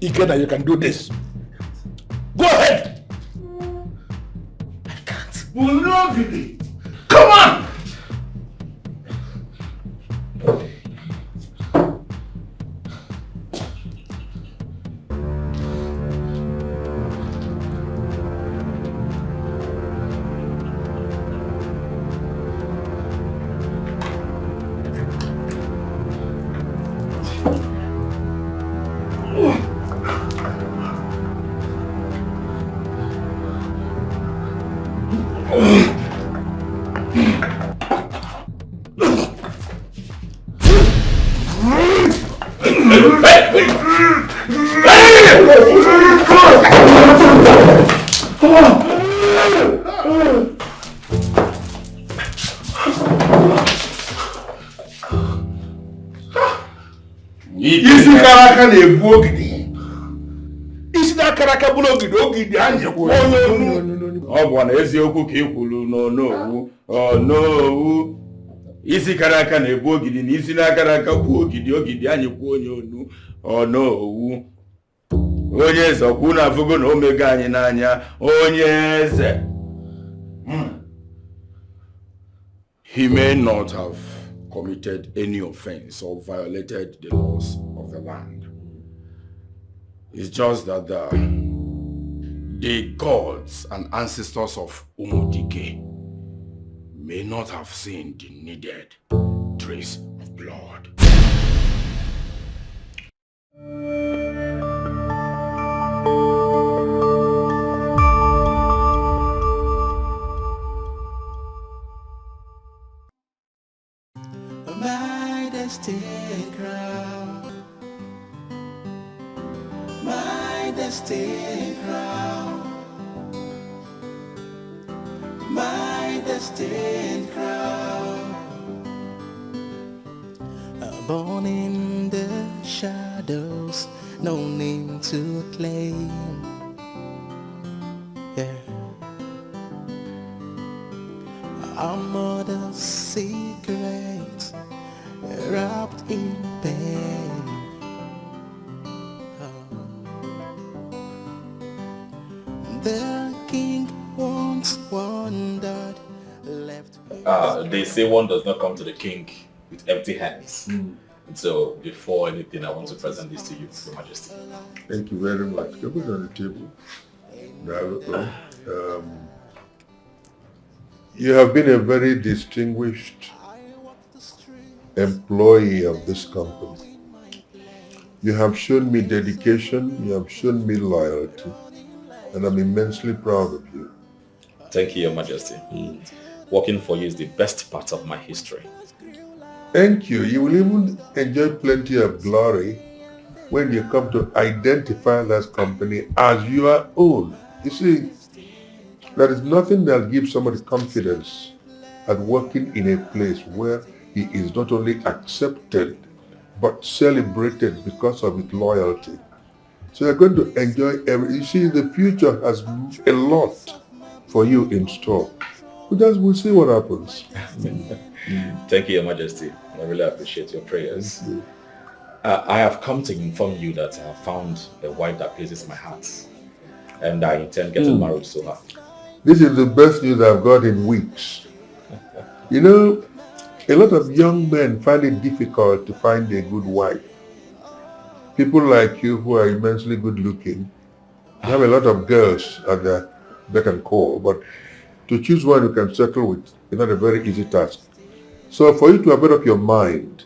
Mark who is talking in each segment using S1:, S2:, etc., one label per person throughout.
S1: Ikena, you can do this. Go ahead.
S2: I can't.
S1: Come on.
S3: Isi karaka na ebu ogidi na isi na karaka bu ogidi anyị kwu onye onu owu onye eze okwu na afugo na omega anyị n'anya onye eze. He may not have committed any offense or violated the laws of the land. It's just that the gods and ancestors of Dikeh may not have seen the needed trace of blood.
S4: My destiny crown, my destiny crown, my destiny crown. Born in the shadows, no name to claim. Yeah. Our mother's secrets wrapped in pain. The king once wondered, left.
S5: They say one does not come to the king with empty hands. So before anything, I want to present this to you, Your Majesty.
S6: Thank you very much. Put it on the table. You have been a very distinguished employee of this company. You have shown me dedication, you have shown me loyalty, and I'm immensely proud of you.
S5: Thank you, Your Majesty. Working for you is the best part of my history.
S6: Thank you. You will even enjoy plenty of glory when you come to identify that company as your own. You see, there is nothing that gives somebody confidence at working in a place where he is not only accepted but celebrated because of his loyalty. So you're going to enjoy you see, the future has a lot for you in store. We'll see what happens.
S5: Thank you, Your Majesty. I really appreciate your prayers. I have come to inform you that I have found a wife that pleases my heart, and I intend getting married to her.
S6: This is the best news I've got in weeks. You know, a lot of young men find it difficult to find a good wife. People like you who are immensely good looking, you have a lot of girls at their beck and call, but to choose one you can settle with is not a very easy task. So for you to have made up your mind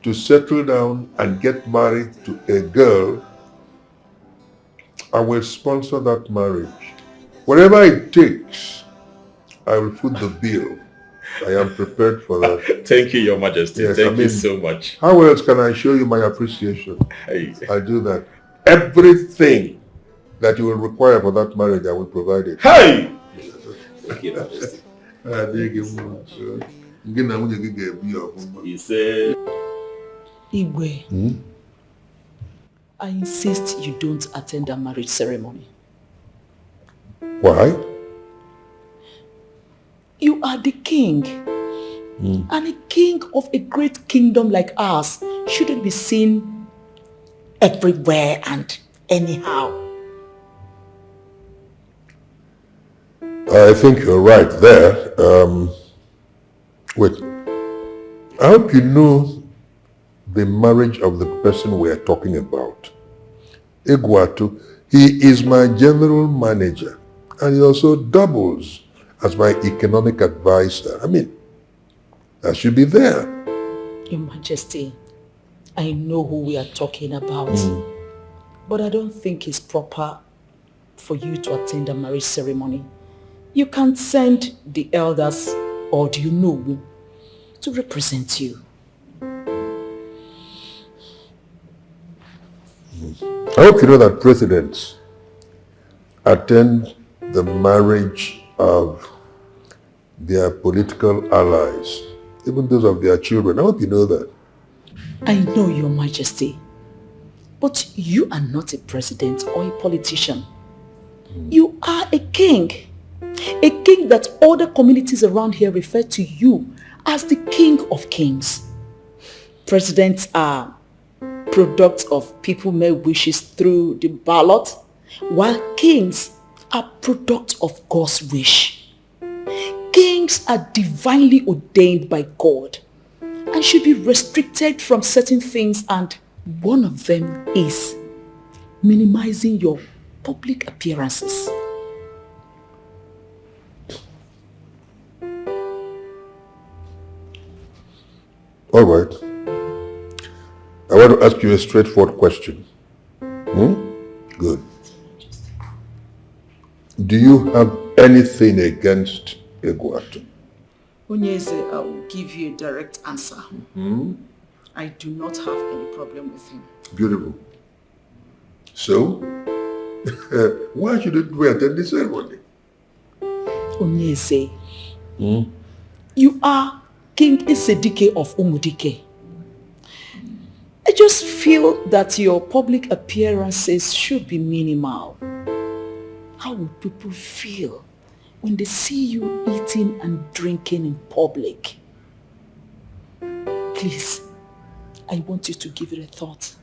S6: to settle down and get married to a girl, I will sponsor that marriage. Whatever it takes, I will foot the bill. I am prepared for that.
S5: Thank you, Your Majesty. Yes, Thank you so much.
S6: How else can I show you my appreciation?
S5: Hey.
S6: I'll do that. Everything that you will require for that marriage, I will provide it.
S5: Hey! Thank you, Your Majesty.
S3: He said,
S2: Igwe, I insist you don't attend a marriage ceremony.
S6: Why?
S2: You are the king. And a king of a great kingdom like ours shouldn't be seen everywhere and anyhow.
S6: I think you're right there. Wait. I hope you know the marriage of the person we are talking about. Egwatu, he is my general manager and he also doubles as my economic advisor. I mean, I should be there.
S2: Your Majesty, I know who we are talking about, but I don't think it's proper for you to attend a marriage ceremony. You can't send the elders, or do you know, to represent you.
S6: I hope you know that presidents attend the marriage of their political allies, even those of their children. I hope you know that.
S2: I know, Your Majesty, but you are not a president or a politician. You are a king that other communities around here refer to you as the King of Kings. Presidents are products of people-made wishes through the ballot, while kings are products of God's wish. Kings are divinely ordained by God and should be restricted from certain things, and one of them is minimizing your public appearances.
S6: All right. I want to ask you a straightforward question. Good. Do you have anything against Egwatu?
S2: Onyeze, I will give you a direct answer. I do not have any problem with him.
S6: Beautiful. So, why shouldn't we attend the ceremony?
S2: Onyeze, you are King Dikeh of Umudike. I just feel that your public appearances should be minimal. How would people feel when they see you eating and drinking in public? Please, I want you to give it a thought.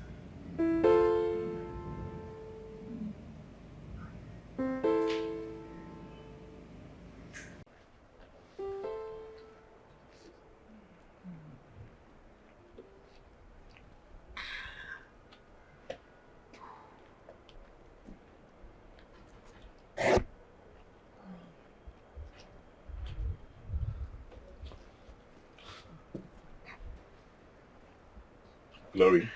S1: Glory.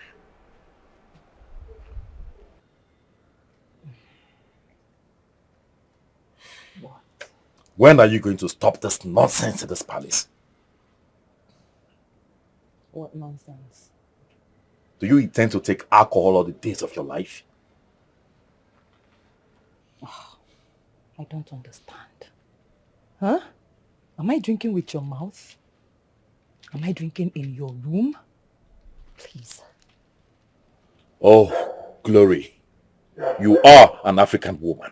S2: What?
S1: When are you going to stop this nonsense in this palace?
S2: What nonsense?
S1: Do you intend to take alcohol all the days of your life?
S7: Oh, I don't understand. Huh? Am I drinking with your mouth? Am I drinking in your room? Please.
S1: Oh, Glory. You are an African woman.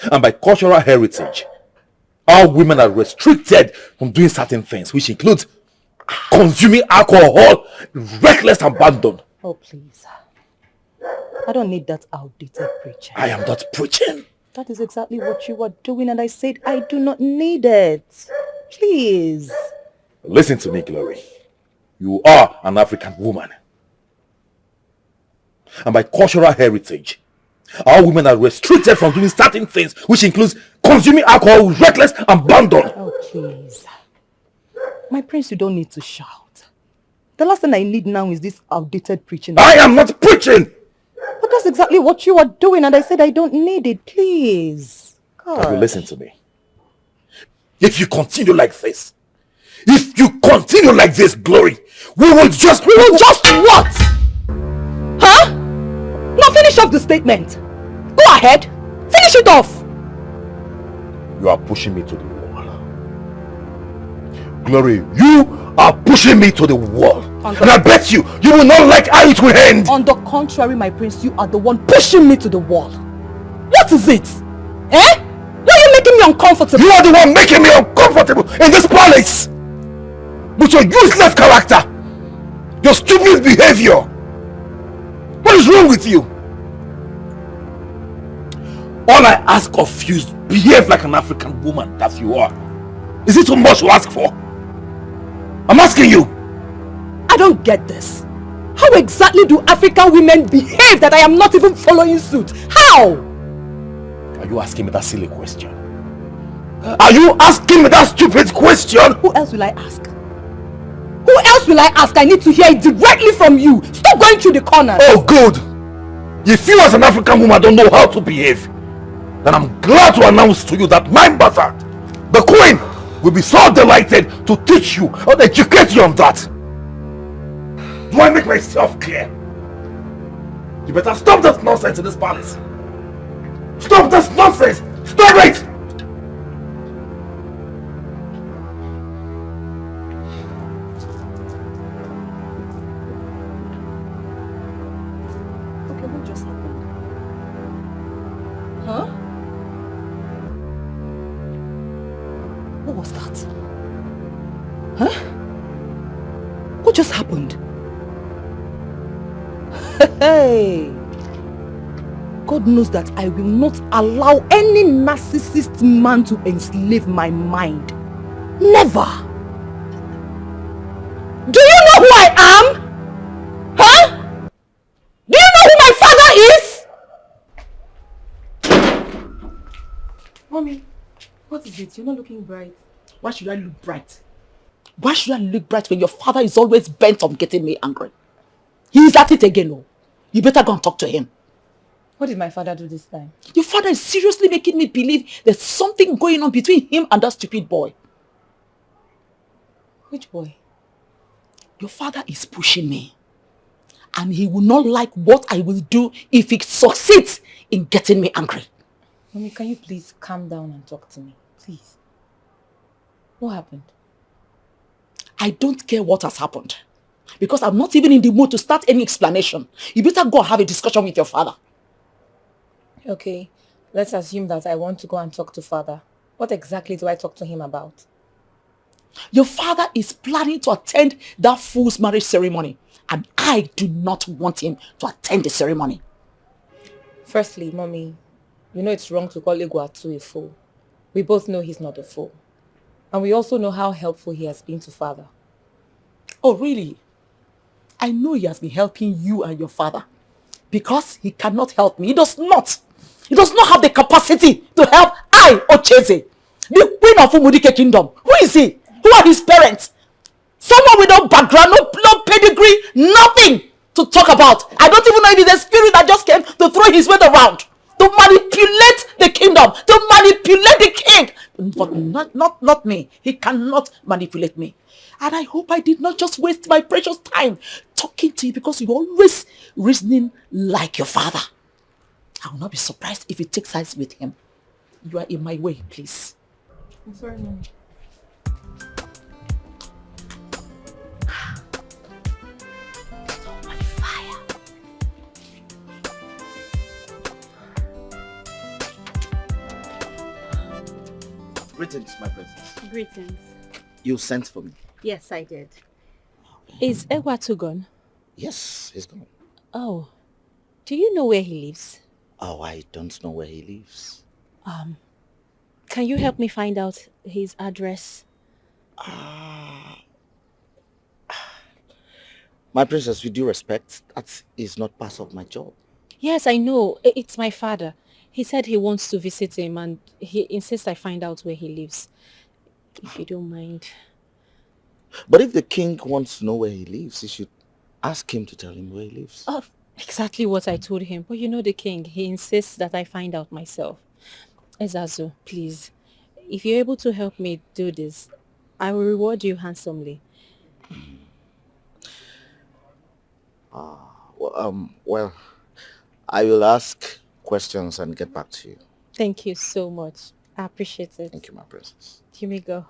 S1: And by cultural heritage, our women are restricted from doing certain things, which includes consuming alcohol, reckless abandon.
S7: Oh, please. I don't need that outdated preaching.
S1: I am not preaching.
S7: That is exactly what you were doing, and I said I do not need it. Please.
S1: Listen to me, Glory. You are an African woman. And by cultural heritage, our women are restricted from doing certain things, which includes consuming alcohol with reckless abandon.
S7: Oh, please. My prince, you don't need to shout. The last thing I need now is this outdated preaching.
S1: I am not preaching!
S7: But that's exactly what you are doing, and I said I don't need it. Please. God.
S1: Can you listen to me? If you continue like this, Glory, we will just
S7: what? Huh? Now finish off the statement. Go ahead. Finish it off.
S1: You are pushing me to the wall. Glory, you are pushing me to the wall. And I bet you will not like how it will end.
S7: On the contrary, my prince, you are the one pushing me to the wall. What is it? Eh? Why are you making me uncomfortable?
S1: You are the one making me uncomfortable in this palace. With your useless character, your stupid behavior. What is wrong with you? All I ask of you is behave like an African woman that you are. Is it too much to ask for? I'm asking you.
S7: I don't get this. How exactly do African women behave that I am not even following suit? How?
S1: Are you asking me that silly question? Are you asking me that stupid question?
S7: Who else will I ask? Who else will I ask? I need to hear it directly from you. Stop going through the corners.
S1: Oh, good. If you as an African woman don't know how to behave, then I'm glad to announce to you that my mother, the Queen, will be so delighted to teach you or educate you on that. Do I make myself clear? You better stop this nonsense in this palace. Stop this nonsense! Stop it!
S7: Okay, what just happened? Huh? What was that? Huh? What just happened? Hey! God knows that I will not allow any narcissist man to enslave my mind. Never! Do you know who I am? Huh? Do you know who my father is?
S2: Mommy, what is it? You're not looking bright. Why should I look bright? Why should I look bright when your father is always bent on getting me angry? He is at it again, oh. You better go and talk to him.
S7: What did my father do this time?
S2: Your father is seriously making me believe there's something going on between him and that stupid boy.
S7: Which boy?
S2: Your father is pushing me. And he will not like what I will do if he succeeds in getting me angry.
S7: Mommy, can you please calm down and talk to me? Please. What happened?
S2: I don't care what has happened. Because I'm not even in the mood to start any explanation. You better go and have a discussion with your father.
S7: Okay, let's assume that I want to go and talk to father. What exactly do I talk to him about?
S2: Your father is planning to attend that fool's marriage ceremony. And I do not want him to attend the ceremony.
S7: Firstly, Mommy, you know it's wrong to call Iguatu a fool. We both know he's not a fool. And we also know how helpful he has been to father.
S2: Oh, really? I know he has been helping you and your father. Because he cannot help me. He does not. He does not have the capacity to help I, Ocheze, the queen of Umudike kingdom. Who is he? Who are his parents? Someone with no background, no pedigree, nothing to talk about. I don't even know if it's a spirit that just came to throw his weight around, to manipulate the kingdom, to manipulate the king. But not me. He cannot manipulate me. And I hope I did not just waste my precious time talking to you because you're always reasoning like your father. I will not be surprised if you take sides with him. You are in my way, please.
S7: I'm sorry, Mommy.
S2: My fire.
S8: Greetings, my princess.
S9: Greetings.
S8: You sent for me?
S9: Yes, I did. Is Ewatu gone?
S8: Yes, he's gone.
S9: Oh, do you know where he lives?
S8: Oh, I don't know where he lives.
S9: Can you help me find out his address?
S8: My princess, with due respect, that is not part of my job.
S9: Yes, I know. It's my father. He said he wants to visit him and he insists I find out where he lives. If you don't mind.
S8: But if the king wants to know where he lives, you should ask him to tell him where he lives.
S9: Oh, exactly what I told him. But you know the king, he insists that I find out myself. Ezazu, please. If you're able to help me do this, I will reward you handsomely.
S8: Well, I will ask questions and get back to you.
S9: Thank you so much. I appreciate it.
S8: Thank you, my princess.
S9: You may go.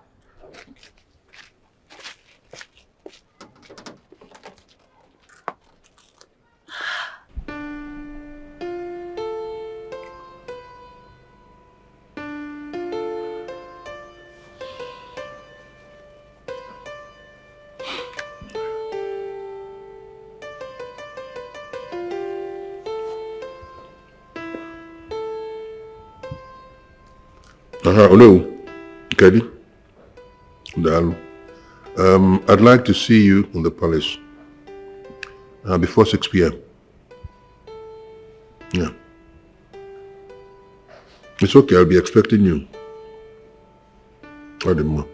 S6: Hello. Kedi. Dalu. I'd like to see you in the palace before 6 p.m. Yeah. It's okay, I'll be expecting you. Dalu.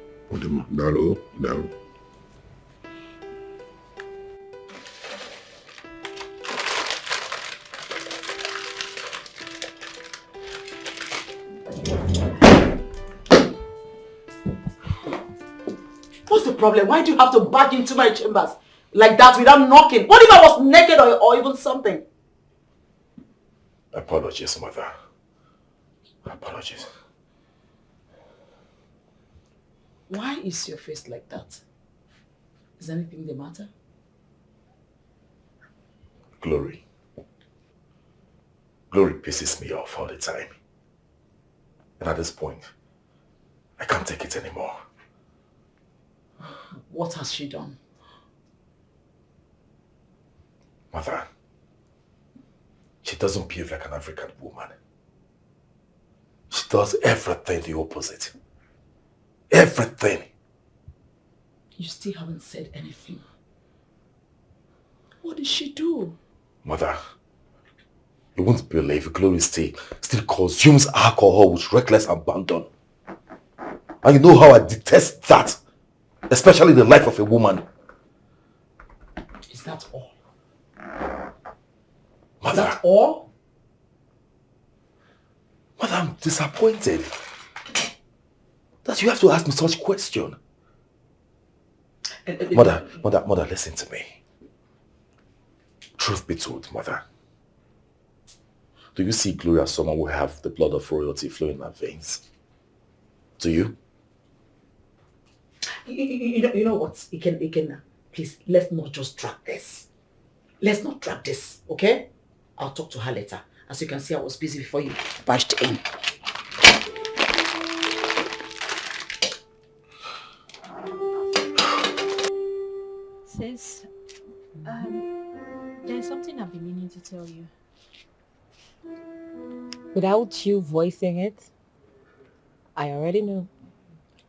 S2: What's the problem? Why do you have to barge into my chambers like that without knocking? What if I was naked or even something?
S1: Apologies, mother. Apologies.
S2: Why is your face like that? Is anything the matter?
S1: Glory. Glory pisses me off all the time. And at this point, I can't take it anymore.
S2: What has she done?
S1: Mother, she doesn't behave like an African woman. She does everything the opposite. Everything.
S2: You still haven't said anything. What did she do?
S1: Mother, you won't believe Glory still consumes alcohol with reckless abandon. And you know how I detest that. Especially in the life of a woman.
S2: Is that all?
S1: Mother.
S2: Is that all?
S1: Mother, I'm disappointed that you have to ask me such question. Mother, listen to me. Truth be told, Mother. Do you see Gloria as someone who have the blood of royalty flowing in her veins? Do you?
S2: You know what? Ikenna, please, let's not just drag this. Let's not drag this, okay? I'll talk to her later. As you can see, I was busy before you barged in.
S9: Sis, there's something I've been meaning to tell you.
S7: Without you voicing it, I already know.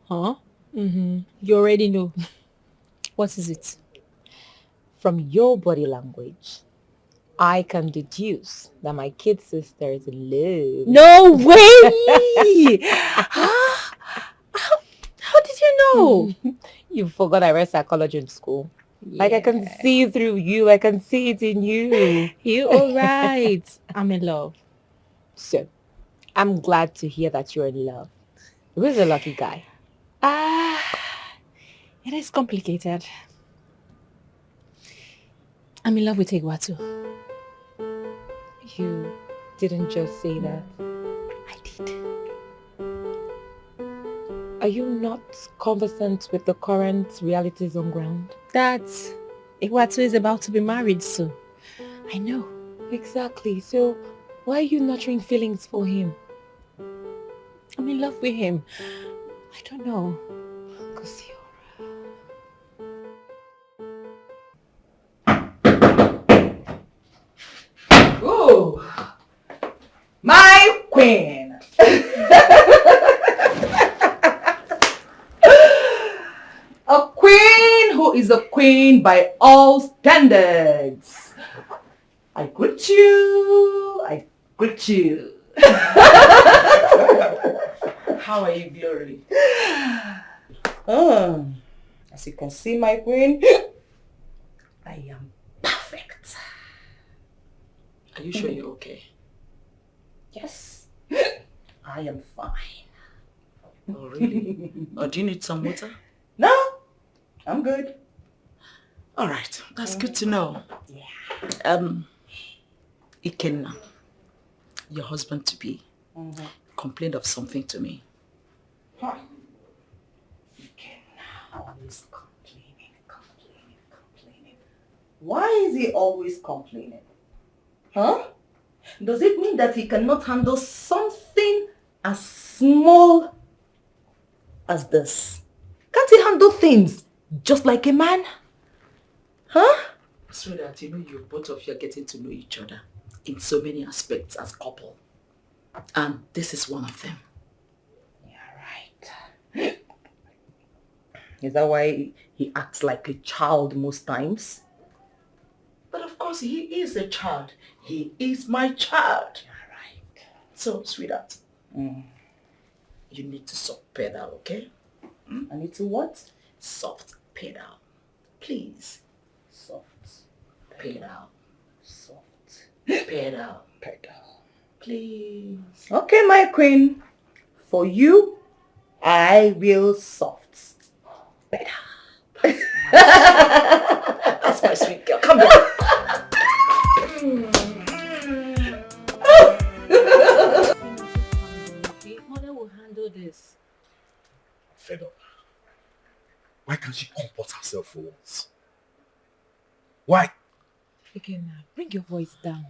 S9: Huh? You already know. What is it?
S7: From your body language, I can deduce that my kid sister is in love.
S9: No way! How did you know?
S7: You forgot I read psychology in school. Yeah. Like I can see through you. I can see it in you.
S9: You all right. I'm in love.
S7: So, I'm glad to hear that you're in love. Who's the lucky guy?
S9: It is complicated. I'm in love with Iguatu.
S7: You didn't just say that.
S9: I did.
S7: Are you not conversant with the current realities on ground?
S9: That Iguatu is about to be married soon. I know.
S7: Exactly. So why are you nurturing feelings for him?
S9: I'm in love with him. I don't know.
S2: Oh, my queen. A queen who is a queen by all standards. I greet you. I greet you. How are you, Glory? As you can see, my queen, I am perfect. Are you sure you're okay? Yes. I am fine. Oh, really? Or do you need some water? No, I'm good. All right, that's good to know. Yeah. Ikenna, your husband-to-be, complained of something to me. Huh? Ikenna, always complaining. Why is he always complaining? Huh? Does it mean that he cannot handle something as small as this? Can't he handle things just like a man? Huh? So that you know you both of you are getting to know each other in so many aspects as couple. And this is one of them. Yeah.
S7: Is that why he acts like a child most times?
S2: But of course, he is a child. He is my child.
S7: Alright.
S2: So, sweetheart, you need to soft pedal, okay?
S7: I need to what?
S2: Soft pedal. Please.
S7: Soft.
S2: Pedal.
S7: Soft.
S2: Pedal.
S7: Pedal.
S2: Please.
S7: Okay, my queen. For you, I will soft. Pedal.
S2: That's my sweet girl. Come here.
S9: Mother will handle this.
S1: Fed up. Why can't she comport herself for once? Why?
S7: Again, bring your voice down.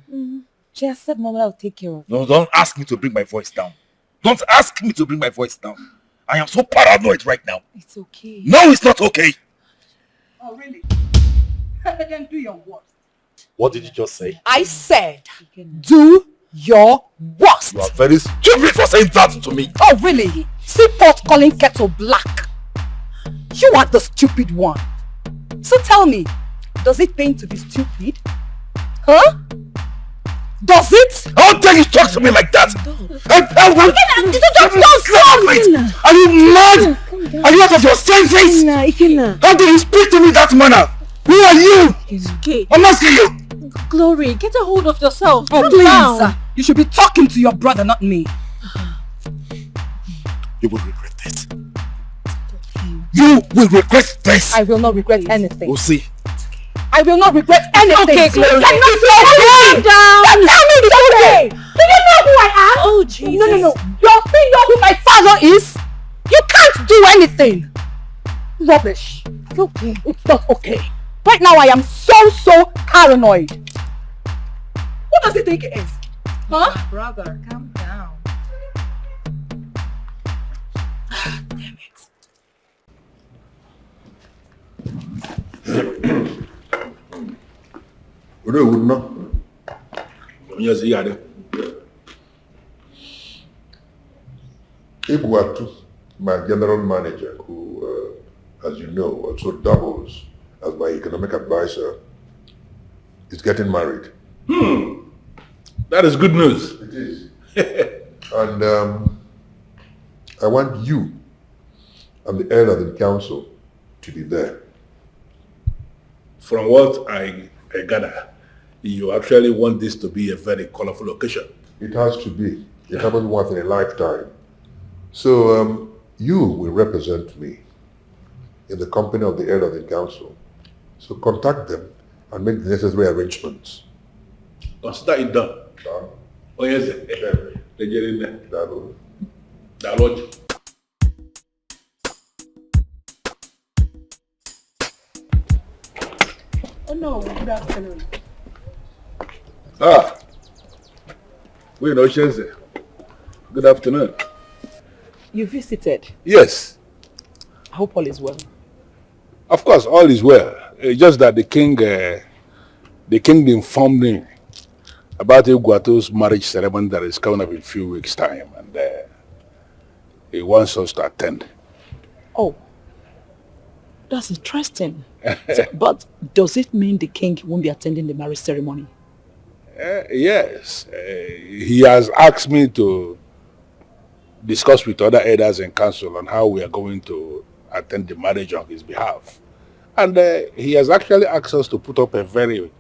S7: She has said Mama will take care of
S1: No, don't ask me to bring my voice down. Don't ask me to bring my voice down. I am so paranoid right now.
S7: It's okay.
S1: No, it's not okay.
S7: Oh, really? Then do your worst.
S1: What did you just say?
S7: I said, do your worst.
S1: You are very stupid for saying that to me.
S7: Oh, really? See pot calling kettle black. You are the stupid one. So tell me, does it pain to be stupid? Huh? Does it?
S1: How dare you talk to me like that? Are you mad? Are you out of your senses? How dare you speak to me that manner? Who are you?
S9: It's okay.
S1: I'm asking you.
S9: Glory, get a hold of yourself.
S7: Oh,
S9: Calm
S7: please.
S9: down.
S7: You should be talking to your brother, not me.
S1: You will regret this. You will regret this.
S7: I will not regret anything.
S1: We'll see.
S7: I will not regret anything.
S9: Okay, Glory.
S7: Calm down. Tell me it's okay. Do you know who I am?
S9: Oh, Jesus.
S7: No. You think know who my father is? You can't do anything. Rubbish. It's okay. It's not okay. Right now I am so paranoid. What does he think it is? Huh?
S9: Brother, calm down.
S7: Damn it.
S6: Iguatu, my general manager, who, as you know, also doubles as my economic advisor, is getting married.
S3: That is good news.
S6: It is. And I want you and the elder of the council to be there.
S3: From what I gather, you actually want this to be a very colorful occasion.
S6: It has to be. It happens once in a lifetime. So you will represent me in the company of the elder of the council. So contact them and make the necessary arrangements.
S3: Consider it done.
S6: Done.
S3: Oh yes,
S6: Done.
S2: Oh no, good afternoon.
S3: We know Chelsea. Good afternoon.
S2: You visited.
S3: Yes,
S2: I hope all is well.
S3: of course, all is well. Just that the king informed me about Iguato's marriage ceremony that is coming up in a few weeks' time, and he wants us to attend.
S2: Oh, that's interesting. But does it mean the king won't be attending the marriage ceremony?
S3: Yes, he has asked me to discuss with other elders in council on how we are going to attend the marriage on his behalf. And he has actually asked us to put up a very,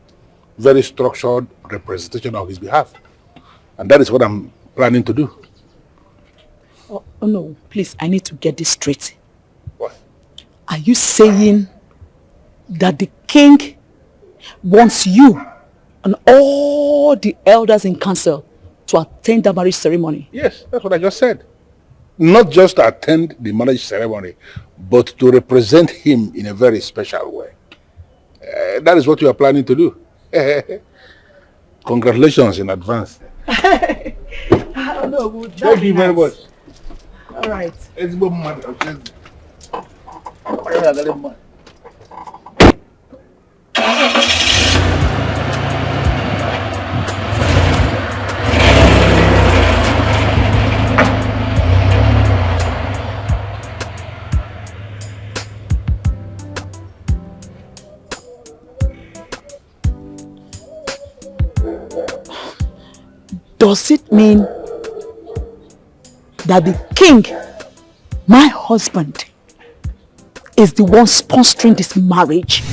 S3: very structured representation on his behalf. And that is what I'm planning to do.
S2: Oh no, please, I need to get this straight.
S3: What?
S2: Are you saying that the king wants you and all the elders in council to attend the marriage ceremony?
S3: Yes, that's what I just said. Not just to attend the marriage ceremony, but to represent him in a very special way. That is what you are planning to do. Congratulations in advance.
S2: I don't know.
S3: Thank you very much.
S2: All right.
S3: It's good money.
S2: Does it mean that the king, my husband, is the one sponsoring this marriage?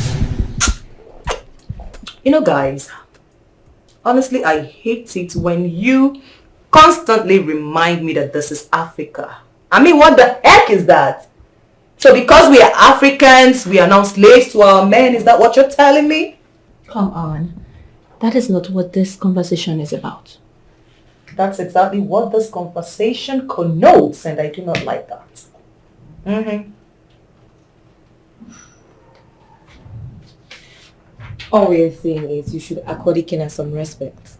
S10: You know, guys, honestly, I hate it when you constantly remind me that this is Africa. I mean, what the heck is that? So because we are Africans, we are now slaves to our men, is that what you're telling me?
S9: Come on. That is not what this conversation is about.
S10: That's exactly what this conversation connotes, and I do not like that.
S11: All we are saying is you should accord Ikena some respect.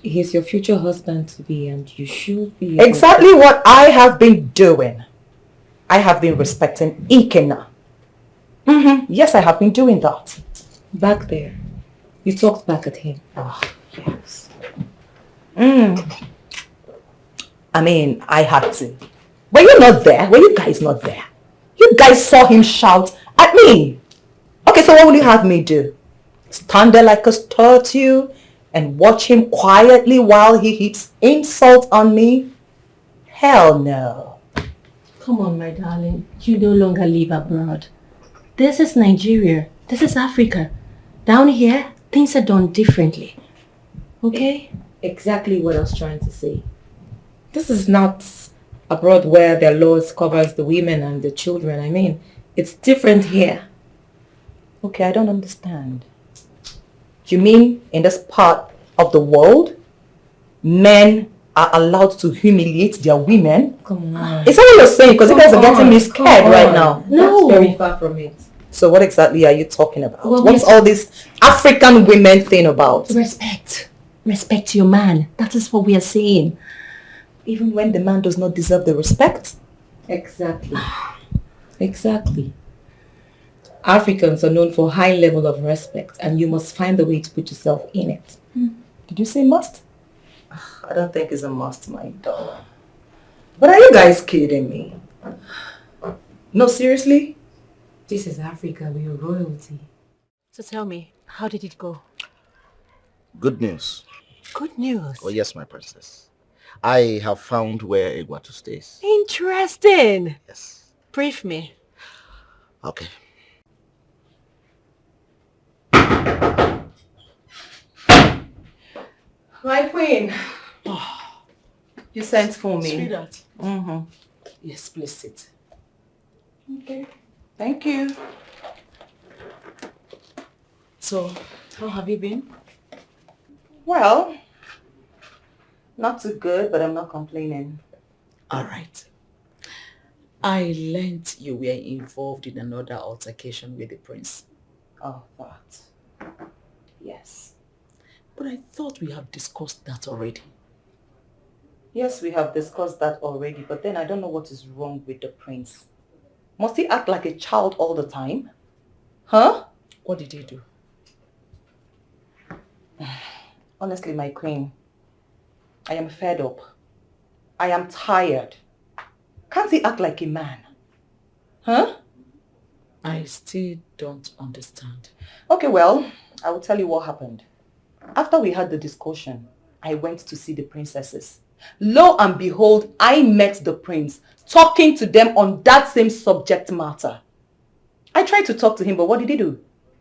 S11: He's your future husband to be, and you should be...
S10: Exactly what I have been doing. I have been respecting Ikena. Yes, I have been doing that.
S11: Back there, you talked back at him.
S10: Oh, yes. I mean, I had to. Were you not there? Were you guys not there? You guys saw him shout at me. Okay, so what will you have me do? Stand there like a statue and watch him quietly while he heaps insult on me? Hell no.
S9: Come on, my darling. You no longer live abroad. This is Nigeria. This is Africa. Down here, things are done differently. Okay?
S11: Exactly what I was trying to say. This is not abroad where their laws covers the women and the children. I mean, it's different here.
S10: Okay, I don't understand. You mean in this part of the world, men are allowed to humiliate their women?
S11: Come on.
S10: Is that what you're saying? Because you guys are getting me scared right now.
S11: No. That's very far from it.
S10: So what exactly are you talking about?
S9: Well,
S10: What's all this African women thing about?
S9: Respect. Respect your man. That is what we are saying.
S10: Even when the man does not deserve the respect?
S11: Exactly. Exactly. Africans are known for high level of respect, and you must find a way to put yourself in it.
S10: Did you say must? I don't think it's a must, my dog. But are you guys kidding me? No, seriously?
S11: This is Africa. We are royalty.
S9: So tell me, how did it go?
S8: Good news.
S9: Good news.
S8: Oh yes, my princess. I have found where Egwatu stays.
S9: Interesting.
S8: Yes.
S9: Brief me.
S8: Okay.
S10: My queen. You sent for me.
S2: Sweetheart. Yes, please sit.
S10: Okay. Thank you.
S2: So, how have you been?
S10: Well, not too good, but I'm not complaining.
S2: All right. I learned you were involved in another altercation with the prince.
S10: Oh, that. Yes.
S2: But I thought we have discussed that already.
S10: Yes, we have discussed that already, but then I don't know what is wrong with the prince. Must he act like a child all the time? Huh?
S2: What did he do?
S10: Honestly, my queen, I am fed up. I am tired. Can't he act like a man? Huh?
S2: I still don't understand.
S10: Okay, well, I will tell you what happened. After we had the discussion, I went to see the princesses. Lo and behold, I met the prince, talking to them on that same subject matter. I tried to talk to him, but what did he do?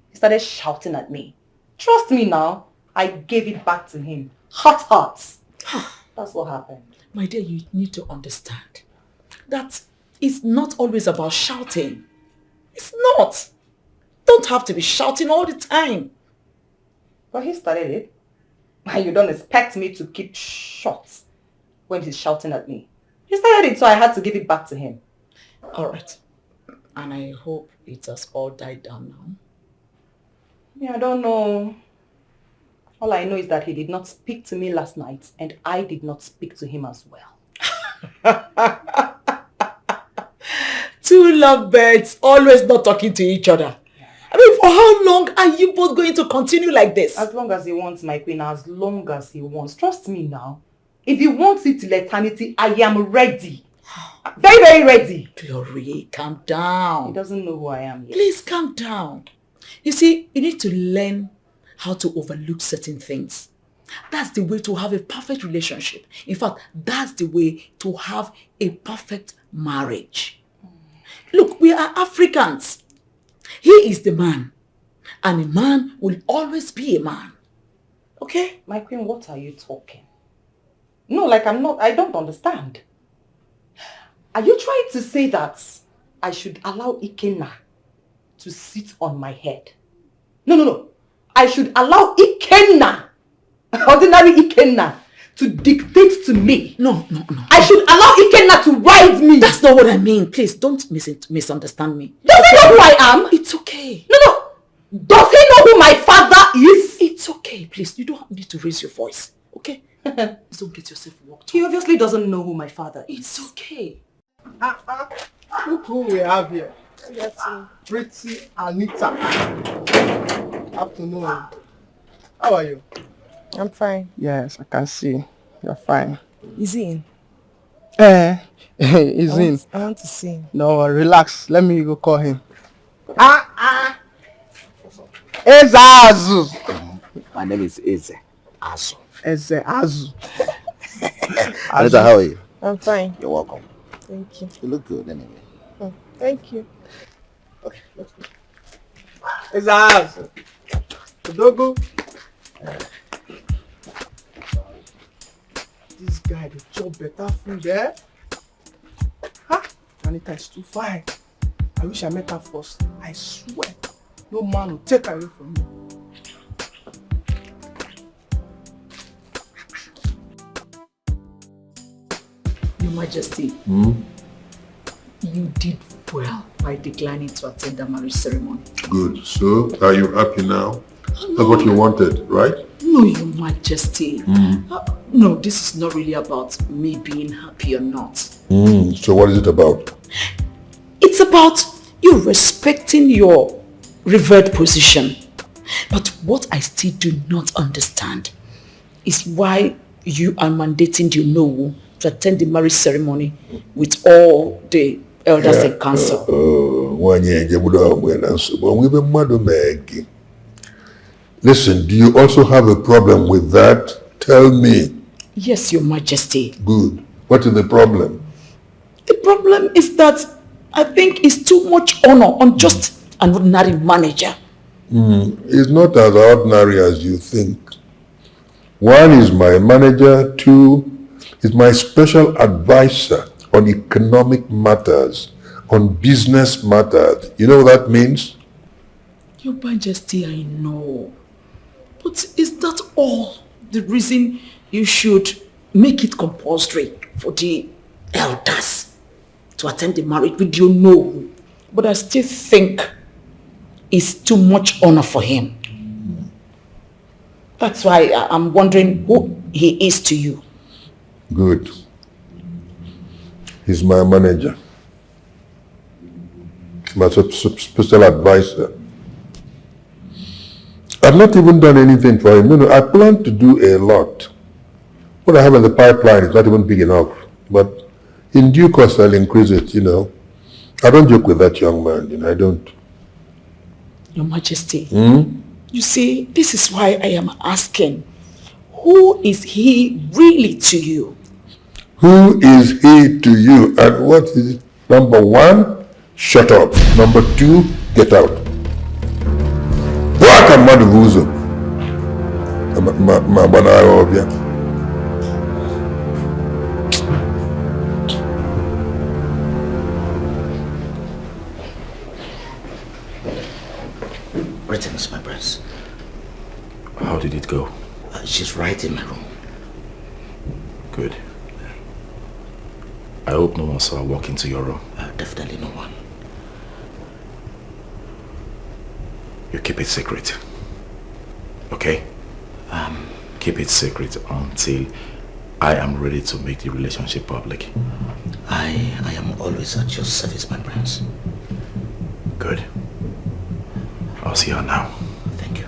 S10: He started shouting at me. Trust me now, I gave it back to him. Hot hearts. That's what happened.
S2: My dear, you need to understand that it's not always about shouting. It's not. Don't have to be shouting all the time.
S10: But he started it. And you don't expect me to keep shut when he's shouting at me. He started it, so I had to give it back to him.
S2: All right. And I hope it has all died down now.
S10: Yeah, I don't know. All I know is that he did not speak to me last night, and I did not speak to him as well.
S2: Two lovebirds always not talking to each other. I mean, for how long are you both going to continue like this?
S10: As long as he wants, my queen, as long as he wants. Trust me now. If he wants it till eternity, I am ready. Very, very ready.
S2: Glory, calm down.
S10: He doesn't know who I am yet.
S2: Please calm down. You see, you need to learn how to overlook certain things. That's the way to have a perfect relationship. In fact, that's the way to have a perfect marriage. Look, we are Africans. He is the man. And a man will always be a man. Okay?
S10: My queen, what are you talking? No, like I don't understand. Are you trying to say that I should allow Ikenna to sit on my head? No. I should allow Ikenna, ordinary Ikenna, to dictate to me.
S2: No.
S10: I should allow Ikenna to ride me.
S2: That's not what I mean. Please, don't misunderstand me.
S10: Does he know who I am?
S2: It's okay.
S10: No. Does he know who my father is?
S2: It's okay. Please, you don't need to raise your voice. Okay? Please don't get yourself worked up.
S10: He obviously doesn't know who my father is.
S2: It's okay.
S12: Look who we have here. Pretty Anita. Afternoon. How are you?
S11: I'm fine.
S12: Yes, I can see. You're fine.
S11: Is he in?
S12: He's in.
S11: I want to see him.
S12: No, relax. Let me go call him. Eze Azu.
S8: My name is Eze Azu.
S12: Eze Azu.
S8: Anita, how are you?
S11: I'm fine.
S8: You're welcome.
S11: Thank you.
S8: You look good anyway.
S11: Thank you.
S12: Okay, let's go. Eze Azu. Dogo. This guy, the chop better food, eh? Huh? Anita is too fine. I wish I met her first. I swear, no man will take her away from me.
S2: Your Majesty, you did well by declining to attend the marriage ceremony.
S6: Good. So, are you happy now? That's what you wanted, right?
S2: No, Your Majesty. No, this is not really about me being happy or not.
S6: So what is it about?
S2: It's about you respecting your revered position. But what I still do not understand is why you are mandating the Onowu to attend the marriage ceremony with all the elders and council.
S6: Listen, do you also have a problem with that? Tell me.
S2: Yes, Your Majesty.
S6: Good. What is the problem?
S2: The problem is that I think it's too much honor on just an ordinary manager.
S6: It's not as ordinary as you think. One is my manager, two is my special advisor on economic matters, on business matters. You know what that means?
S2: Your Majesty, I know. But is that all the reason you should make it compulsory for the elders to attend the marriage with you? No. But I still think it's too much honor for him. That's why I'm wondering who he is to you.
S6: Good. He's my manager. My special advisor. I've not even done anything for him. No, I plan to do a lot. What I have in the pipeline is not even big enough. But in due course, I'll increase it, I don't joke with that young man, I don't.
S2: Your Majesty, you see, this is why I am asking, who is he really to you?
S6: Who is he to you? And what is it? Number one, shut up. Number two, get out. What am I doing?
S8: Greetings, my prince.
S1: How did it go?
S8: She's right in my room.
S1: Good. I hope no one saw her walk into your room.
S8: Definitely no one.
S1: You keep it secret. Okay? Keep it secret until I am ready to make the relationship public.
S8: I am always at your service, my prince.
S1: Good. I'll see her now.
S8: Thank you.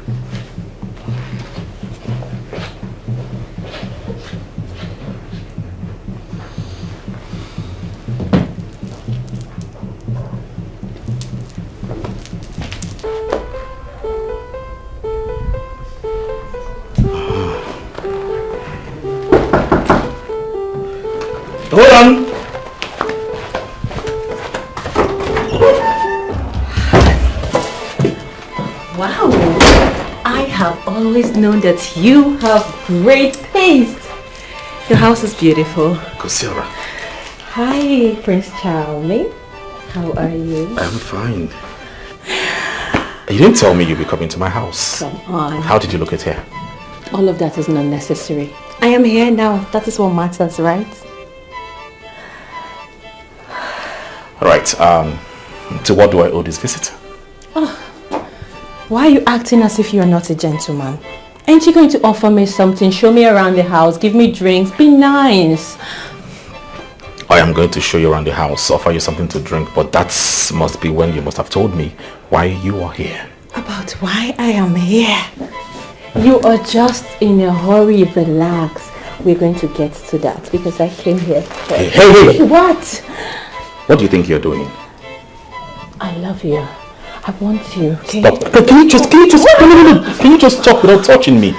S5: Hold on.
S11: Wow. I have always known that you have great taste. Your house is beautiful.
S5: Kosiora.
S11: Hi, Prince Charming. How are you?
S5: I'm fine. You didn't tell me you'd be coming to my house.
S11: Come on.
S5: How did you look at here?
S11: All of that is not necessary. I am here now. That is what matters, right?
S5: Alright, to what do I owe this visit?
S11: Oh, why are you acting as if you are not a gentleman? Ain't you going to offer me something, show me around the house, give me drinks, be nice?
S5: I am going to show you around the house, offer you something to drink, but that must be when you must have told me why you are here.
S11: About why I am here? You are just in a hurry, relax. We're going to get to that because I came here first.
S5: Hey!
S11: What?
S5: What do you think you're doing?
S11: I love you. I want you. Okay?
S5: Stop. Can you just talk without touching me?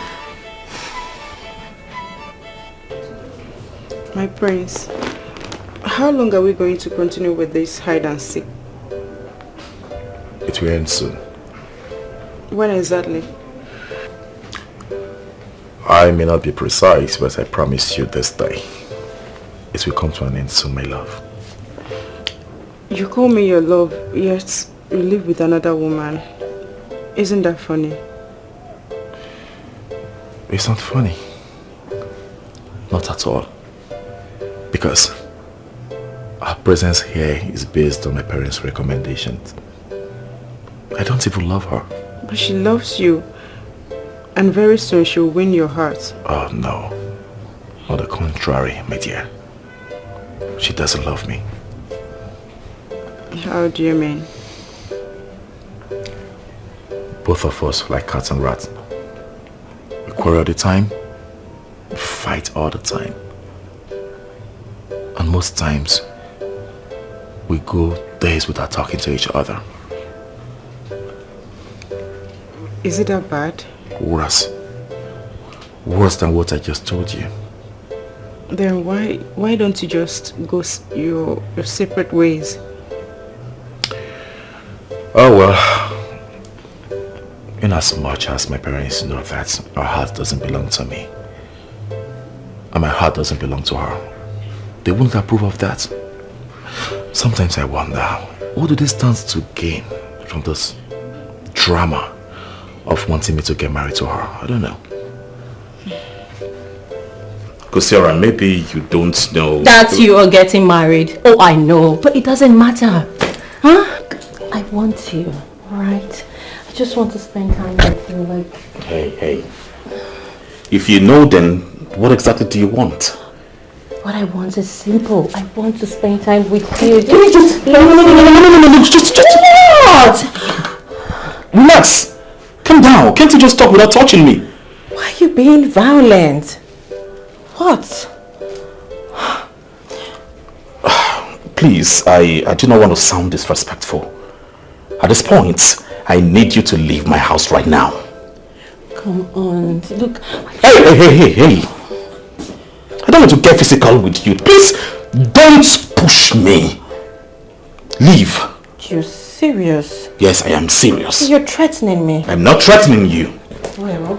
S12: My prince, how long are we going to continue with this hide and seek?
S5: It will end soon.
S12: When exactly?
S5: I may not be precise, but I promise you this day. It will come to an end soon, my love.
S12: You call me your love, yet you live with another woman. Isn't that funny?
S5: It's not funny. Not at all. Because our presence here is based on my parents' recommendations. I don't even love her.
S12: But she loves you. And very soon she'll win your heart.
S5: Oh no. On the contrary, my dear. She doesn't love me.
S12: How do you mean?
S5: Both of us like cats and rats. We quarrel all the time. We fight all the time. And most times, we go days without talking to each other.
S12: Is it that bad?
S5: Worse. Worse than what I just told you.
S12: Then why don't you just go your separate ways?
S5: Oh well. In as much as my parents know that our heart doesn't belong to me, and my heart doesn't belong to her, they wouldn't approve of that. Sometimes I wonder, what do they stand to gain from this drama of wanting me to get married to her? I don't know. Kosiora, maybe you don't know
S11: that you are getting married. Oh, I know, but it doesn't matter. Huh? I want you, alright? I just want to spend time with you, like...
S5: Hey. If you know, then what exactly do you want?
S11: What I want is simple. I want to spend time with you.
S5: No, just... What? Relax. Calm down. Can't you just talk without touching me?
S11: Why are you being violent? What?
S5: Please, I do not want to sound disrespectful. At this point, I need you to leave my house right now.
S11: Come on, look.
S5: Hey. I don't want to get physical with you. Please, don't push me. Leave.
S11: You're serious?
S5: Yes, I am serious.
S11: You're threatening me.
S5: I'm not threatening you.
S11: Well,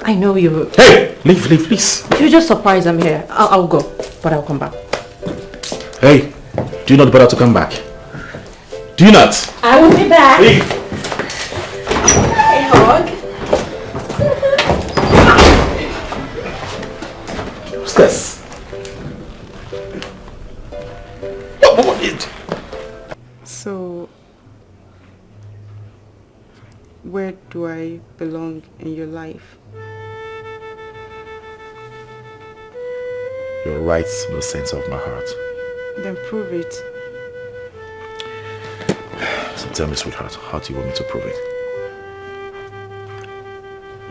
S11: I know you...
S5: Hey, leave, please.
S11: You're just surprised I'm here. I'll go, but I'll come back.
S5: Hey, do you not bother to come back? Do you not?
S11: I will be back.
S5: Leave.
S11: Hey, hug.
S5: What's this? What is it?
S12: So, where do I belong in your life?
S5: You're right in the center of my heart.
S12: Then prove it.
S5: So tell me, sweetheart, how do you want me to prove it?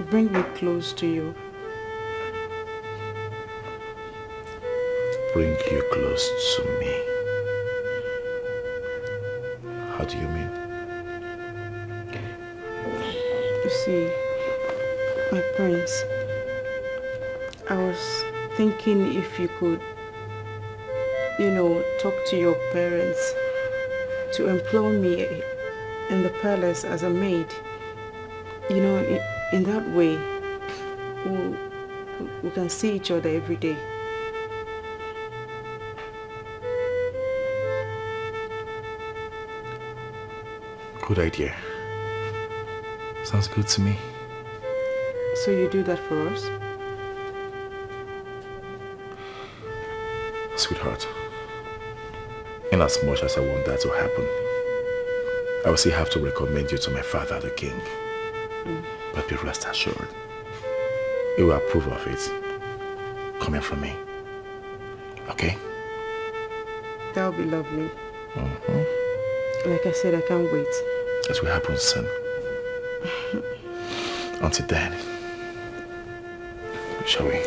S12: Bring me close to you.
S5: Bring you close to me. How do you mean?
S12: You see, my prince, I was thinking if you could
S13: talk to your parents to employ me in the palace as a maid. In that way, we can see each other every day.
S1: Good idea. Sounds good to me.
S13: So you do that for us?
S1: Sweetheart, in as much as I want that to happen, I will still have to recommend you to my father, the king. But be rest assured, he will approve of it, coming from me. Okay?
S13: That would be lovely. Like I said, I can't wait.
S1: It will happen soon. Until then, shall we?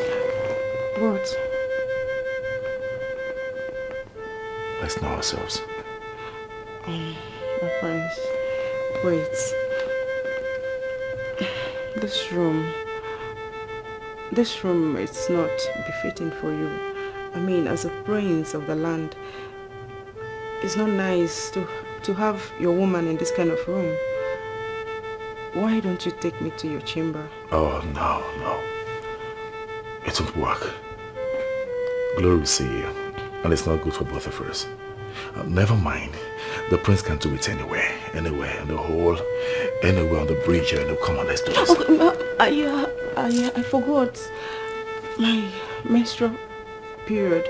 S13: What?
S1: Let's know ourselves.
S13: My friends, wait. This room, it's not befitting for you. I mean, as a prince of the land, it's not nice to have your woman in this kind of room. Why don't you take me to your chamber?
S1: Oh, no. It won't work. Glory will see you, and it's not good for both of us. Never mind. The prince can do it anywhere, in the hall, anywhere on the bridge. Come on, let's do this.
S13: I forgot my menstrual period.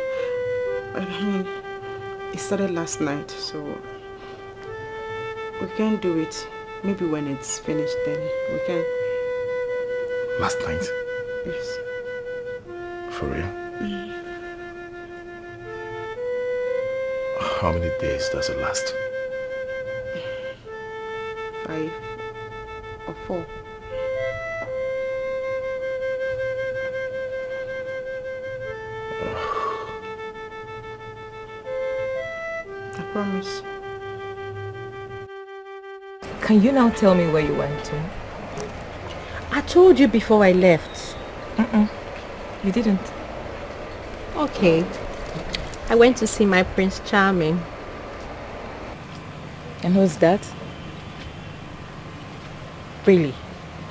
S13: I mean, it started last night, so we can't do it. Maybe when it's finished, then we can.
S1: Last night?
S13: Yes.
S1: For real? How many days does it last?
S13: 5 or 4. I promise.
S11: Can you now tell me where you went to?
S9: I told you before I left.
S11: You didn't.
S9: Okay. I went to see my Prince Charming.
S11: And who's that?
S9: Really?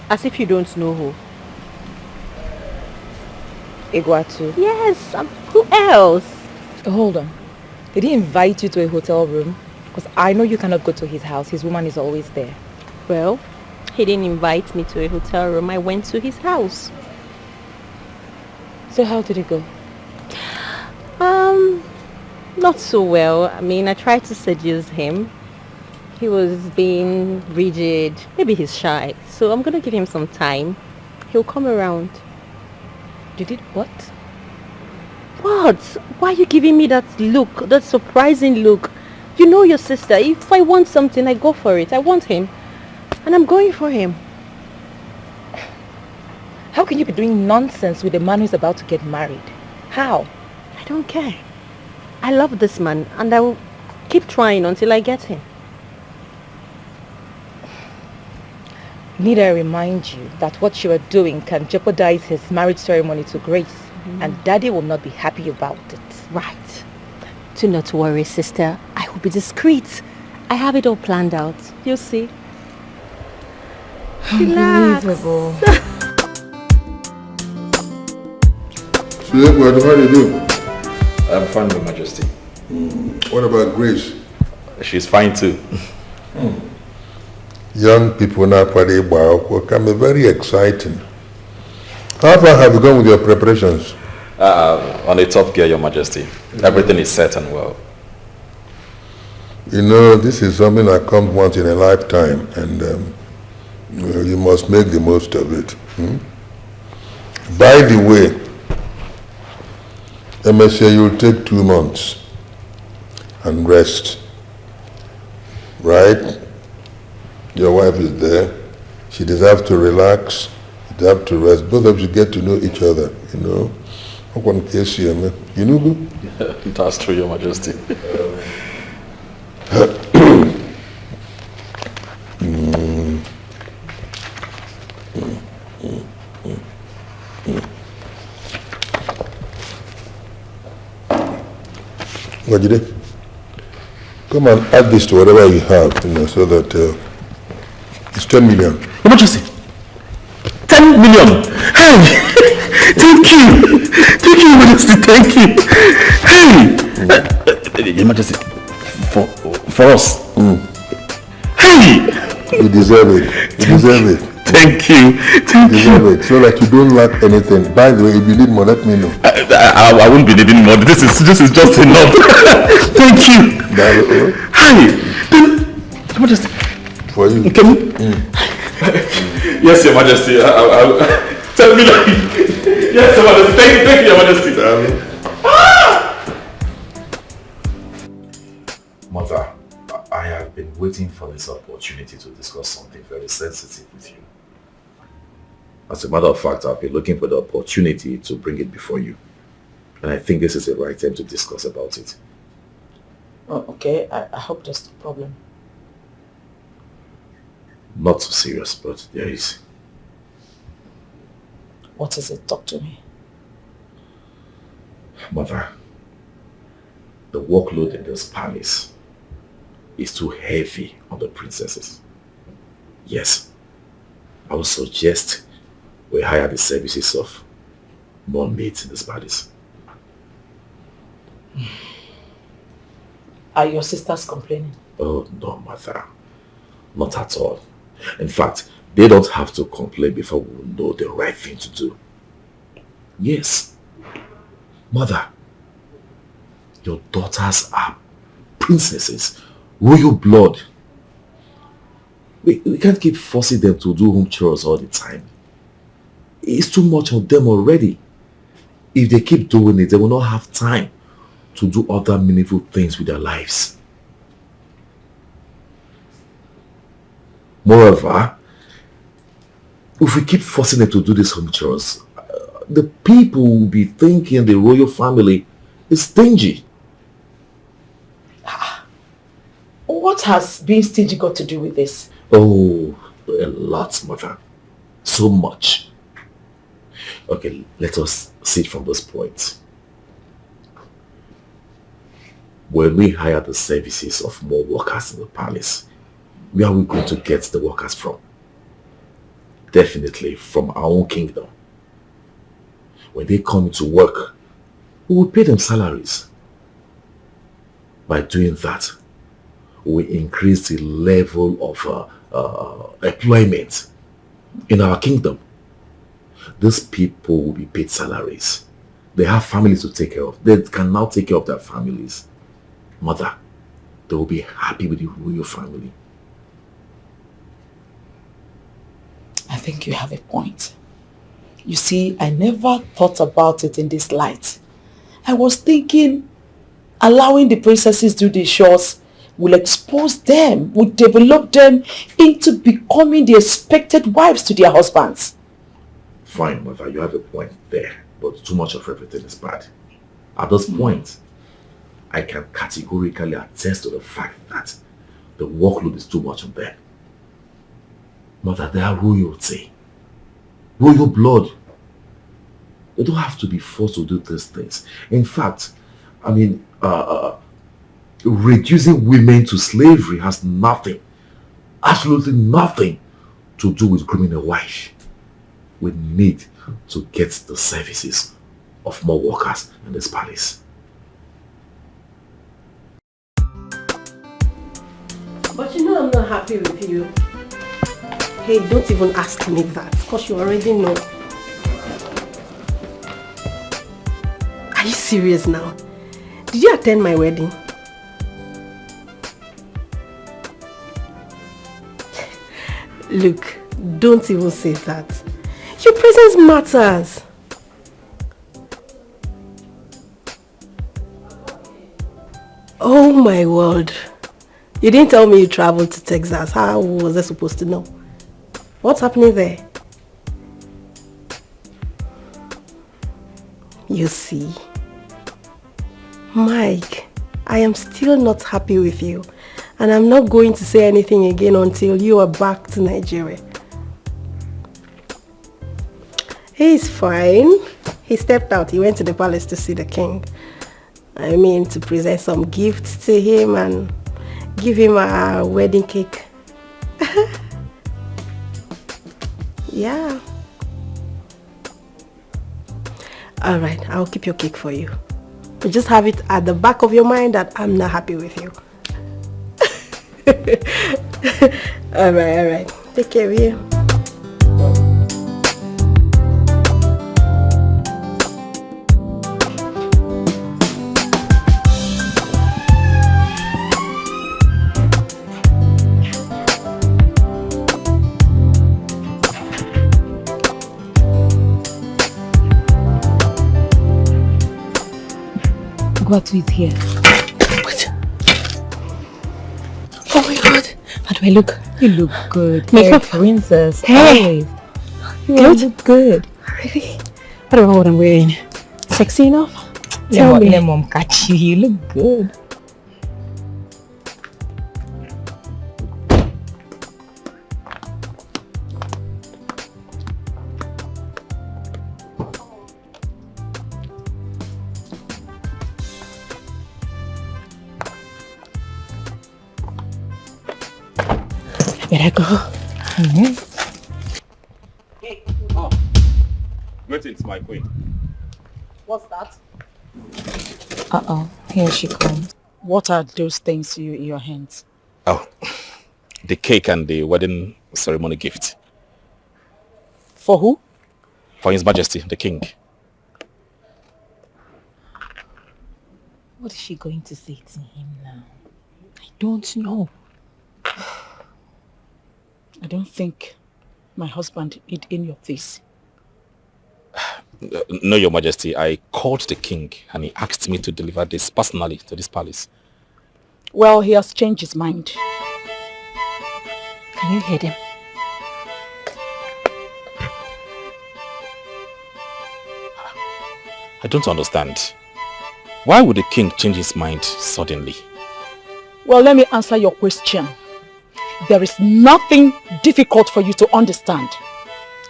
S9: As if you don't know who.
S11: Iguatu?
S9: Yes, who else?
S11: Hold on. Did he invite you to a hotel room? Because I know you cannot go to his house. His woman is always there.
S9: Well, he didn't invite me to a hotel room. I went to his house.
S11: So how did it go?
S9: Not so well. I mean, I tried to seduce him. He was being rigid. Maybe he's shy. So I'm going to give him some time. He'll come around.
S11: You did what?
S9: What? Why are you giving me that look? That surprising look? You know your sister. If I want something, I go for it. I want him. And I'm going for him.
S11: How can you be doing nonsense with a man who's about to get married? How?
S9: I don't care. I love this man and I will keep trying until I get him.
S11: Need I remind you that what you are doing can jeopardize his marriage ceremony to Grace, and Daddy will not be happy about it.
S9: Right. Do not worry, sister. I will be discreet. I have it all planned out. You'll see.
S11: Unbelievable.
S6: So what do you do?
S5: I'm fine, Your Majesty.
S6: What about Grace?
S5: She's fine too.
S6: Young people now can be very exciting. How far have you gone with your preparations?
S5: On a top gear, Your Majesty. Everything is set and well.
S6: You know, this is something that comes once in a lifetime, and you must make the most of it. By the way, MSA, you'll take 2 months and rest. Right? Your wife is there. She deserves to relax. You deserve to rest. Both of you get to know each other, you know. One case here, man. You know who?
S5: That's true, Your Majesty.
S6: Ngajide, come and add this to whatever you have, so that it's 10 million.
S1: Your Majesty, 10 million. Hey, thank you. Thank you, Your Majesty. Thank you. Hey, Your Majesty, for us. Hey,
S6: you deserve it. You deserve it.
S1: Thank you. Thank you.
S6: Deserve it. So that you don't lack anything. By the way, if you need more, let me know.
S1: I won't be needing more. This is just enough. Thank you. Hi. Your Majesty.
S6: For you.
S1: Can you?
S5: Yes, Your Majesty. Tell me that. Yes, Your Majesty. Thank you, Your Majesty. Mother, I have been waiting for this opportunity to discuss something very sensitive with you. As a matter of fact, I've been looking for the opportunity to bring it before you. And I think this is the right time to discuss about it.
S2: Oh, okay. I hope there's no problem.
S5: Not so serious, but there is.
S2: What is it? Talk to me.
S5: Mother, the workload in this palace is too heavy on the princesses. Yes, I would suggest we hire the services of more maids in this palace.
S2: Are your sisters complaining?
S5: Oh no, Mother. Not at all. In fact, they don't have to complain before we know the right thing to do. Yes. Mother, your daughters are princesses, royal blood. We can't keep forcing them to do home chores all the time. It's too much on them already. If they keep doing it, they will not have time to do other meaningful things with their lives. Moreover, if we keep forcing them to do these home chores, the people will be thinking the royal family is stingy.
S2: What has being stingy got to do with this?
S5: Oh, a lot, Mother. So much. Okay, let us see it from this point. When we hire the services of more workers in the palace, where are we going to get the workers from? Definitely from our own kingdom. When they come to work, we will pay them salaries. By doing that, we increase the level of employment in our kingdom. These people will be paid salaries. They have families to take care of. They can now take care of their families. Mother, they will be happy with the royal family.
S2: I think you have a point. You see, I never thought about it in this light. I was thinking allowing the princesses do the chores will expose them, will develop them into becoming the expected wives to their husbands.
S5: Fine, Mother, you have a point there, but too much of everything is bad. At this point, I can categorically attest to the fact that the workload is too much on them. Mother, they are royalty. Royal blood. They don't have to be forced to do these things. In fact, I mean, reducing women to slavery has nothing, absolutely nothing to do with grooming a wife. We need to get the services of more workers in this palace.
S11: But you know I'm not happy with you. Hey, don't even ask me that, because you already know. Are you serious now? Did you attend my wedding? Look, don't even say that. Your presence matters. Oh my word. You didn't tell me you traveled to Texas. How was I supposed to know? What's happening there? You see, Mike, I am still not happy with you, and I'm not going to say anything again until you are back to Nigeria. He's fine. He stepped out. He went to the palace to see the king.
S14: I mean, to present some gifts to him and give him a wedding cake. Yeah. All right, I'll keep your cake for you. But just have it at the back of your mind that I'm not happy with you. All right. Take care of you.
S9: What is here?
S14: What? Oh my god.
S9: How do I look?
S11: You look good.
S9: Makeup.
S11: Princess.
S9: Hey.
S11: You
S9: Good?
S11: look good.
S9: Really? I don't know what I'm wearing. Sexy enough? Tell me.
S11: Let mom catch you. You look good.
S9: Better go.
S5: Hey. Oh. Greetings, my queen.
S2: What's that?
S11: Uh-oh. Here she comes.
S2: What are those things in your hands?
S5: Oh, the cake and the wedding ceremony gift.
S2: For who?
S5: For His Majesty, the King.
S11: What is she going to say to him now? I don't know.
S2: I don't think my husband did any of this.
S5: No, Your Majesty. I called the king and he asked me to deliver this personally to this palace.
S2: Well, he has changed his mind.
S9: Can you hear him?
S5: I don't understand. Why would the king change his mind suddenly?
S2: Well, let me answer your question. There is nothing difficult for you to understand.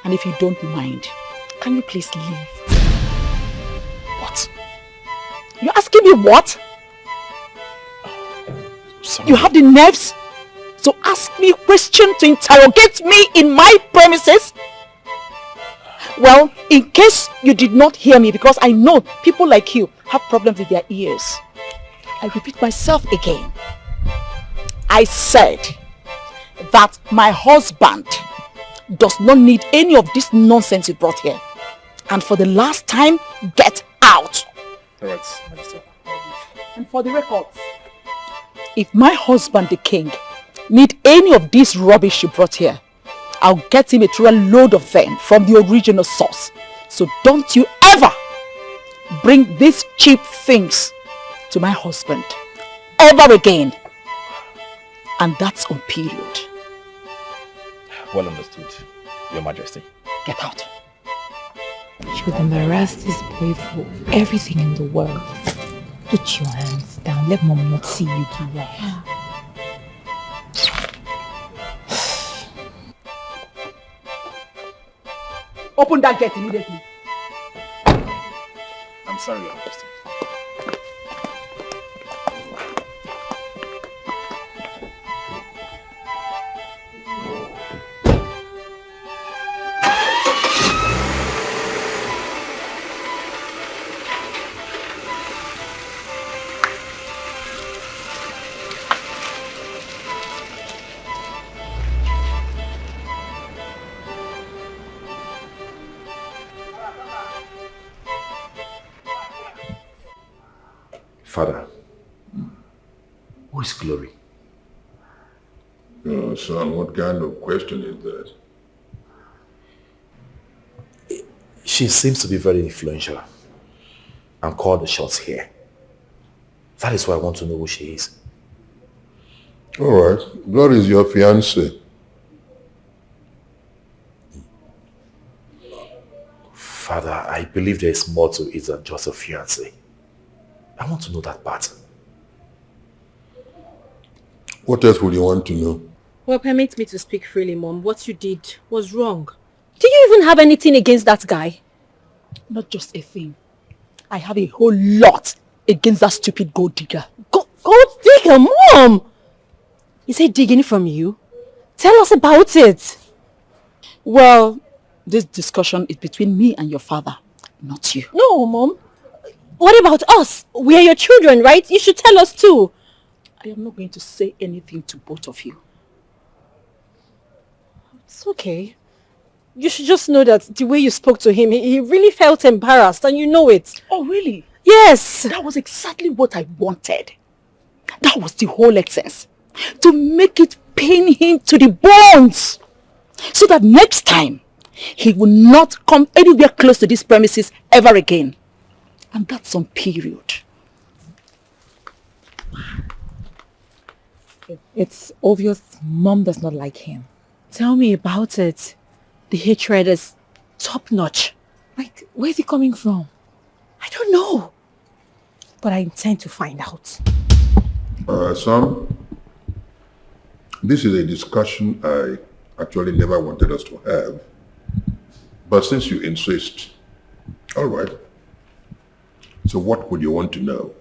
S2: And if you don't mind, can you please leave?
S5: What?
S2: You're asking me what?
S5: Sorry.
S2: You have the nerves to ask me a question, to interrogate me in my premises? Well, in case you did not hear me, because I know people like you have problems with their ears, I repeat myself again. I said that my husband does not need any of this nonsense you brought here. And for the last time, get out.
S5: All right, Majesty.
S2: And for the records, if my husband, the king, need any of this rubbish you brought here, I'll get him a true load of them from the original source. So don't you ever bring these cheap things to my husband ever again. And that's on period.
S5: Well understood, Your Majesty.
S2: Get out.
S11: She would embarrass this boy for everything in the world. Put your hands down. Let mom not see you do that.
S2: Open that gate immediately.
S5: I'm sorry, Your Majesty.
S1: Father, who is Glory?
S6: Oh, son, what kind of question is that?
S1: She seems to be very influential and call the shots here. That is why I want to know who she is.
S6: All right. Glory is your fiancée.
S1: Father, I believe there is more to it than just a fiancé. I want to know that part.
S6: What else would you want to know?
S9: Well, permit me to speak freely, Mom. What you did was wrong. Do you even have anything against that guy?
S2: Not just a thing. I have a whole lot against that stupid gold digger.
S9: Gold digger, Mom! Is he digging from you? Tell us about it.
S2: Well, this discussion is between me and your father, not you.
S9: No, Mom. What about us? We are your children, right? You should tell us too.
S2: I am not going to say anything to both of you.
S9: It's okay. You should just know that the way you spoke to him, he really felt embarrassed, and you know it.
S2: Oh, really?
S9: Yes!
S2: That was exactly what I wanted. That was the whole essence. To make it pain him to the bones. So that next time, he will not come anywhere close to these premises ever again. And that's on period.
S11: It's obvious Mom does not like him.
S9: Tell me about it. The hatred is top-notch.
S11: Like, where's he coming from?
S9: I don't know.
S11: But I intend to find out.
S6: Son, this is a discussion I actually never wanted us to have. But since you insist, all right. So what would you want to know?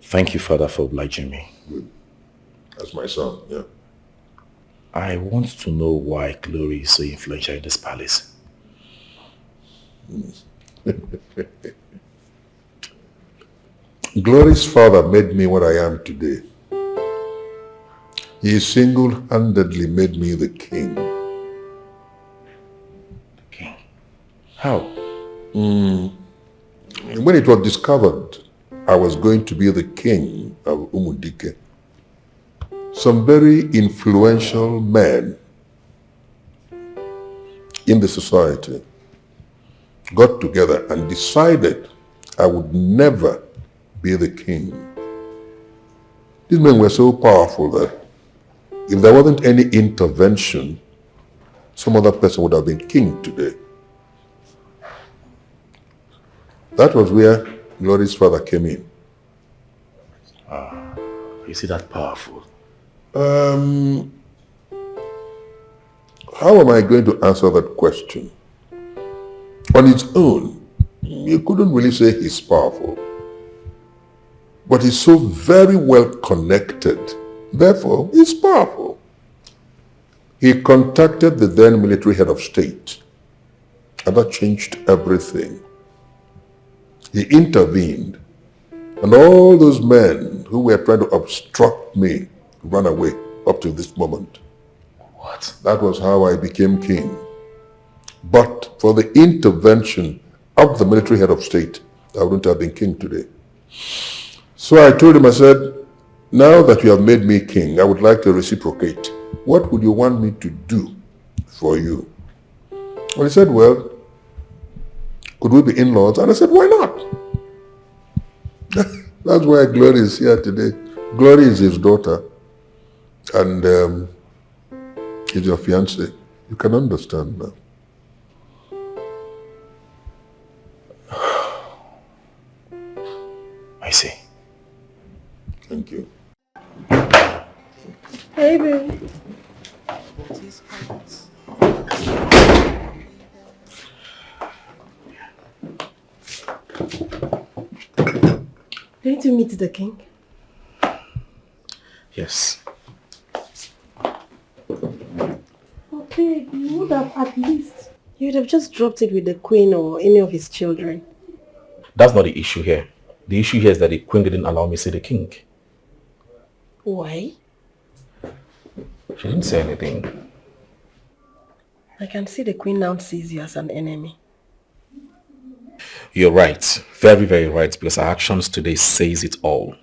S1: Thank you, Father, for obliging me.
S6: Good. That's my son, yeah.
S1: I want to know why Glory is so influential in this palace.
S6: Glory's father made me what I am today. He single-handedly made me the king.
S1: King? How?
S6: When it was discovered I was going to be the king of Dikeh, some very influential men in the society got together and decided I would never be the king. These men were so powerful that if there wasn't any intervention, some other person would have been king today. That was where Glory's father came in.
S1: Is he that powerful?
S6: How am I going to answer that question? On its own, you couldn't really say he's powerful. But he's so very well connected. Therefore, he's powerful. He contacted the then military head of state. And that changed everything. He intervened. And all those men who were trying to obstruct me ran away up to this moment.
S1: What?
S6: That was how I became king. But for the intervention of the military head of state, I wouldn't have been king today. So I told him, I said, now that you have made me king, I would like to reciprocate. What would you want me to do for you? Well, he said, well, could we be in-laws? And I said, why not? That's why Glory is here today. Glory is his daughter. And he's your fiancé. You can understand now.
S1: I see.
S6: Thank you.
S14: Hey, baby. Didn't you meet the king?
S1: Yes.
S14: Okay, you would have at least. You would have just dropped it with the queen or any of his children.
S5: That's not the issue here. The issue here is that the queen didn't allow me to see the king.
S14: Why?
S5: She didn't say anything.
S14: I can see the queen now sees you as an enemy.
S5: You're right. Very, very right. Because her actions today says it all.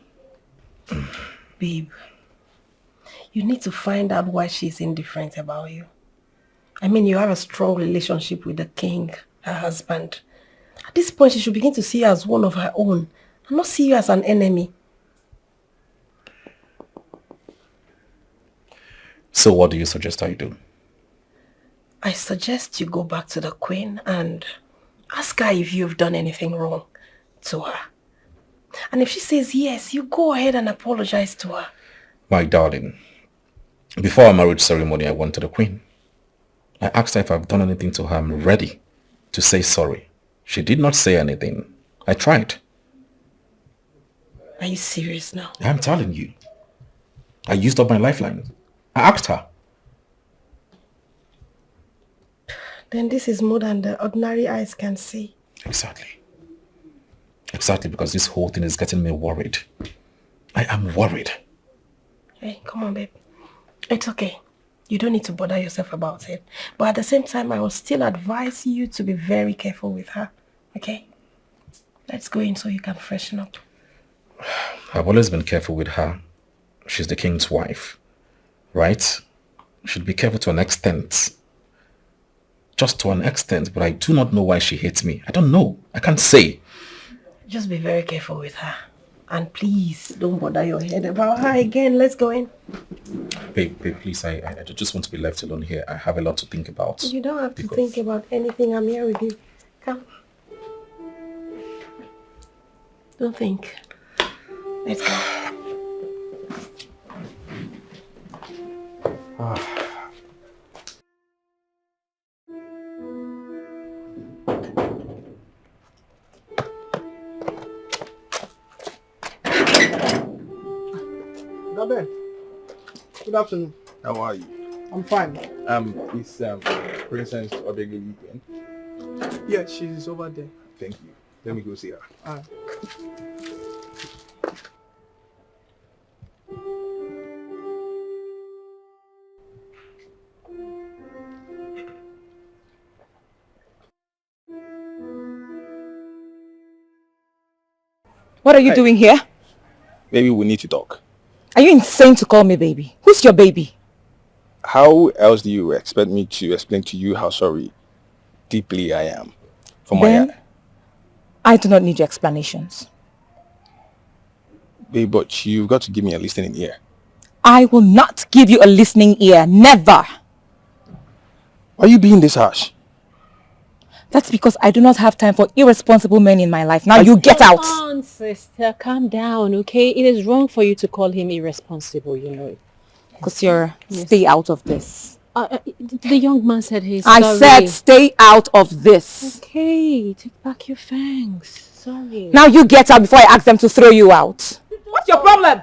S14: Babe, you need to find out why she's indifferent about you. I mean, you have a strong relationship with the king, her husband. At this point, she should begin to see you as one of her own and not see you as an enemy.
S5: So what do you suggest I do?
S14: I suggest you go back to the queen and ask her if you've done anything wrong to her. And if she says yes, you go ahead and apologize to her.
S5: My darling, before our marriage ceremony, I went to the queen. I asked her if I've done anything to her. I'm ready to say sorry. She did not say anything. I tried.
S14: Are you serious now?
S5: I'm telling you. I used up my lifeline. I asked her.
S14: Then this is more than the ordinary eyes can see.
S5: Exactly. Exactly, because this whole thing is getting me worried. I am worried.
S14: Hey, come on, babe. It's okay. You don't need to bother yourself about it. But at the same time, I will still advise you to be very careful with her. Okay? Let's go in so you can freshen up.
S5: I've always been careful with her. She's the king's wife. Right? Should be careful to an extent. Just to an extent, but I do not know why she hates me. I don't know. I can't say.
S14: Just be very careful with her. And please, don't bother your head about her again. Let's go in.
S5: Babe, please, I just want to be left alone here. I have a lot to think about.
S14: You don't have to think about anything. I'm here with you. Come. Don't think. Let's go.
S12: Ben, good afternoon.
S15: How are you?
S12: I'm fine.
S15: Is Princess Odege weekend?
S12: Yeah, she's over there.
S15: Thank you. Let me go see her.
S7: What are you doing here?
S15: Baby, we need to talk.
S7: Are you insane to call me baby? Who's your baby?
S15: How else do you expect me to explain to you how sorry deeply I am for my...
S7: Then, I do not need your explanations.
S15: Babe, but you've got to give me a listening ear.
S7: I will not give you a listening ear. Never.
S15: Why are you being this harsh?
S7: That's because I do not have time for irresponsible men in my life. Now you get out.
S9: Come on, sister. Calm down, okay? It is wrong for you to call him irresponsible, you know.
S7: Because stay out of this.
S9: The young man said he's
S7: sorry. I said stay out of this.
S9: Okay, take back your fangs. Sorry.
S7: Now you get out before I ask them to throw you out.
S14: What's your problem?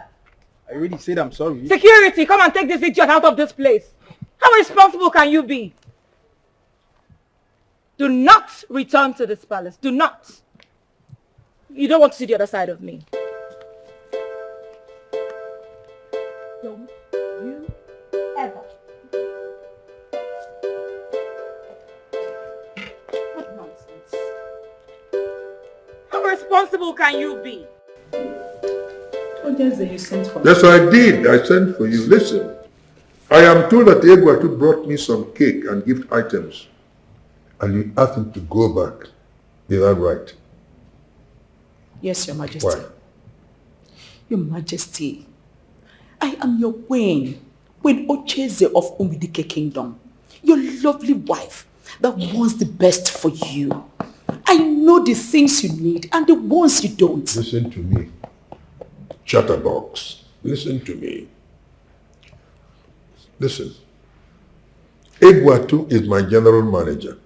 S15: I already said I'm sorry.
S14: Security, come and take this idiot out of this place. How responsible can you be? Do not return to this palace. Do not. You don't want to see the other side of me. Don't you ever. What nonsense. How responsible can you be?
S2: What else did you send for me?
S6: Yes, I did. I sent for you. Listen, I am told that Egwatu brought me some cake and gift items. And you asked him to go back. Is that right?
S2: Yes, Your Majesty.
S6: Why?
S2: Your Majesty, I am your Queen Ocheze of Umidike Kingdom, your lovely wife that wants the best for you. I know the things you need and the ones you don't.
S6: Listen to me. Chatterbox. Listen to me. Listen. Egwatu is my general manager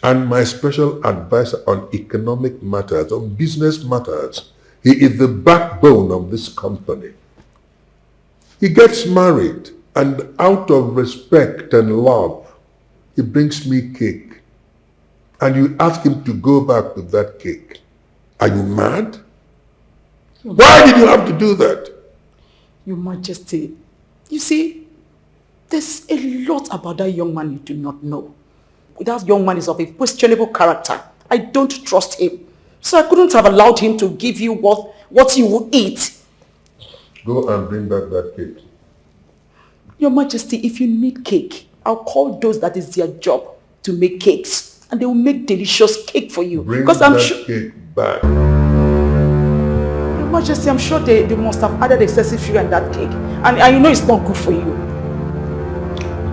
S6: and my special advisor on economic matters, on business matters. He is the backbone of this company. He gets married and out of respect and love, he brings me cake. And you ask him to go back with that cake. Are you mad? Why did you have to do that?
S2: Your Majesty, you see, there's a lot about that young man you do not know. That young man is of a questionable character. I don't trust him. So I couldn't have allowed him to give you what you will eat.
S6: Go and bring back that cake.
S2: Your Majesty, if you need cake, I'll call those that is their job to make cakes. And they will make delicious cake for you.
S6: Bring
S2: because I'm
S6: that
S2: sure
S6: cake back.
S2: Your Majesty, I'm sure they must have added excessive sugar in that cake. And you know it's not good for you.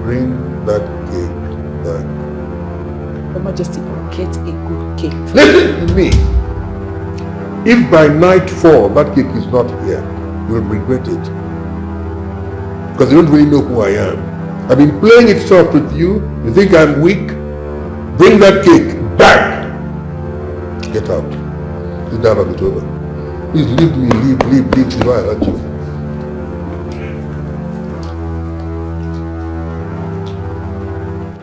S6: Bring that cake back.
S2: Your Majesty, get a good cake.
S6: Listen to me. If by nightfall that cake is not here, you'll regret it. Because you don't really know who I am. I've been playing it soft with you. You think I'm weak? Bring that cake Bang! Get out. Sit down on the table. Please leave me, leave before I hurt you.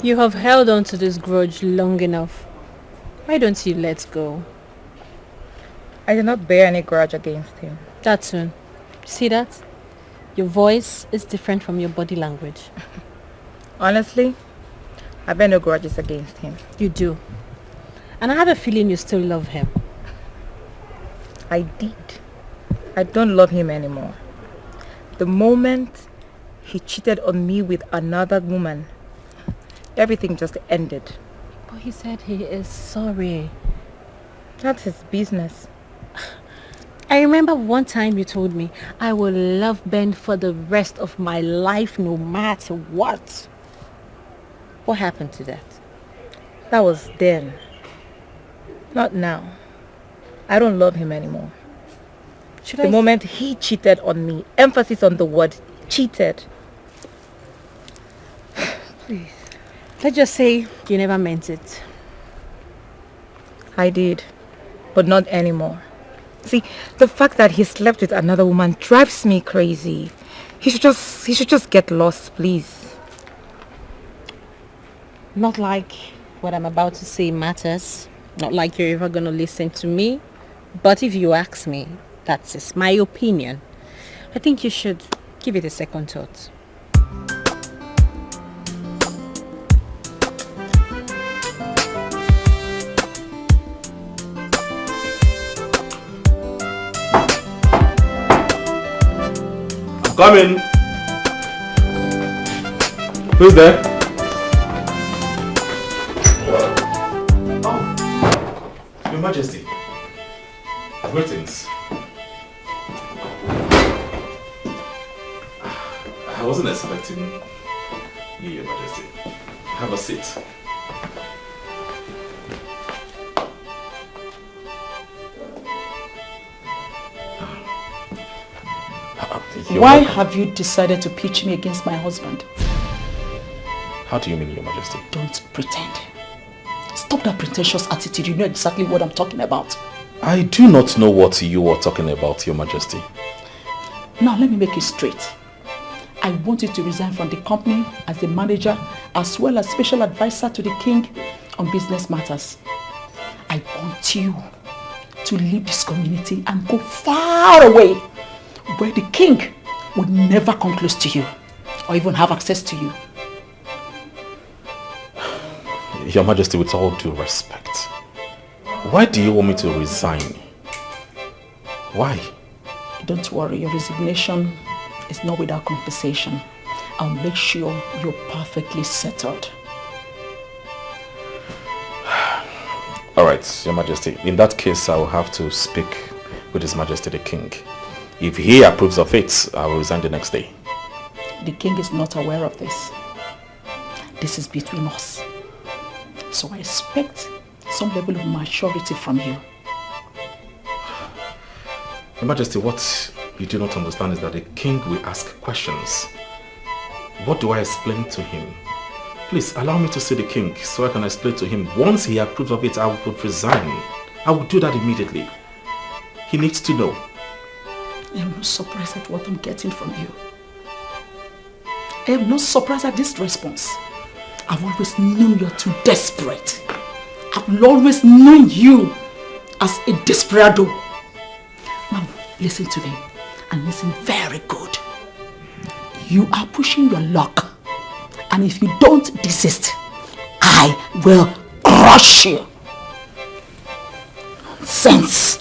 S9: You have held on to this grudge long enough. Why don't you let go?
S11: I did not bear any grudge against him.
S9: That soon. See that? Your voice is different from your body language.
S11: Honestly, I bear no grudges against him.
S9: You do. And I have a feeling you still love him.
S11: I did. I don't love him anymore. The moment he cheated on me with another woman, everything just ended.
S9: But he said he is sorry.
S11: That's his business.
S9: I remember one time you told me I will love Ben for the rest of my life no matter what. What happened to that?
S11: That was then. Not now. I don't love him anymore. The moment he cheated on me, emphasis on the word cheated.
S9: Please. Let's just say you never meant it.
S11: I did, but not anymore. See, the fact that he slept with another woman drives me crazy. He should just get lost, please.
S9: Not like what I'm about to say matters. Not like you're ever gonna listen to me. But if you ask me, that's just my opinion. I think you should give it a second thought.
S5: Come in. Who's there? Oh, Your Majesty. Greetings. I wasn't expecting you, Your Majesty. Have a seat.
S2: Why have you decided to pitch me against my husband?
S5: How do you mean, Your Majesty?
S2: Don't pretend. Stop that pretentious attitude. You know exactly what I'm talking about.
S5: I do not know what you are talking about, Your Majesty.
S2: Now let me make it straight. I want you to resign from the company as the manager as well as special advisor to the king on business matters. I want you to leave this community and go far away where the king would never come close to you or even have access to you.
S5: Your Majesty, with all due respect, why do you want me to resign? Why?
S2: Don't worry, your resignation is not without compensation. I'll make sure you're perfectly settled.
S5: Alright, Your Majesty. In that case, I will have to speak with His Majesty the King. If he approves of it, I will resign the next day.
S2: The king is not aware of this. This is between us. So I expect some level of maturity from you.
S5: Your Majesty, what you do not understand is that the king will ask questions. What do I explain to him? Please, allow me to see the king so I can explain to him. Once he approves of it, I would resign. I will do that immediately. He needs to know.
S2: I'm not surprised at what I'm getting from you. I am not surprised at this response. I've always known you're too desperate. I've always known you as a desperado. Now, listen to me and listen very good. You are pushing your luck. And if you don't desist, I will crush you. Nonsense.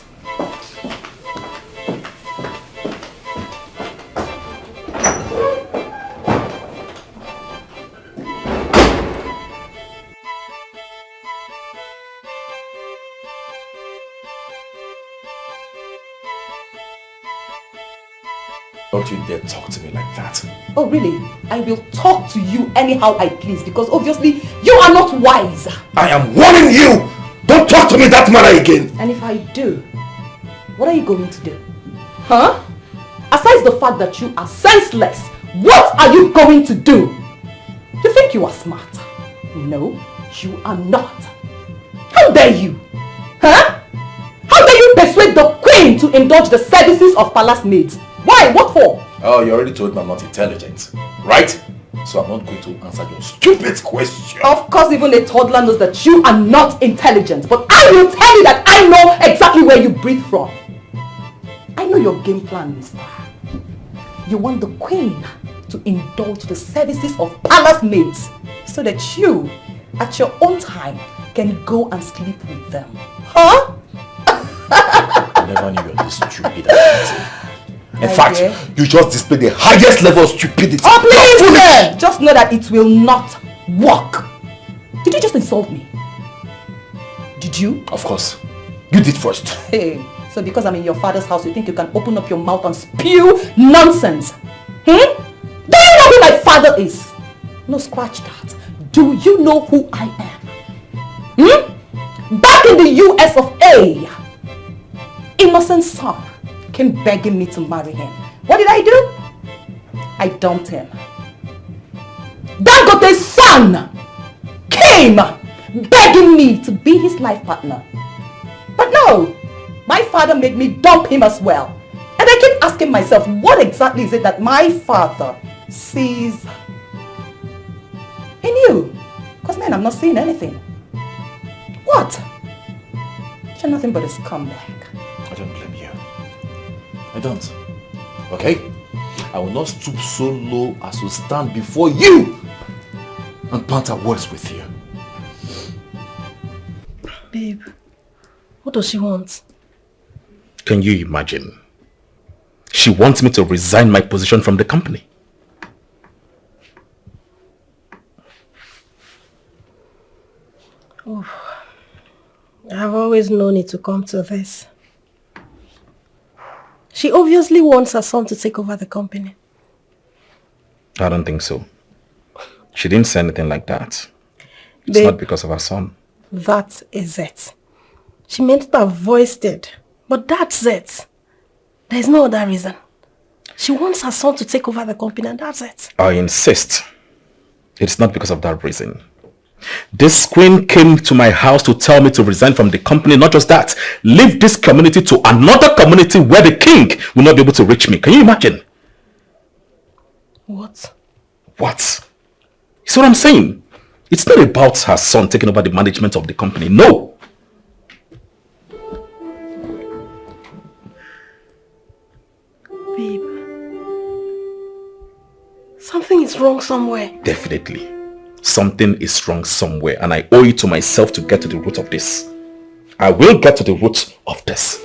S5: Don't you dare talk to me like that.
S10: Oh really? I will talk to you anyhow I please because obviously you are not wise.
S1: I am warning you! Don't talk to me that manner again!
S10: And if I do, what are you going to do? Huh? Aside the fact that you are senseless, what are you going to do? You think you are smart? No, you are not. How dare you? Huh? How dare you persuade the queen to indulge the services of palace maids? Why? What for?
S1: Oh, you already told me I'm not intelligent, right? So I'm not going to answer your stupid question.
S10: Of course, even a toddler knows that you are not intelligent. But I will tell you that I know exactly where you breathe from. I know your game plan, mister. You want the queen to indulge the services of palace maids so that you, at your own time, can go and sleep with them. Huh?
S1: I never knew you were this stupid. In fact, you just displayed the highest level of stupidity.
S10: Oh, please! Just know that it will not work. Did you just insult me? Did you?
S1: Of course. You did first.
S10: Hey, so because I'm in your father's house, you think you can open up your mouth and spew nonsense? Do you know who my father is? No, scratch that. Do you know who I am? Back in the US of A, innocent son came begging me to marry him. What did I do? I dumped him. Dangote's son came begging me to be his life partner. But no, my father made me dump him as well. And I keep asking myself, what exactly is it that my father sees in you? Because man, I'm not seeing anything. What? You're nothing but a scumbag.
S1: I don't blame you. I don't. Okay? I will not stoop so low as to stand before you and banter words with you.
S14: Babe, what does she want?
S5: Can you imagine? She wants me to resign my position from the company.
S14: Oh, I've always known it to come to this. She obviously wants her son to take over the company.
S5: I don't think so. She didn't say anything like that. It's
S14: Babe,
S5: not because of her son.
S14: that is it. She may not have voiced it, but that's it. There's no other reason. She wants her son to take over the company and that's it.
S5: I insist. It's not because of that reason. This queen came to my house to tell me to resign from the company. Not just that, leave this community to another community where the king will not be able to reach me. Can you imagine?
S14: What?
S5: What? You see what I'm saying? It's not about her son taking over the management of the company. No.
S14: Babe, something is wrong somewhere.
S5: Definitely. Something is wrong somewhere and I owe it to myself to get to the root of this. I will get to the root of this.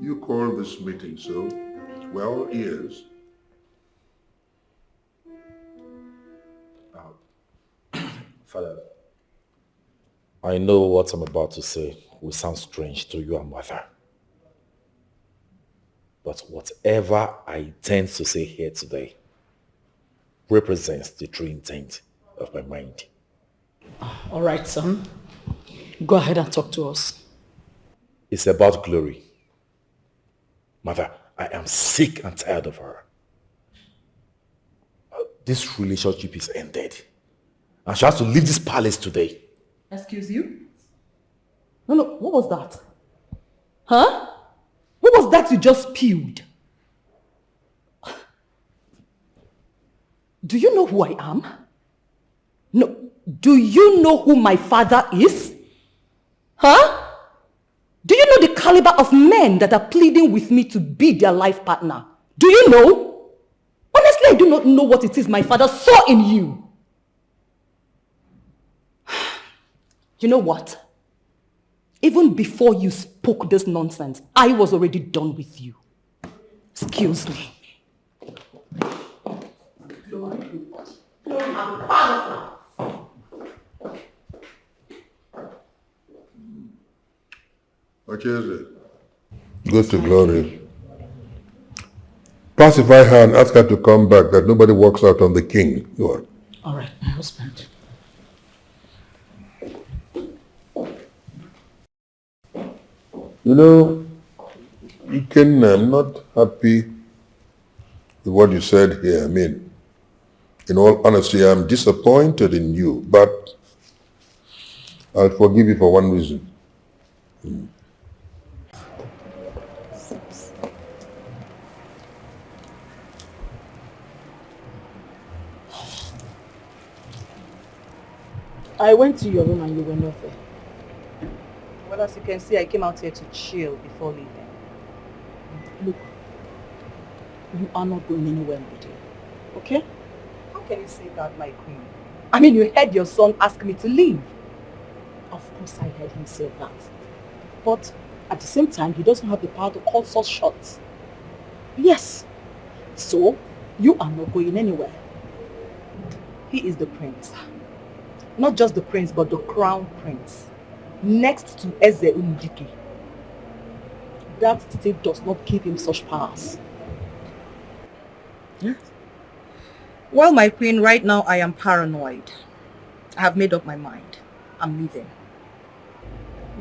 S6: You called this meeting, so well, ears.
S1: Father, I know what I'm about to say will sound strange to you and mother. But whatever I intend to say here today represents the true intent of my mind.
S2: All right, son. Go ahead and talk to us.
S1: It's about glory. Mother, I am sick and tired of her. This relationship is ended. And she has to leave this palace today.
S10: Excuse you? No, what was that? Huh? What was that you just spewed? Do you know who I am? No, do you know who my father is? Huh? Do you know the caliber of men that are pleading with me to be their life partner? Do you know? Honestly, I do not know what it is my father saw in you. You know what? Even before you spoke this nonsense, I was already done with you. Excuse me.
S6: Go to Glory. Pacify her and ask her to come back, that nobody walks out on the king. Go on.
S2: All right, my husband.
S6: You know, I'm not happy with what you said here. I mean, In all honesty, I'm disappointed in you, but I'll forgive you for one reason.
S2: I went to your room and you were not there.
S10: Well, as you can see, I came out here to chill before leaving.
S2: Look, you are not going anywhere with you, okay?
S10: How can you say that, my queen? I mean, you heard your son ask me to leave.
S2: Of course I heard him say that. But at the same time, he doesn't have the power to call such shots. Yes. So, you are not going anywhere.
S10: He is the prince. Not just the prince, but the crown prince. Next to Dikeh.
S2: That still does not give him such powers.
S10: Yes. Well, my queen, right now I am paranoid. I have made up my mind. I'm leaving.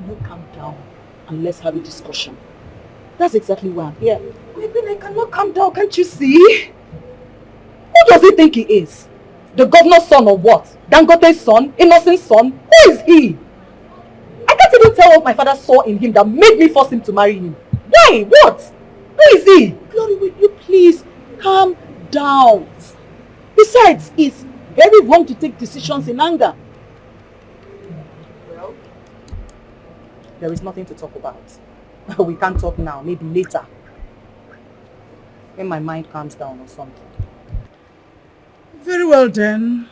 S2: You calm down and let's have a discussion. That's exactly why I'm here.
S10: My queen, I cannot calm down, can't you see? Who does he think he is? The governor's son or what? Dangote's son? Innocent's son? Who is he? I can't even tell what my father saw in him that made me force him to marry him. Why? What? Who is he?
S2: Glory, will you please calm down? Besides, it's very wrong to take decisions in anger.
S10: Well, there is nothing to talk about. We can't talk now, maybe later. When my mind calms down or something.
S2: Very well then.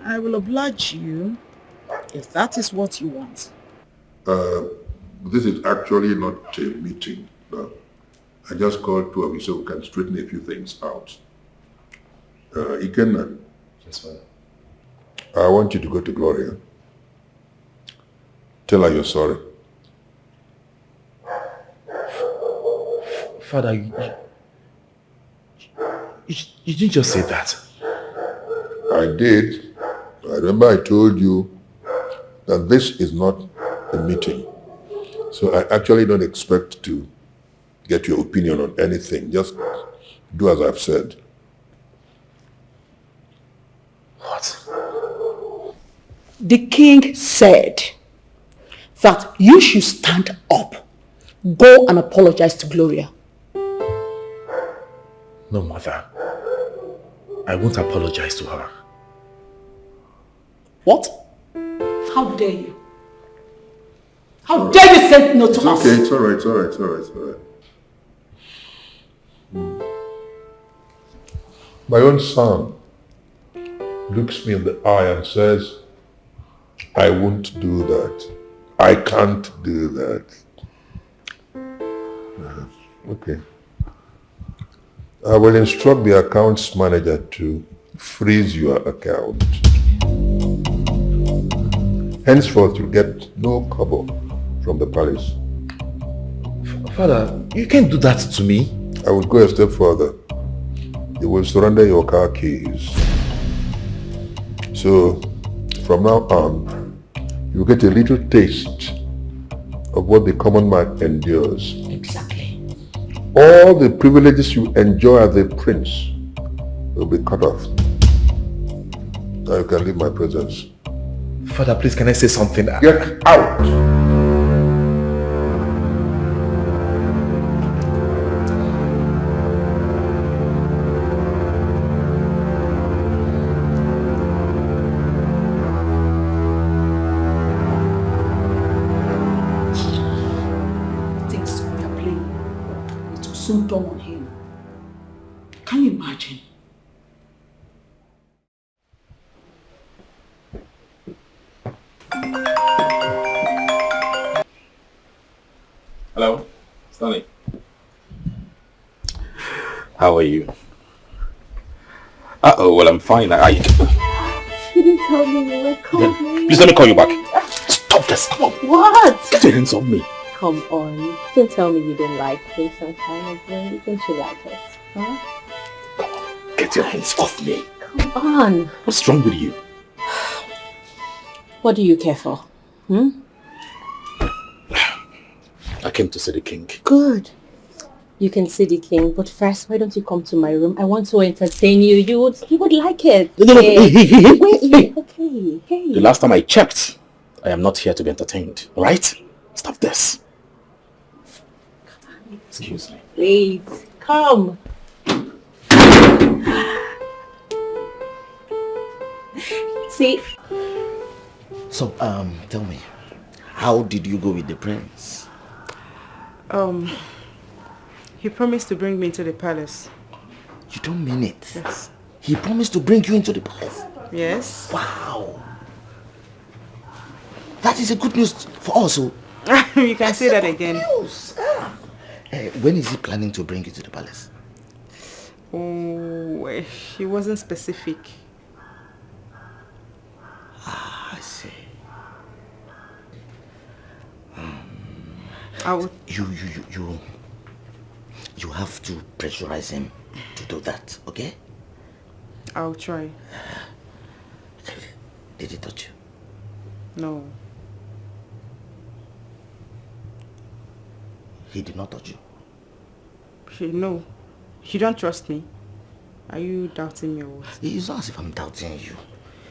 S2: I will oblige you if that is what you want.
S6: This is actually not a meeting. I just called two of you so we can straighten a few things out. Ikenna.
S5: Yes, Father.
S6: I want you to go to Gloria. Tell her you're sorry.
S1: Father, you didn't just say that.
S6: I did. I remember I told you that this is not a meeting. So I actually don't expect to get your opinion on anything. Just do as I've said.
S1: What?
S2: The king said that you should stand up, go and apologize to Gloria.
S1: No, mother. I won't apologize to her.
S2: What? How dare you? How dare you say no to us?
S6: Okay, it's alright, it's alright, it's alright, it's alright. My own son looks me in the eye and says, I won't do that. I can't do that. Okay. I will instruct the accounts manager to freeze your account. Henceforth, you get no kobo from the palace.
S1: Father, you can't do that to me.
S6: I will go a step further. You will surrender your car keys. So, from now on, you get a little taste of what the common man endures.
S2: Exactly.
S6: All the privileges you enjoy as a prince will be cut off. Now you can leave my presence.
S1: Father, please, can I say something?
S6: Get out!
S2: Things we are playing, it will soon dawn on him. Can you imagine?
S5: Hello, Stanley.
S1: How are you? Uh-oh, well, I'm fine.
S14: You didn't tell me you were coming.
S1: Please let me call you back. Stop this. Come on.
S14: What?
S1: Get your hands off me.
S14: Come on. Don't tell me you didn't like this some time ago. Don't you like it? Huh?
S1: Get your hands off me.
S14: Come on.
S1: What's wrong with you?
S14: What do you care for? I
S1: came to see the king.
S14: Good.
S9: You can see the king, but first, why don't you come to my room? I want to entertain you. You would like it.
S5: No,
S9: Wait, okay. Hey.
S5: The last time I checked, I am not here to be entertained. All right? Stop this. Excuse me.
S9: Wait, come. See?
S8: So, tell me, how did you go with the prince?
S13: He promised to bring me to the palace.
S8: You don't mean it?
S13: Yes.
S8: He promised to bring you into the palace?
S13: Yes.
S8: Wow. That is a good news for us. So.
S13: You can say that again.
S8: News. When is he planning to bring you to the palace?
S13: Oh, he wasn't specific.
S8: I see.
S13: I would...
S8: You have to pressurize him to do that, okay?
S13: I'll try.
S8: Did he touch you?
S13: No.
S8: He did not touch you?
S13: No. You don't trust me? Are you doubting me or what?
S8: It's not as if I'm doubting you.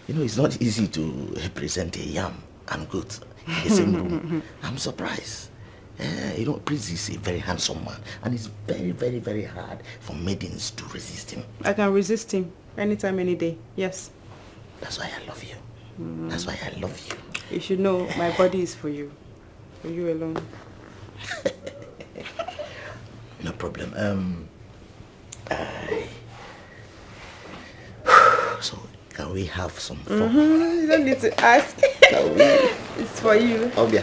S8: You know, it's not easy to represent a yam and goat in the same room. I'm surprised. You know, Prince is a very handsome man, and it's very, very, very hard for maidens to resist him.
S13: I can resist him anytime, any day. Yes.
S8: That's why I love you. That's why I love you.
S13: You should know my body is for you. For you alone.
S8: No problem. So, can we have some fun?
S13: You don't need to ask.
S8: Can we?
S13: It's for you.
S8: Oh, yeah.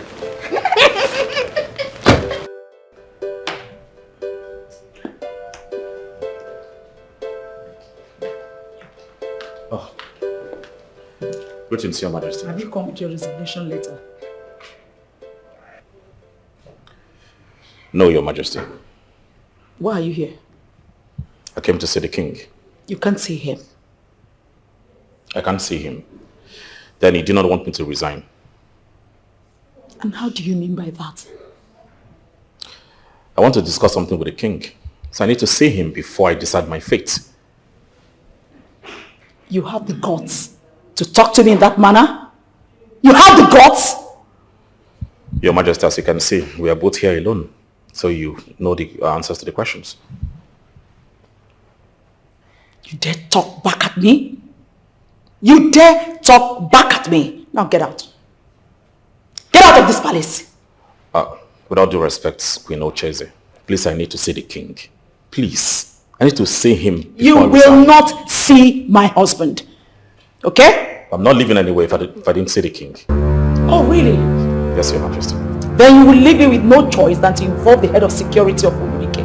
S5: Greetings, Your Majesty.
S2: Have you come with your resignation letter?
S5: No, Your Majesty.
S2: Why are you here?
S5: I came to see the king.
S2: You can't see him.
S5: I can't see him. Then he did not want me to resign.
S2: And how do you mean by that?
S5: I want to discuss something with the king. So I need to see him before I decide my fate.
S2: You have the guts to talk to me in that manner? You have the guts?
S5: Your Majesty, as you can see, we are both here alone. So you know the answers to the questions.
S2: You dare talk back at me? You dare talk back at me? Now get out. Get out of this palace.
S5: Without due respect, Queen Ocheze, please, I need to see the king. Please. I need to see him.
S2: You will not see my husband. Okay?
S5: I'm not leaving anyway if I didn't see the king.
S2: Oh, really?
S5: Yes, Your Majesty.
S2: Then you will leave me with no choice than to involve the head of security of Umike.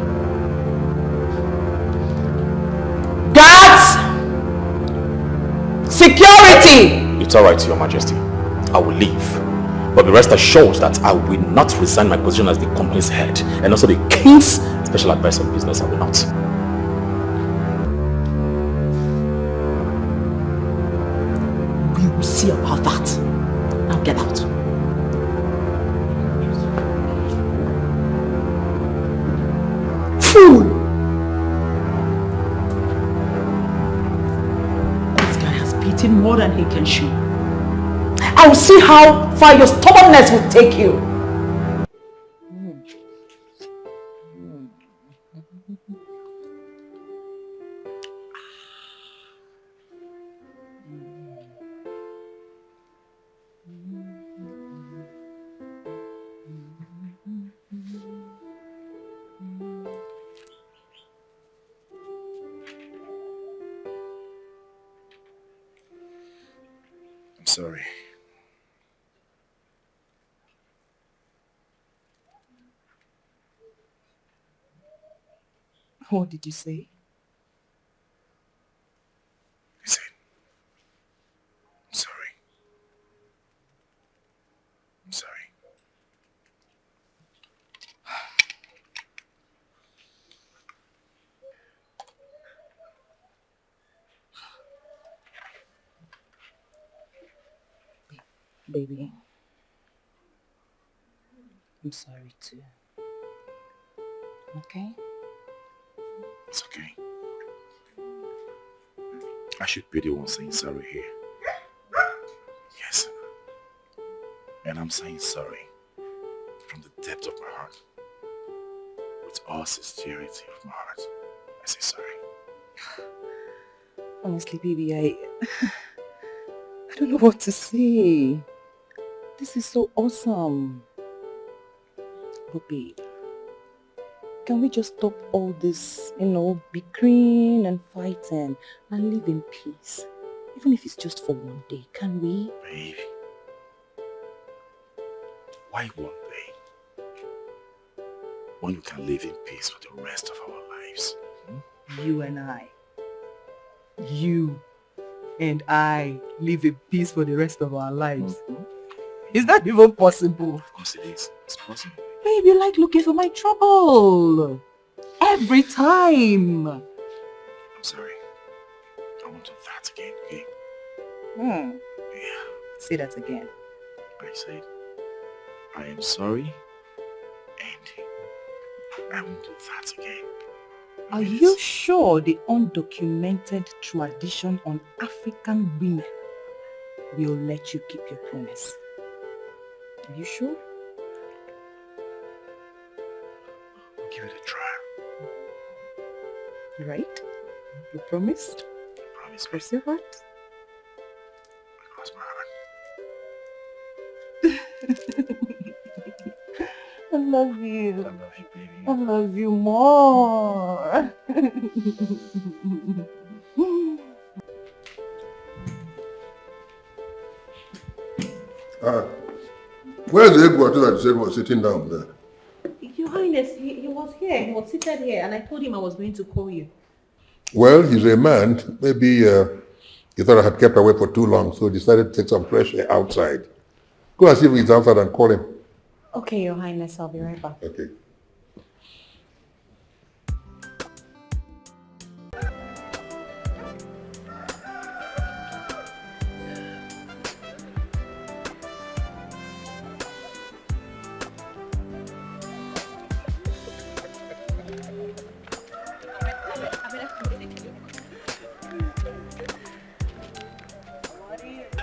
S2: Guards! Security!
S5: It's alright, Your Majesty. I will leave. But be rest assured that I will not resign my position as the company's head and also the king's special advisor on business. I will not.
S2: We will see about that. Now get out. Fool! This guy has beaten more than he can chew. I will see how far your stubbornness will take you.
S16: I'm sorry.
S2: What did you say?
S16: I said, I'm sorry. I'm sorry.
S2: Baby, I'm sorry too. Okay?
S16: It's okay. I should be the one saying sorry here. Yes. And I'm saying sorry from the depth of my heart. With all sincerity of my heart. I say sorry.
S10: Honestly, baby, I don't know what to say. This is so awesome. But babe, can we just stop all this, bickering and fighting and live in peace? Even if it's just for one day, can we?
S16: Baby. Why one day? When we can live in peace for the rest of our lives.
S10: You and I. You and I live in peace for the rest of our lives. Is that even possible?
S16: Of course it is. It's possible.
S10: Babe, you like looking for my trouble. Every time.
S16: I'm sorry. I won't do that again, okay? Yeah.
S10: Say that again.
S16: I said, I am sorry and I won't do that again.
S10: Are you sure the undocumented tradition on African women will let you keep your promise? Are you sure?
S16: I'll give it a try.
S10: Right? You promised?
S16: Promise.
S10: Cross your heart?
S16: Cross my heart.
S10: I love you.
S16: I love you, baby.
S10: I love you more.
S6: Where's the egg water that you said was sitting down there?
S9: Your Highness, he was here. He was seated here, and I told him I was going to call you.
S6: Well, he's a man. Maybe he thought I had kept away for too long, so he decided to take some fresh air outside. Go and see if he's outside and call him.
S9: Okay, Your Highness, I'll be right back.
S6: Okay.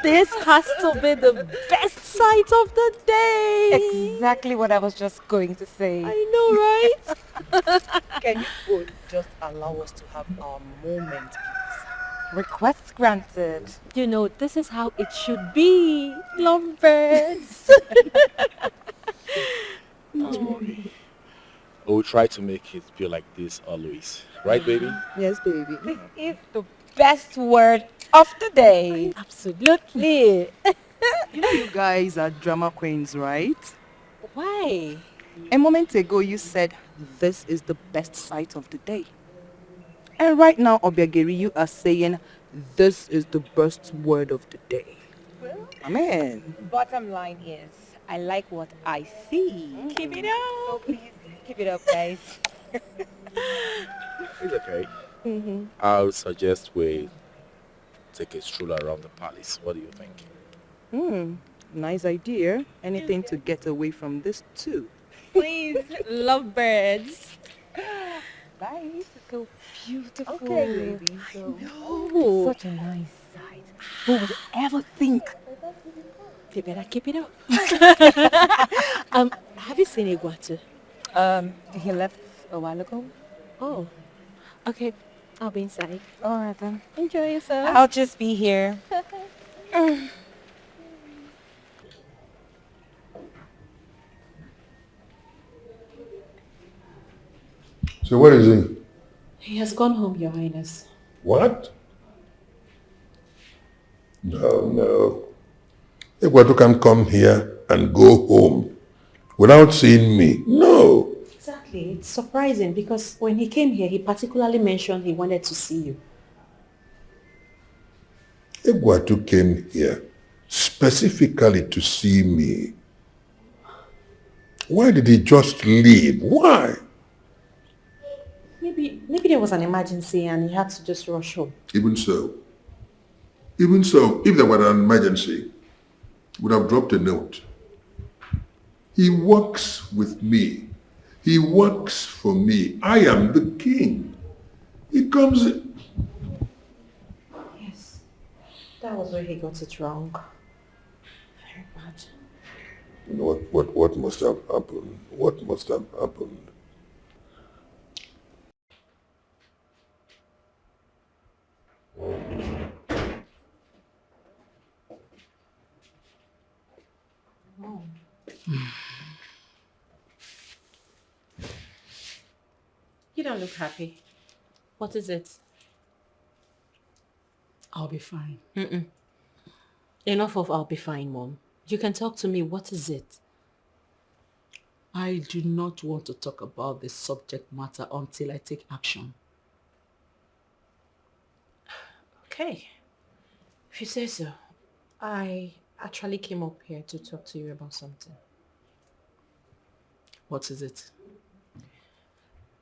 S7: This has to be the best sight of the day. Exactly what I was just going to say.
S10: I know, right? Can you both just allow us to have our moment, please?
S7: Request granted.
S9: You know, this is how it should be. Lovebirds.
S16: Don't worry. We'll try to make it feel like this always. Right, baby?
S10: Yes, baby.
S7: This is the best word of the day.
S9: Absolutely.
S10: You know you guys are drama queens, right?
S9: Why?
S10: A moment ago you said this is the best sight of the day. And right now, Obiageri, you are saying this is the best word of the day.
S7: Well,
S10: Amen.
S7: bottom line is, I like what I see.
S9: Keep it up.
S7: So please, keep it up, guys.
S16: It's okay. I'll suggest we take a stroll around the palace. What do you think?
S10: Nice idea. Anything to get away from this too.
S9: Please, lovebirds.
S7: Bye. This is so beautiful.
S10: Okay, baby.
S7: So,
S9: No.
S7: such a nice sight. Who would ever think?
S9: You better keep it up. Have you seen Iguatu?
S7: He left a while ago.
S9: Oh, okay. I'll be inside.
S7: All right then.
S9: Enjoy yourself.
S7: I'll just be here.
S6: So where is he?
S9: He has gone home, Your Highness.
S6: What? No. Egwatu can't come here and go home without seeing me. No.
S9: Exactly. It's surprising because when he came here, he particularly mentioned he wanted to see you.
S6: Egwatu came here specifically to see me. Why did he just leave? Why?
S9: Maybe there was an emergency and he had to just rush home.
S6: Even so, if there were an emergency, he would have dropped a note. He works with me. He works for me. I am the king. It comes in.
S9: Yes. That was where he got it wrong. Very bad.
S6: What must have happened? What must have happened?
S9: Mom. You don't look happy. What is it?
S2: I'll be fine.
S9: Enough of I'll be fine, Mom. You can talk to me. What is it?
S2: I do not want to talk about the subject matter until I take action.
S9: Okay. If you say so. I actually came up here to talk to you about something.
S2: What is it?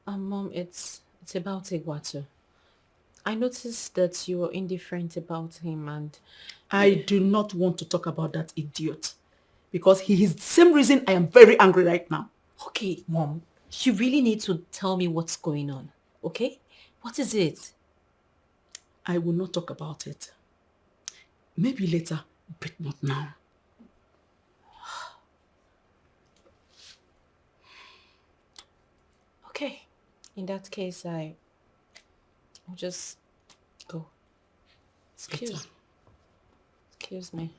S9: Mom, it's about Egwatu. I noticed that you were indifferent about him and...
S2: I do not want to talk about that idiot. Because he is the same reason I am very angry right now.
S9: Okay, Mom. You really need to tell me what's going on. Okay? What is it?
S2: I will not talk about it. Maybe later, but not now.
S9: Okay. In that case, I'll just go. Excuse me.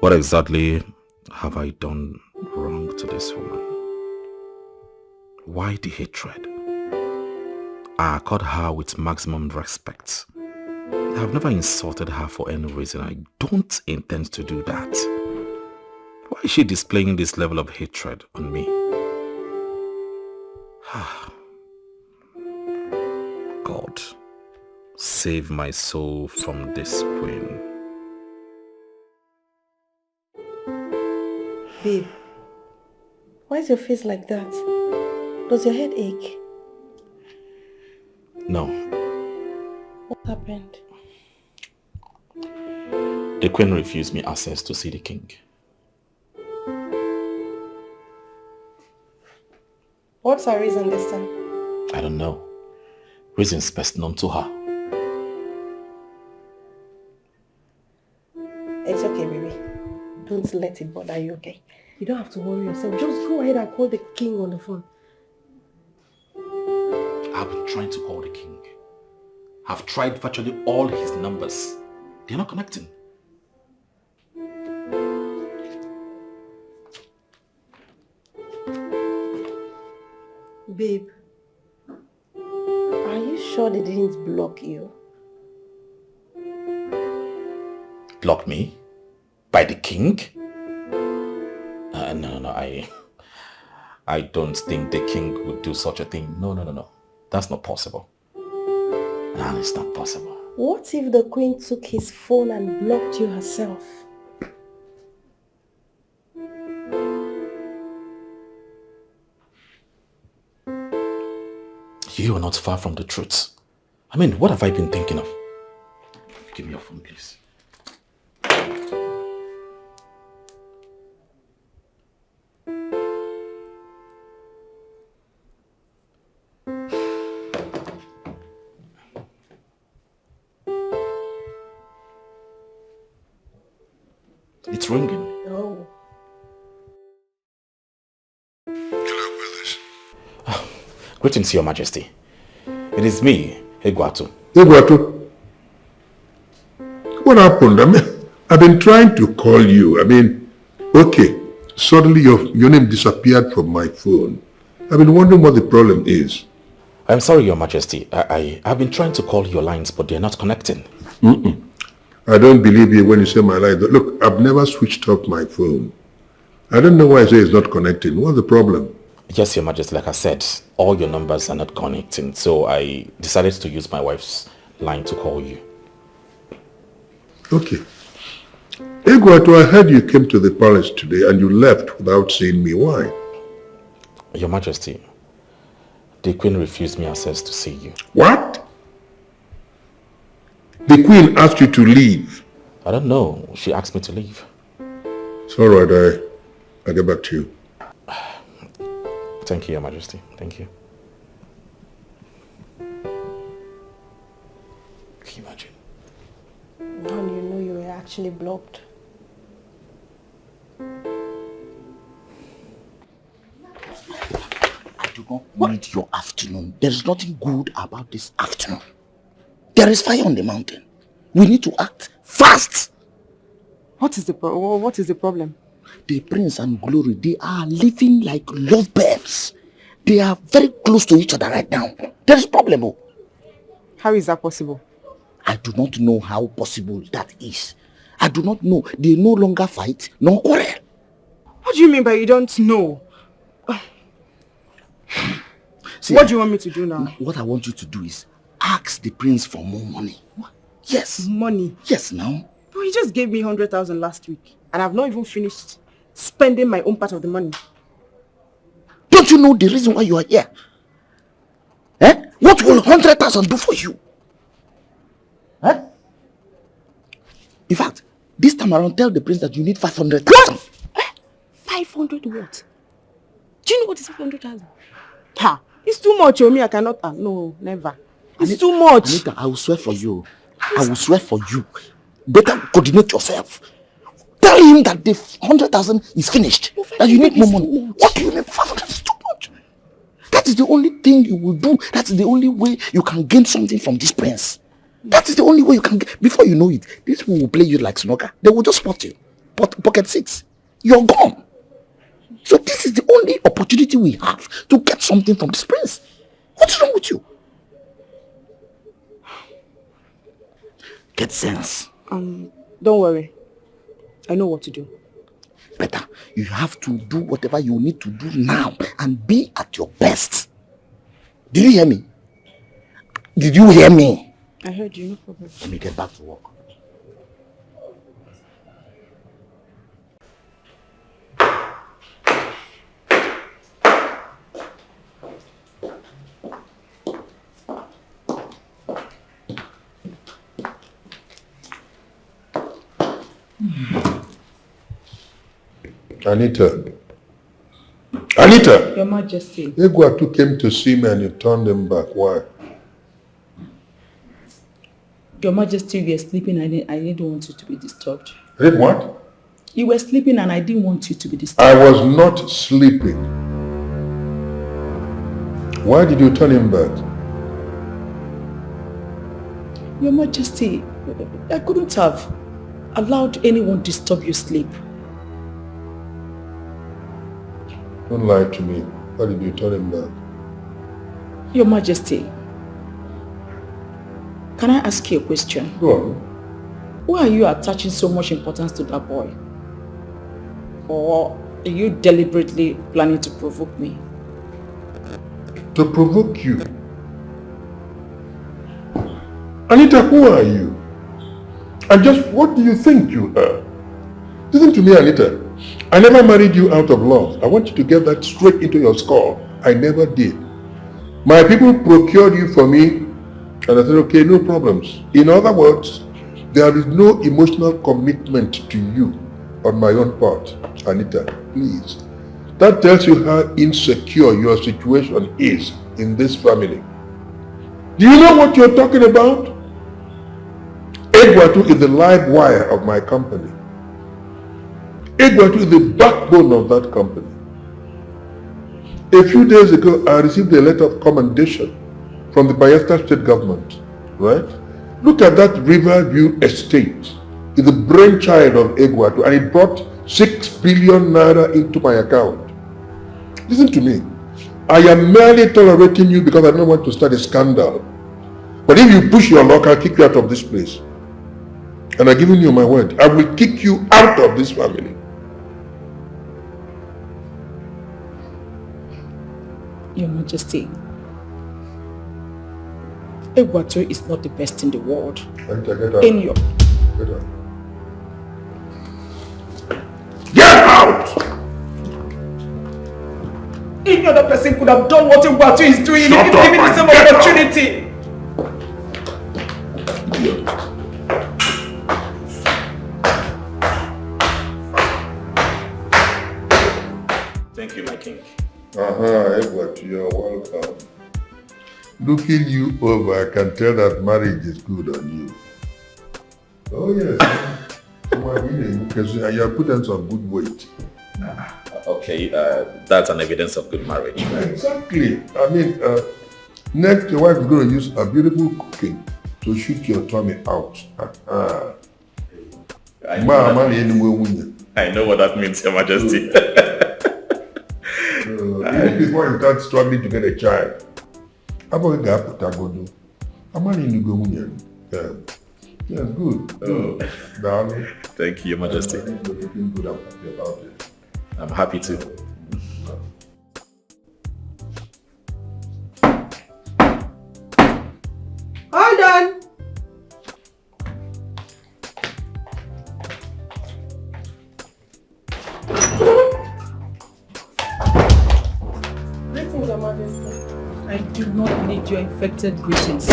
S5: What exactly have I done wrong to this woman? Why the hatred? I accord her with maximum respect. I have never insulted her for any reason. I don't intend to do that. Why is she displaying this level of hatred on me? God, save my soul from this queen.
S14: Babe, why is your face like that? Does your head ache?
S5: No.
S14: What happened?
S5: The queen refused me access to see the king.
S14: What's her reason this time?
S5: I don't know. Reasons best known to her.
S14: It's okay, baby. Don't let it bother you, okay? You don't have to worry yourself. Just go ahead and call the king on the phone.
S5: I've been trying to call the king. I've tried virtually all his numbers. They're not connecting.
S14: Babe, are you sure they didn't block you?
S5: Block me? By the king? No, I don't think the king would do such a thing. No. That's not possible. No, it's not possible.
S14: What if the queen took his phone and blocked you herself?
S5: You are not far from the truth. I mean, what have I been thinking of? Give me your phone, please. It's ringing.
S14: No.
S5: Greetings, Your Majesty. It is me, Egwatu.
S6: Egwatu? What happened? I mean, I've been trying to call you. I mean, okay, suddenly your name disappeared from my phone. I've been wondering what the problem is.
S5: I'm sorry, Your Majesty. I've been trying to call your lines, but they're not connecting.
S6: I don't believe you when you say my line. Look, I've never switched off my phone. I don't know why I say it's not connecting. What's the problem?
S5: Yes, Your Majesty, like I said, all your numbers are not connecting, so I decided to use my wife's line to call you.
S6: Okay. Egwatu, I heard you came to the palace today and you left without seeing me. Why?
S5: Your Majesty, the Queen refused me access to see you.
S6: What? The Queen asked you to leave?
S5: I don't know. She asked me to leave.
S6: It's all right. I'll get back to you.
S5: Thank you, Your Majesty. Thank you. Can you imagine?
S14: Now you know you were actually blocked.
S8: I do not need your afternoon. There is nothing good about this afternoon. There is fire on the mountain. We need to act fast.
S13: What is the problem?
S8: The Prince and Glory, they are living like lovebirds. They are very close to each other right now. There is a problem. Oh.
S13: How is that possible?
S8: I do not know how possible that is. I do not know. They no longer fight, nor quarrel.
S13: What do you mean by you don't know? See, what do you want me to do now?
S8: What I want you to do is ask the Prince for more money. What? Yes.
S13: Money?
S8: Yes, now.
S13: But he just gave me 100,000 last week. And I've not even finished spending my own part of the money.
S8: Don't you know the reason why you are here? Eh? What will 100,000 do for you? Eh? In fact, this time around, tell the Prince that you need 500,000.
S13: 500 what? Do you know what is 500,000? Ha! It's too much, Omi. I cannot. No, never. It's too much.
S8: Anita, I will swear for you. I will swear for you. Better coordinate yourself. Tell him that the 100,000 is finished. That you need more money. What do you need? 500 is too much. That is the only thing you will do. That is the only way you can gain something from this prince. That is the only way you can get. Before you know it, these people will play you like snooker. They will just spot you. Pocket six. You're gone. So this is the only opportunity we have to get something from this prince. What's wrong with you? Get sense.
S13: Don't worry. I know what to do.
S8: Better. You have to do whatever you need to do now and be at your best. Did you hear me? Did you hear me?
S13: I heard you, no problem.
S8: Let me get back to work.
S6: Anita.
S2: Your Majesty.
S6: Egwatu came to see me and you turned him back. Why?
S2: Your Majesty, you were sleeping. I didn't want you to be disturbed.
S6: I did what?
S2: You were sleeping and I didn't want you to be disturbed.
S6: I was not sleeping. Why did you turn him back?
S2: Your Majesty, I couldn't have allowed anyone disturb your sleep.
S6: Don't lie to me. Why did you turn him back?
S2: Your Majesty, can I ask you a question?
S6: Go on.
S2: Why are you attaching so much importance to that boy? Or are you deliberately planning to provoke me?
S6: To provoke you? Anita, who are you? And just what do you think you are? Listen to me, Anita. I never married you out of love. I want you to get that straight into your skull. I never did. My people procured you for me, and I said, okay, no problems. In other words, there is no emotional commitment to you on my own part. Anita, please. That tells you how insecure your situation is in this family. Do you know what you're talking about? Egwatu is the live wire of my company. Egwatu is the backbone of that company. A few days ago, I received a letter of commendation from the Bayelsa state government, right? Look at that Riverview estate. It's the brainchild of Egwatu, and it brought 6 billion naira into my account. Listen to me. I am merely tolerating you because I don't want to start a scandal. But if you push your luck, I'll kick you out of this place. And I'm giving you my word. I will kick you out of this family.
S2: Your Majesty, Egwatu is not the best in the world.
S6: Anita, get out.
S2: In your...
S6: Get out.
S12: Any other person could have done what Ubatu is doing if given the same opportunity.
S5: Thank you, my king.
S6: Edward, you're welcome. Looking you over, I can tell that marriage is good on you. Oh yes. Because you have put on some good weight.
S5: Okay, that's an evidence of good marriage.
S6: Exactly. I mean, next your wife is going to use a beautiful cooking to shoot your tummy out.
S5: I know what that means, Your Majesty.
S6: Even before you start struggling to get a child, I'm going to put a good. I'm going to go. Yeah, good.
S5: Oh.
S6: Darling.
S5: Thank you, Your Majesty. I'm happy to.
S7: Hold on.
S2: Greetings, Your Majesty. I do not need your infected greetings.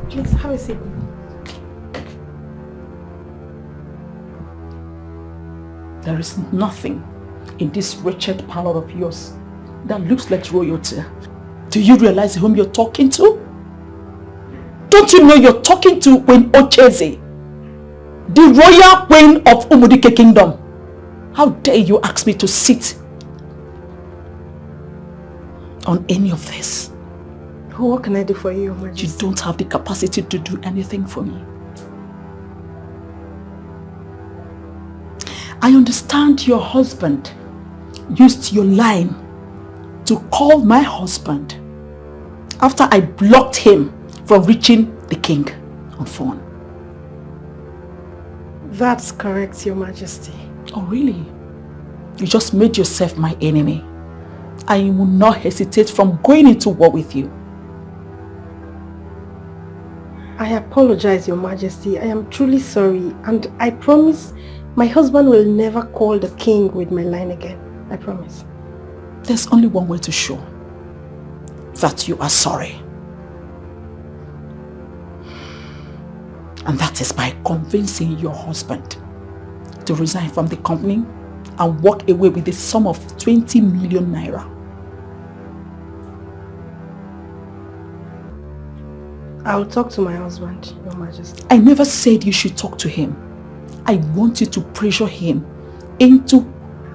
S7: Please, have a seat.
S2: There is nothing in this wretched parlor of yours that looks like royalty. Do you realize whom you're talking to? Don't you know you're talking to Queen Ocheze, the royal queen of Umudike Kingdom? How dare you ask me to sit on any of this?
S7: What can I do for you, Your Majesty?
S2: You don't have the capacity to do anything for me. I understand your husband used your line to call my husband after I blocked him from reaching the king on phone.
S7: That's correct, Your Majesty.
S2: Oh, really? You just made yourself my enemy. I will not hesitate from going into war with you.
S7: I apologize, Your Majesty. I am truly sorry, and I promise my husband will never call the king with my line again. I promise.
S2: There's only one way to show that you are sorry. And that is by convincing your husband to resign from the company and walk away with the sum of 20 million naira.
S7: I'll talk to my husband, Your Majesty.
S2: I never said you should talk to him. I want you to pressure him into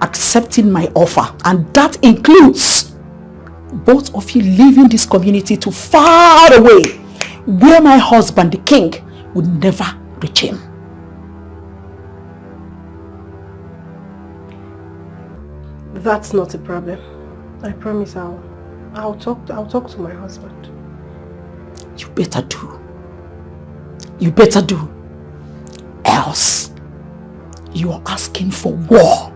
S2: accepting my offer, and that includes both of you leaving this community to far away where my husband, the king, would never reach him.
S7: That's not a problem. I promise I'll talk to my husband.
S2: You better do. You better do. Else, you are asking for war,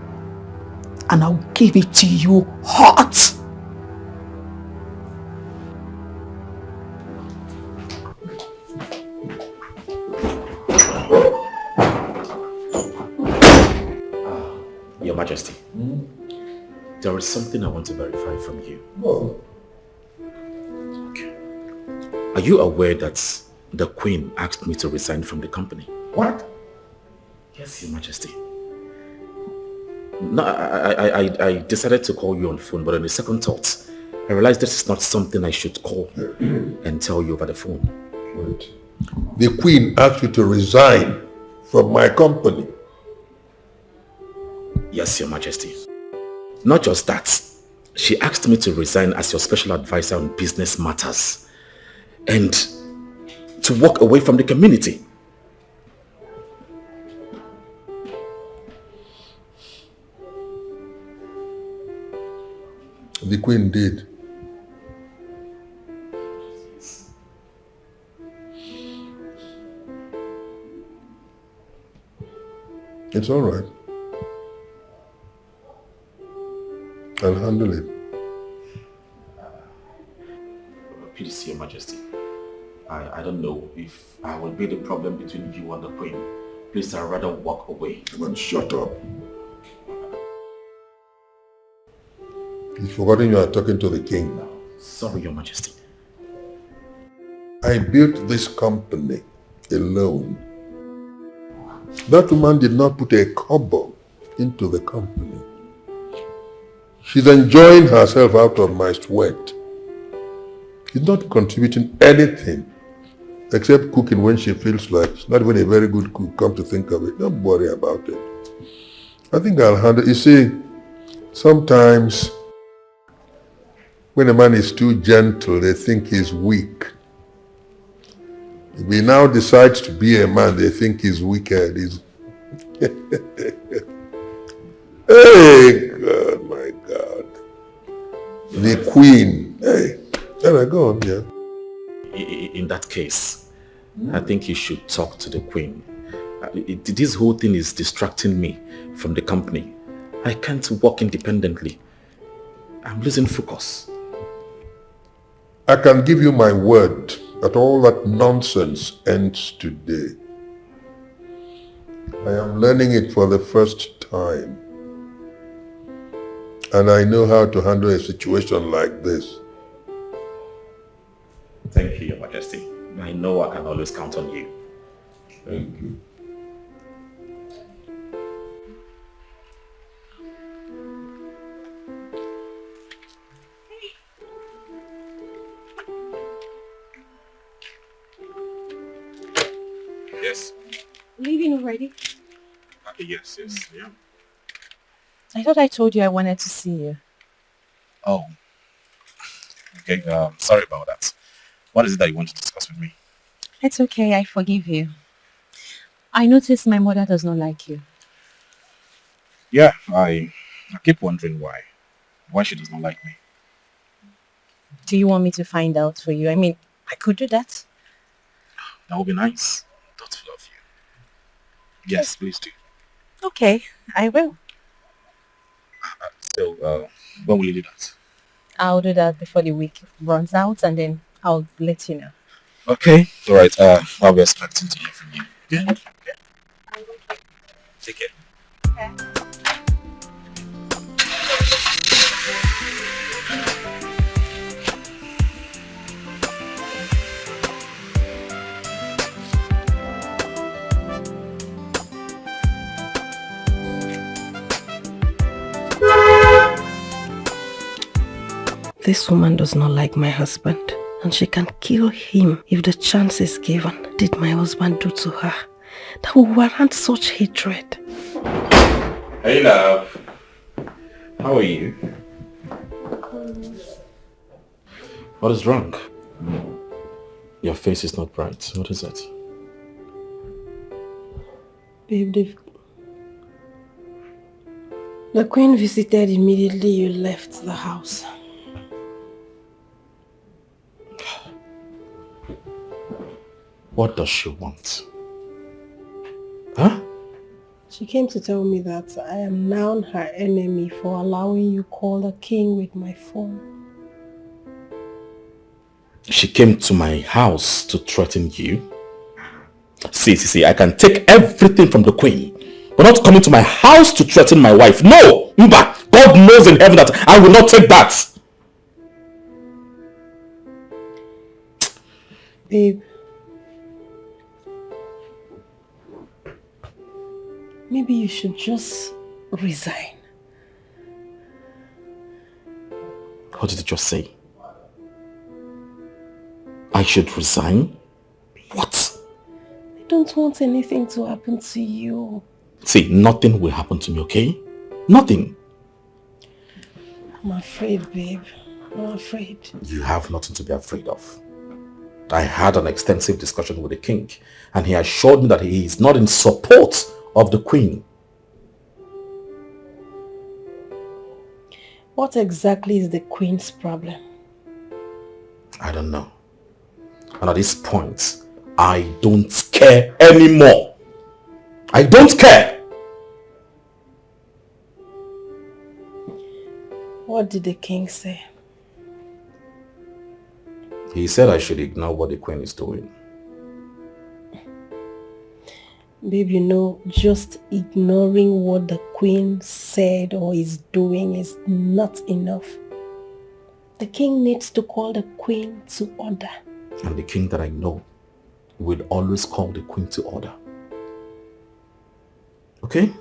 S2: and I'll give it to you hot.
S5: Your Majesty, there is something I want to verify from you.
S6: Oh.
S5: Okay. Are you aware that the Queen asked me to resign from the company?
S6: What?
S5: Yes, Your Majesty. No, I decided to call you on the phone, but on the second thought, I realized this is not something I should call and tell you over the phone.
S6: Wait. The Queen asked you to resign from my company.
S5: Yes, Your Majesty. Not just that. She asked me to resign as your special advisor on business matters and to walk away from the community.
S6: The Queen did. It's all right. I'll handle it.
S5: Please, Your Majesty. I don't know if I will be the problem between you and the Queen. Please, I'd rather walk away.
S6: Come on, shut up. You've forgotten you are talking to the king now.
S5: Sorry, Your Majesty.
S6: I built this company alone. That woman did not put a kobo into the company. She's enjoying herself out of my sweat. She's not contributing anything except cooking when she feels like. She's not even a very good cook, come to think of it. Don't worry about it. I think I'll handle it. You see, sometimes when a man is too gentle, they think he's weak. If he now decides to be a man, they think he's wicked. Hey, God, my God. The queen. Hey, there I go, yeah.
S5: In that case, I think you should talk to the queen. This whole thing is distracting me from the company. I can't work independently. I'm losing focus.
S6: I can give you my word that all that nonsense ends today. I am learning it for the first time. And I know how to handle a situation like this.
S5: Thank you, Your Majesty. I know I can always count on you.
S6: Thank you.
S16: Yes.
S11: Leaving already?
S16: Yes, yeah.
S11: I thought I told you I wanted to see you.
S16: Oh. Okay, sorry about that. What is it that you want to discuss with me?
S11: It's okay, I forgive you. I noticed my mother does not like you.
S16: Yeah, I keep wondering why she does not like me.
S11: Do you want me to find out for you? I mean, I could do that.
S16: That would be nice. Thoughtful of you. Yes, please do.
S11: Okay, I will.
S16: So, when will you do that?
S11: I'll do that before the week runs out and then I'll let you know.
S16: Okay. All right. I'll be expecting to hear from you. Yeah. Okay. Take care.
S11: Okay.
S14: This woman does not like my husband, and she can kill him if the chance is given. What did my husband do to her that will warrant such hatred?
S5: Hey, love. How are you? What is wrong? Your face is not bright. What is it?
S14: Babe, the queen visited immediately you left the house.
S5: What does she want? Huh?
S14: She came to tell me that I am now her enemy for allowing you call the king with my phone.
S5: She came to my house to threaten you? See, I can take everything from the queen, but not coming to my house to threaten my wife. No! Mba! God knows in heaven that I will not take that!
S14: Babe, maybe you should just resign.
S5: What did you just say? I should resign? What?
S14: I don't want anything to happen to you.
S5: See, nothing will happen to me, okay? Nothing.
S14: I'm afraid, babe. I'm afraid.
S5: You have nothing to be afraid of. I had an extensive discussion with the king, and he assured me that he is not in support of the queen.
S14: What exactly is the queen's problem?
S5: I don't know. And at this point, I don't care anymore. I don't care.
S14: What did the king say?
S5: He said I should ignore what the queen is doing.
S14: Babe, you know, just ignoring what the queen said or is doing is not enough. The king needs to call the queen to order.
S5: And the king that I know will always call the queen to order. Okay?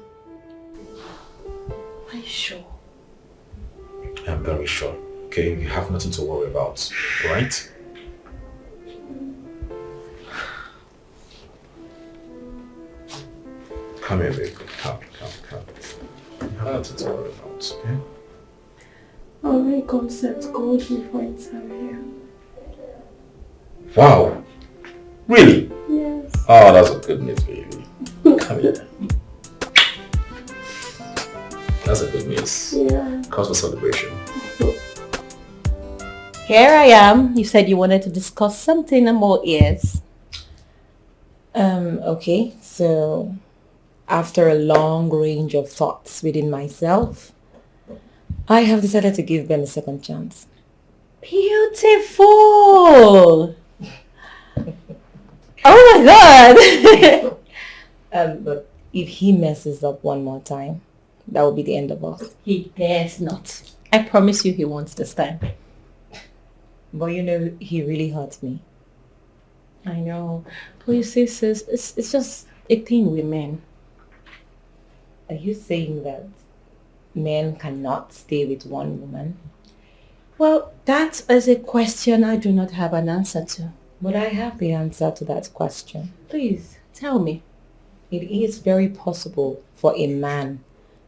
S14: Are you sure?
S5: I'm very sure. Okay, you have nothing to worry about, right? Come here, baby. Come. You have nothing to worry about, okay?
S14: I already concept gold before it's here.
S5: Wow! Really?
S14: Yes.
S5: Oh, that's a good news, baby. Come here. That's a good news.
S14: Yeah.
S5: Cause for celebration.
S9: Here I am. You said you wanted to discuss something. I'm all ears.
S11: Okay, so after a long range of thoughts within myself, I have decided to give Ben a second chance.
S9: Beautiful! Oh my god!
S11: But if he messes up one more time, that will be the end of us.
S9: He dares not. I promise you he wants this time.
S11: But you know, he really hurt me.
S9: I know. But you see, sis, it's just a thing with men.
S11: Are you saying that men cannot stay with one woman?
S9: Well, that is a question I do not have an answer to.
S11: But I have the answer to that question.
S9: Please, tell me.
S11: It is very possible for a man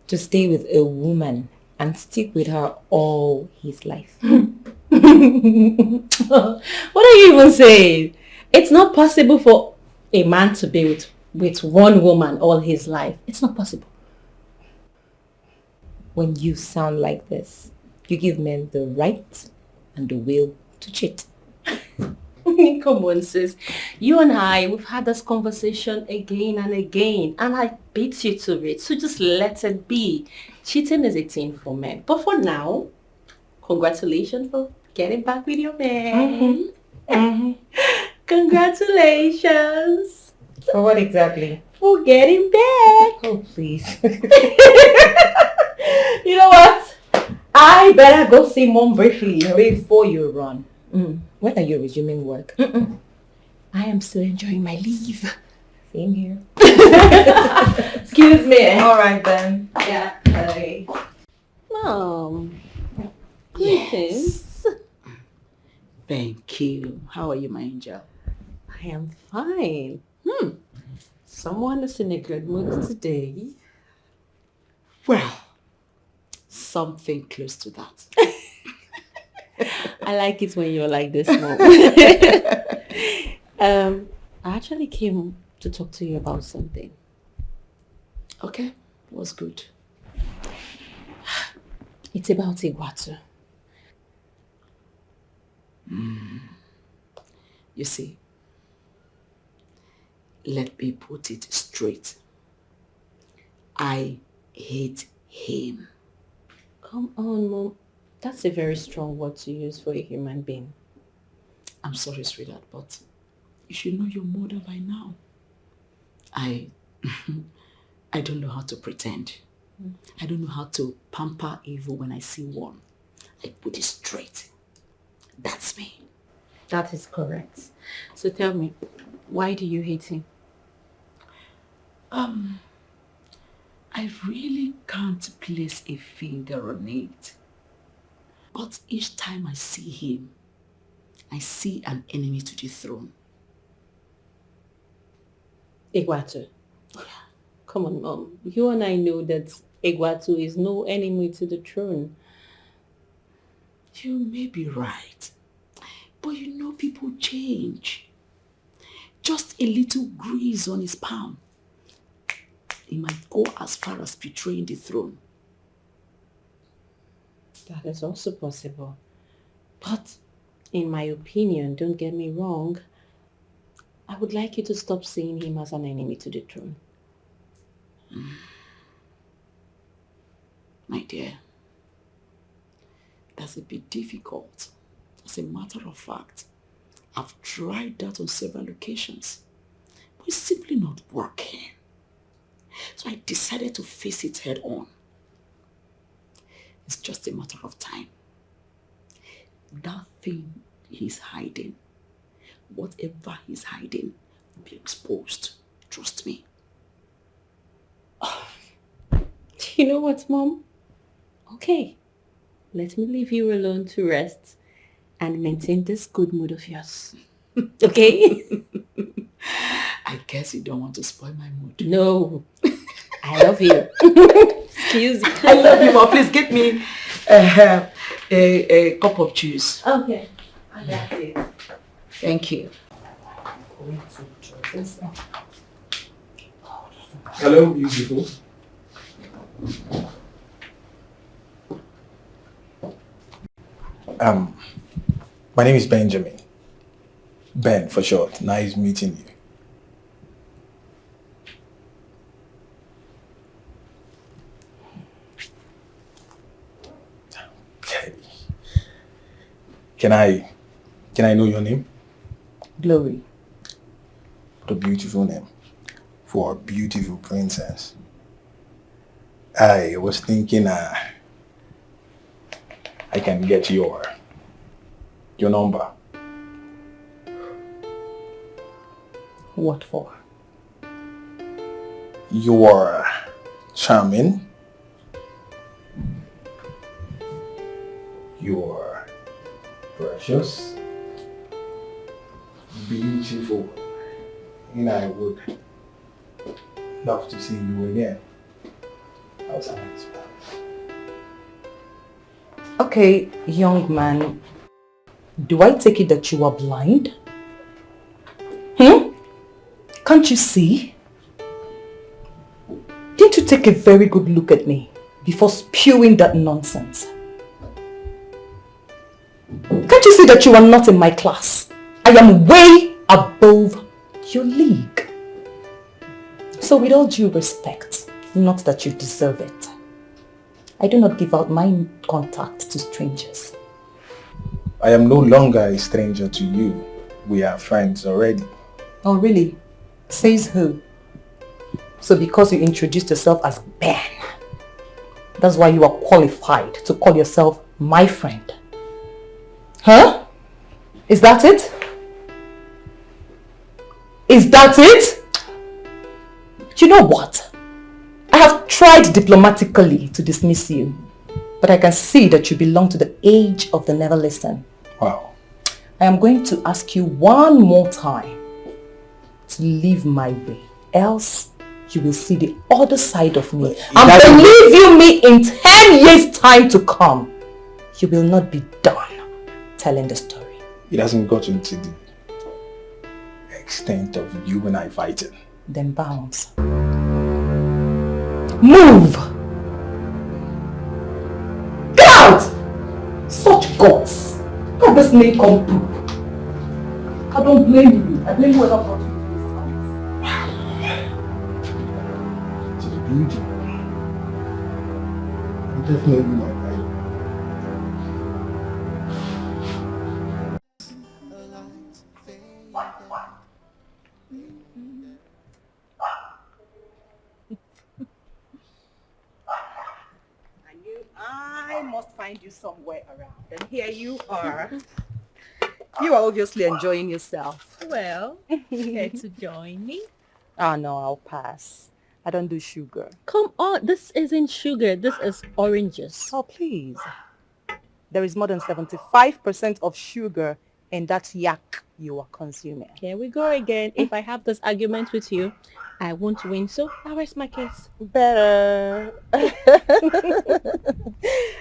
S11: to stay with a woman and stick with her all his life.
S9: What are you even saying? It's not possible for a man to be with one woman all his life. It's not possible.
S11: When you sound like this, you give men the right and the will to cheat.
S9: Come on, sis. You and I, we've had this conversation again and again, and I beat you to it. So just let it be. Cheating is a thing for men. But for now, congratulations for getting back with your man. Congratulations.
S11: For what exactly?
S9: For getting back.
S11: Oh, please.
S9: You know what? I better go see mom briefly before you run.
S11: When are you resuming work?
S9: I am still enjoying my leave.
S11: Same here.
S9: Excuse me.
S11: All right then.
S9: Yeah. Bye. Mom. Greetings.
S2: Thank you. How are you, my angel?
S9: I am fine.
S2: Someone is in a good mood today. Well, something close to that.
S9: I like it when you're like this, Mom. I actually came to talk to you about something.
S2: Okay, what's good?
S9: It's about Igwatu.
S2: You see, let me put it straight. I hate him.
S9: Come on, Mom. That's a very strong word to use for a human being.
S2: I'm sorry, sweetheart, but you should know your mother by now. I don't know how to pretend. I don't know how to pamper evil when I see one. I put it straight. That's me.
S9: That is correct. So tell me, why do you hate him?
S2: I really can't place a finger on it. But each time I see him, I see an enemy to the throne.
S9: Igwatu. Yeah. Come on, Mom. You and I know that Igwatu is no enemy to the throne.
S2: You may be right. But you know people change. Just a little grease on his palm. He might go as far as betraying the throne.
S9: That is also possible. But in my opinion, don't get me wrong, I would like you to stop seeing him as an enemy to the throne.
S2: My dear, that's a bit difficult. As a matter of fact, I've tried that on several occasions, but it's simply not working. So I decided to face it head on. It's just a matter of time. that thing he's hiding, whatever he's hiding, will be exposed. Trust me.
S17: You know what, Mom? Okay, let me leave you alone to rest and maintain this good mood of yours. Okay?
S2: I guess you don't want to spoil my mood.
S17: No. I love you. Excuse me.
S2: I love you, Mom. Please get me a cup of juice.
S17: Okay. I got it.
S2: Thank you.
S15: Hello, beautiful. My name is Benjamin. Ben for short. Nice meeting you. Okay. Can I know your name?
S2: Glory.
S15: What a beautiful name for a beautiful princess. I was thinking I can get your number.
S2: What for?
S15: You are charming. You are precious. Beautiful. And I would love to see you again. Outside.
S10: Okay, young man, do I take it that you are blind? Can't you see? Didn't you take a very good look at me before spewing that nonsense? Can't you see that you are not in my class? I am way above your league. So with all due respect, not that you deserve it, I do not give out my contact to strangers.
S15: I am no longer a stranger to you. We are friends already.
S10: Oh really? Says who? So because you introduced yourself as Ben, that's why you are qualified to call yourself my friend? Huh? Is that it? Is that it? You know what? I have tried diplomatically to dismiss you, but I can see that you belong to the age of the never listen.
S15: Wow.
S10: I am going to ask you one more time to leave my way, else you will see the other side of me. And believe you me, in 10 years time to come, you will not be done telling the story.
S15: It hasn't gotten to the extent of you and I fighting.
S10: Then bounce. Move! Get out! Such guts! How this name come through? I don't blame you. I blame whoever brought you.
S15: To the beauty. I'm definitely my idol.
S7: I must find you somewhere around. And here you are. You are obviously enjoying yourself.
S9: Well, here to join me.
S10: Oh no, I'll pass. I don't do sugar.
S9: Come on, this isn't sugar. This is oranges.
S10: Oh, please. There is more than 75% of sugar in that yak you are consuming.
S9: Here we go again. If I have this argument with you, I won't win. So now where's my case?
S10: Better.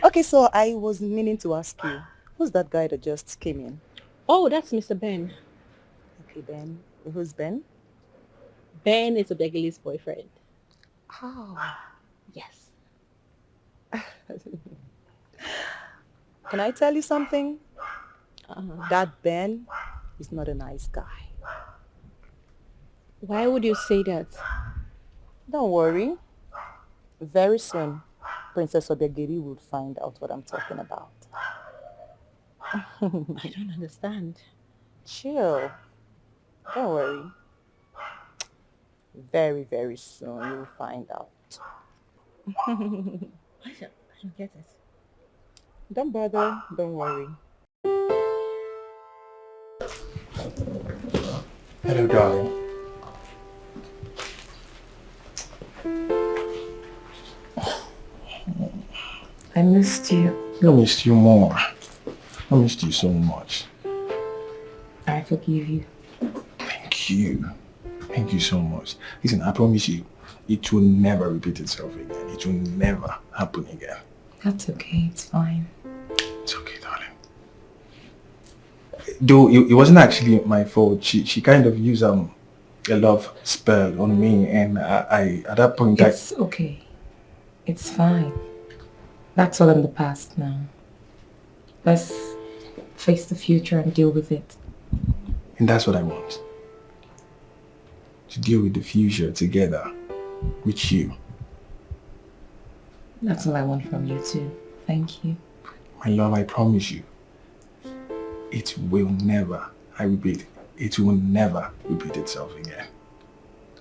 S10: Okay, so I was meaning to ask you, who's that guy that just came in?
S9: Oh, that's Mr. Ben.
S10: Okay, Ben. Who's Ben?
S9: Ben is Obegili's boyfriend.
S10: Oh.
S9: Yes.
S10: Can I tell you something? That Ben is not a nice guy.
S9: Why would you say that?
S10: Don't worry. Very soon, Princess Obegiri will find out what I'm talking about.
S9: I don't understand.
S10: Chill. Don't worry. Very, very soon you will find out.
S9: I don't get it.
S10: Don't bother. Don't worry.
S15: Hello, darling.
S14: I missed you.
S15: I missed you more. I missed you so much.
S14: I forgive you.
S15: Thank you. Thank you so much. Listen, I promise you, it will never repeat itself again. It will never happen again.
S14: That's okay. It's fine.
S15: It's okay, darling. Though it wasn't actually my fault. She kind of used a love spell on me, and I at that point
S14: It's okay. It's fine. That's all in the past now. Let's face the future and deal with it.
S15: And that's what I want. To deal with the future together with you.
S14: That's all I want from you too. Thank you.
S15: My love, I promise you, it will never, I repeat, it will never repeat itself again.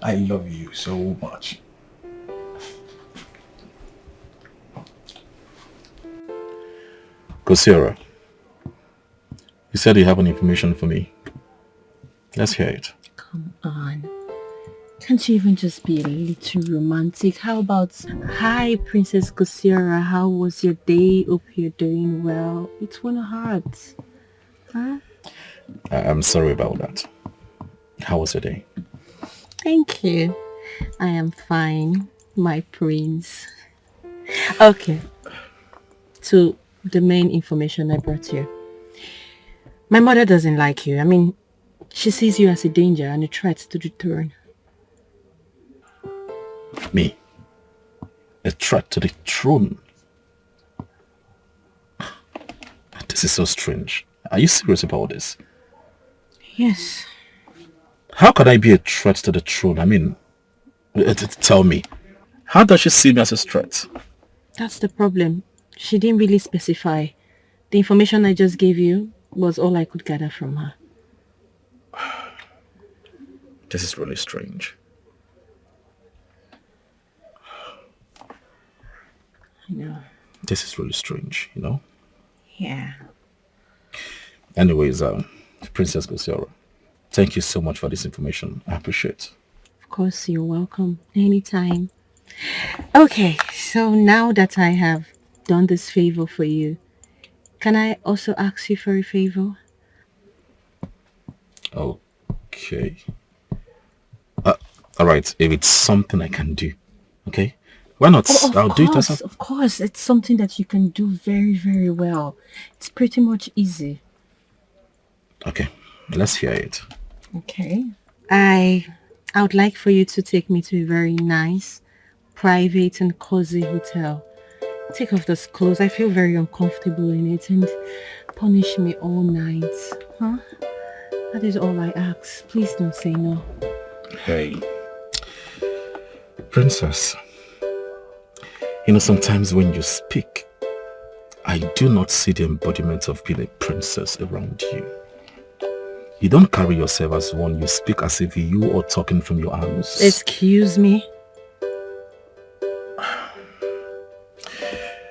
S15: I love you so much.
S16: Kosiora, you said you have an information for me. Let's hear it.
S17: Come on. Can't you even just be a little romantic? How about, hi, Princess Kosiora, how was your day? Hope you're doing well. It's one of hearts. Huh?
S16: I'm sorry about that. How was your day?
S17: Thank you. I am fine, my prince. Okay. To the main information I brought you. My mother doesn't like you. I mean, she sees you as a danger and a threat to the throne.
S16: Me? A threat to the throne? This is so strange. Are you serious about this?
S17: Yes.
S16: How could I be a threat to the throne? I mean, tell me. How does she see me as a threat?
S17: That's the problem. She didn't really specify. The information I just gave you was all I could gather from her.
S16: This is really strange.
S17: I know.
S16: This is really strange, you know?
S17: Yeah.
S16: Anyways, Princess Kosiora, thank you so much for this information. I appreciate it.
S17: Of course, you're welcome. Anytime. Okay, so now that I have done this favor for you, can I also ask you for a favor?
S16: Okay. Alright, if it's something I can do, okay? Why not? I'll do it as
S17: Of course, it's something that you can do very, very well. It's pretty much easy.
S16: Okay, let's hear it.
S17: Okay. I would like for you to take me to a very nice, private and cozy hotel. Take off those clothes. I feel very uncomfortable in it, and punish me all night. Huh? That is all I ask. Please don't say no.
S16: Hey, Princess. You know, sometimes when you speak, I do not see the embodiment of being a princess around you. You don't carry yourself as one. You speak as if you are talking from your arms.
S17: Excuse me?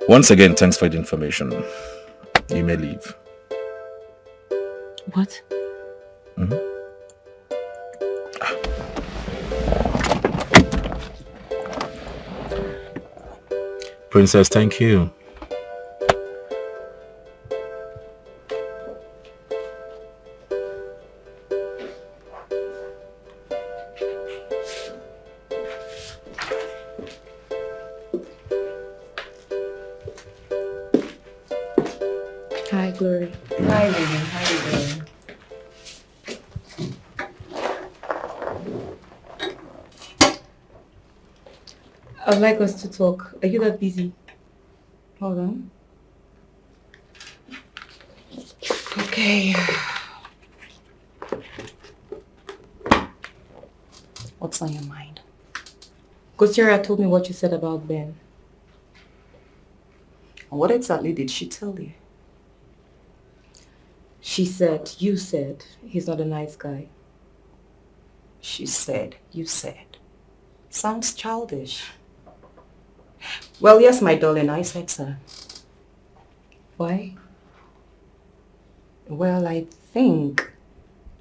S16: Once again, thanks for the information. You may leave.
S17: What?
S16: Princess, thank you.
S17: Hi, Glory.
S10: Hi, Lily. How are you doing?
S14: I'd like us to talk. Are you that busy?
S10: Hold on.
S14: Okay.
S10: What's on your mind?
S14: Kosiora told me what you said about Ben.
S10: What exactly did she tell you?
S14: She said, you said, he's not a nice guy.
S10: She said, you said. Sounds childish. Well, yes, my darling, I said so.
S14: Why?
S10: Well, I think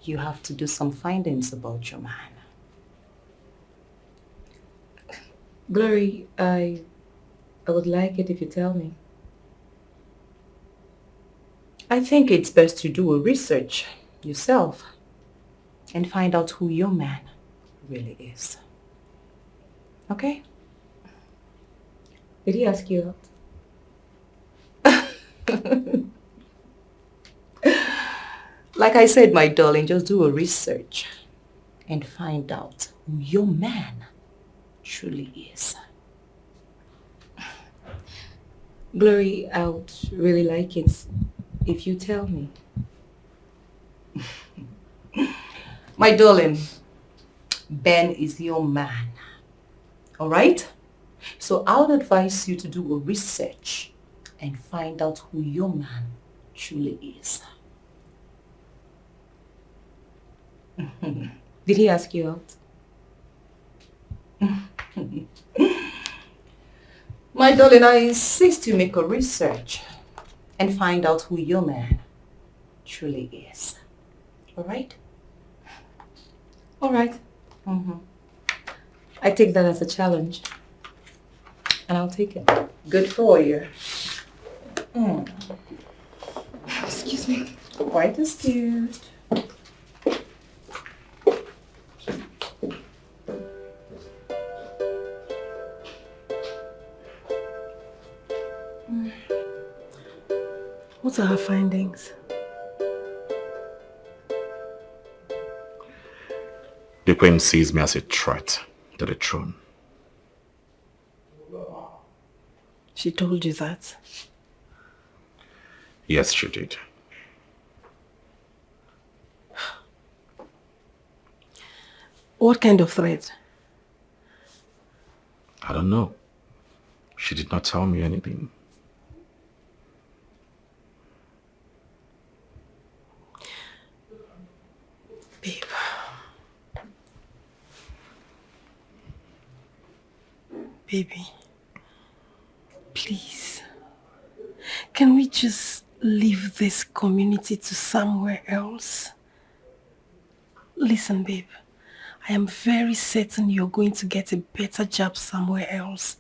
S10: you have to do some findings about your man.
S11: Glory, I would like it if you tell me.
S10: I think it's best to do a research yourself and find out who your man really is. Okay?
S11: Did he ask you out?
S10: Like I said, my darling, just do a research and find out who your man truly is.
S11: Glory, I would really like it if you tell me.
S10: My darling, Ben is your man. Alright? So I would advise you to do a research and find out who your man truly is.
S11: Did he ask you out?
S10: My darling, I insist you make a research and find out who your man truly is. Alright?
S11: Alright. I take that as a challenge. And I'll take it.
S10: Good for you.
S11: Excuse me.
S10: Quite excused.
S14: What are her findings?
S5: The Queen sees me as a threat to the throne.
S14: She told you that?
S5: Yes, she did.
S14: What kind of threat?
S5: I don't know. She did not tell me anything.
S14: Babe. Baby. Please. Can we just leave this community to somewhere else? Listen, babe. I am very certain you're going to get a better job somewhere else.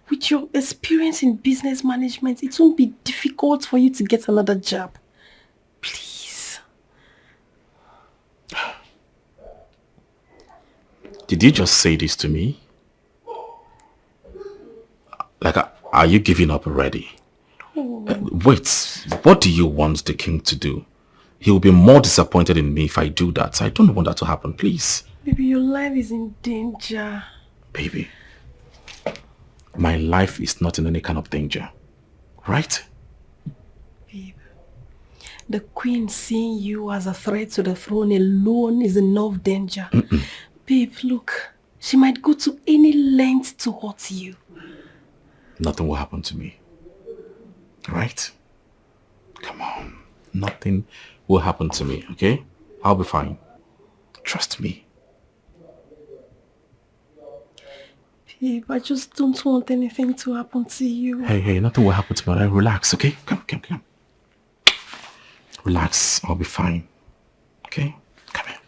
S14: With your experience in business management, it won't be difficult for you to get another job. Please.
S5: Did you just say this to me? Like, are you giving up already? Wait, what do you want the king to do? He will be more disappointed in me if I do that. I don't want that to happen, please.
S14: Baby, your life is in danger.
S5: Baby, my life is not in any kind of danger, right?
S14: Babe, the queen seeing you as a threat to the throne alone is enough danger. Babe, look, she might go to any length to hurt you.
S5: Nothing will happen to me, right? Come on, nothing will happen to me, okay? I'll be fine. Trust me.
S14: Babe, I just don't want anything to happen to you.
S5: Hey, nothing will happen to me. Right? Relax, okay? Come. Relax, I'll be fine. Okay? Come here.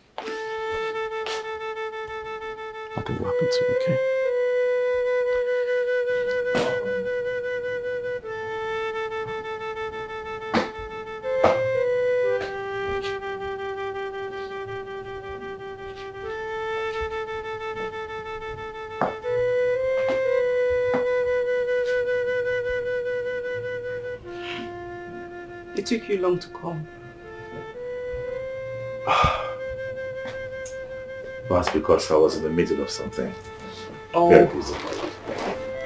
S5: Nothing will happen to you, okay?
S13: It took you long to come.
S16: That's because I was in the middle of something.
S13: Oh.
S16: Very busy.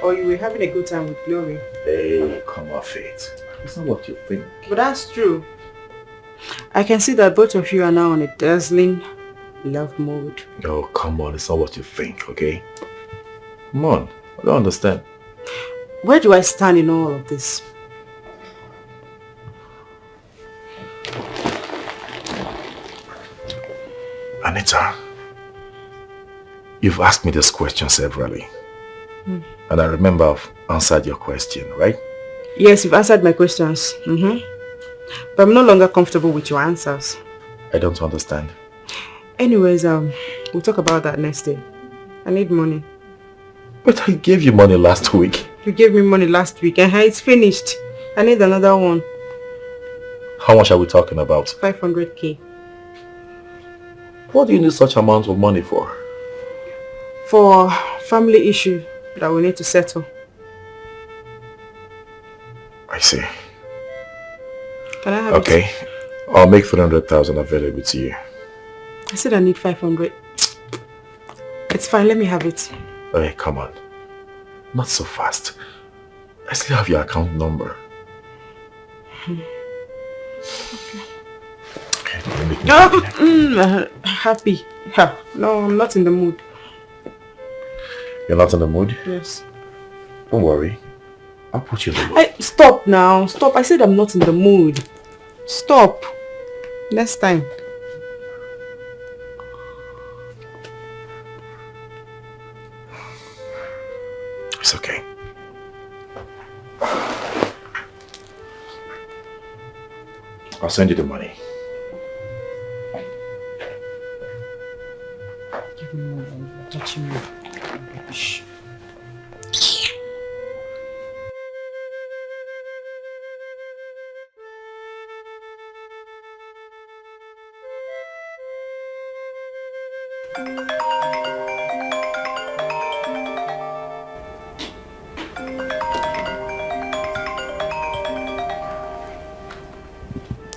S13: Or you were having a good time with Glory.
S16: Hey, come off it. It's not what you think.
S13: But that's true. I can see that both of you are now on a dazzling love mode.
S16: Oh, come on. It's not what you think, okay? Come on. I don't understand.
S13: Where do I stand in all of this?
S16: Anita, you've asked me this question severally. And I remember I've answered your question, right?
S13: Yes, you've answered my questions. But I'm no longer comfortable with your answers.
S16: I don't understand.
S13: Anyways, we'll talk about that next day. I need money.
S5: But I gave you money last week.
S13: You gave me money last week and it's finished. I need another one.
S5: How much are we talking about?
S13: 500k.
S5: What do you need such amount of money for?
S13: For family issue that we need to settle.
S5: I see.
S13: Can I have
S5: Okay. I'll make 300,000 available to you.
S13: I said I need 500. It's fine, let me have it.
S5: Hey, come on. Not so fast. I still have your account number.
S13: Happy. Yeah. No, I'm not in the mood.
S5: You're not in the mood?
S13: Yes.
S5: Don't worry. I'll put you in the mood.
S13: Stop now. Stop. I said I'm not in the mood. Stop. Next time.
S5: It's okay. I'll send you the money.
S2: Give me more than you're touching me. Rubbish.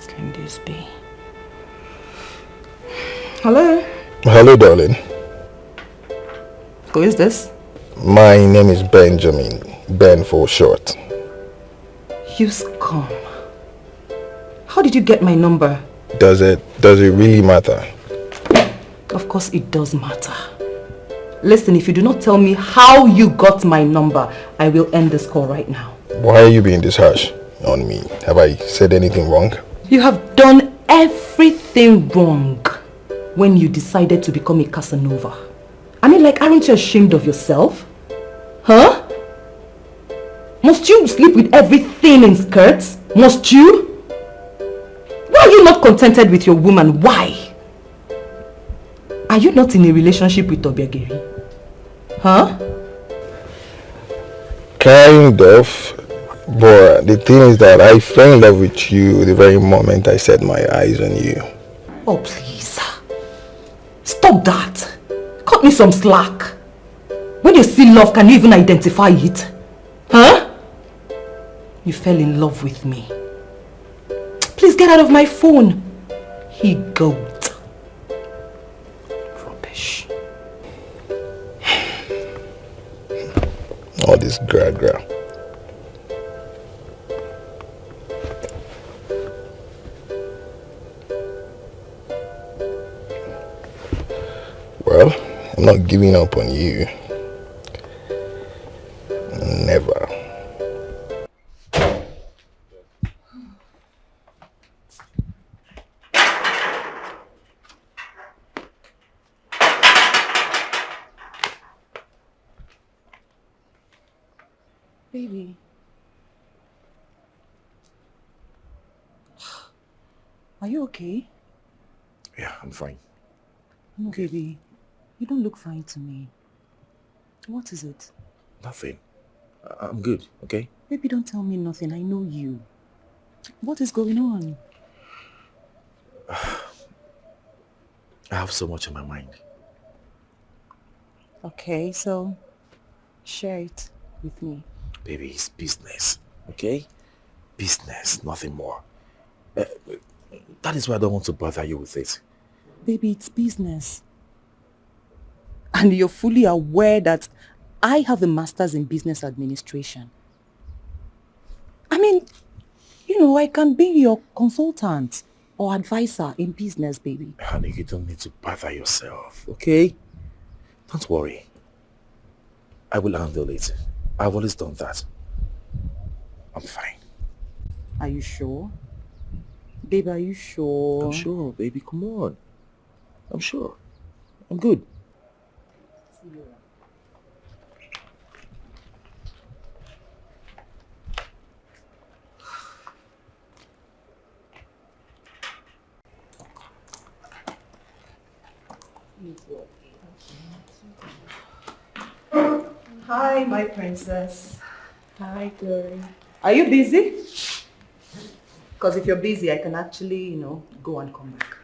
S2: Can this be?
S13: Hello?
S18: Hello, darling.
S10: Who is this?
S18: My name is Benjamin. Ben for short.
S10: You scum. How did you get my number?
S18: Does it really matter?
S10: Of course it does matter. Listen, if you do not tell me how you got my number, I will end this call right now.
S18: Why are you being this harsh on me? Have I said anything wrong?
S10: You have done everything wrong when you decided to become a Casanova. I mean, like, aren't you ashamed of yourself? Huh? Must you sleep with everything in skirts? Must you? Why are you not contented with your woman? Why? Are you not in a relationship with Obiageri? Huh?
S18: Kind of. But the thing is that I fell in love with you the very moment I set my eyes on you.
S10: Oh, please. Stop that. Cut me some slack. When you see love, can you even identify it? Huh? You fell in love with me. Please get out of my phone. He goat. Rubbish.
S18: All this gra-gra. Well, I'm not giving up on you. Never.
S2: Baby. Are you okay?
S5: Yeah, I'm fine.
S2: No, baby. You don't look fine to me. What is it?
S5: Nothing. I'm good, okay?
S2: Baby, don't tell me nothing. I know you. What is going on?
S5: I have so much on my mind.
S2: Okay, so share it with me.
S5: Baby, it's business, okay? Business, nothing more. That is why I don't want to bother you with it.
S2: Baby, it's business. And you're fully aware that I have a master's in business administration. I mean, you know, I can be your consultant or advisor in business, baby.
S5: Honey, you don't need to bother yourself, okay? Don't worry. I will handle it. I've always done that. I'm fine.
S2: Are you sure? Babe, are you sure?
S5: I'm sure, baby. Come on. I'm sure. I'm good.
S10: Hi, my princess. Hi, Glory. Are you busy? Because if you're busy, I can actually, go and come back.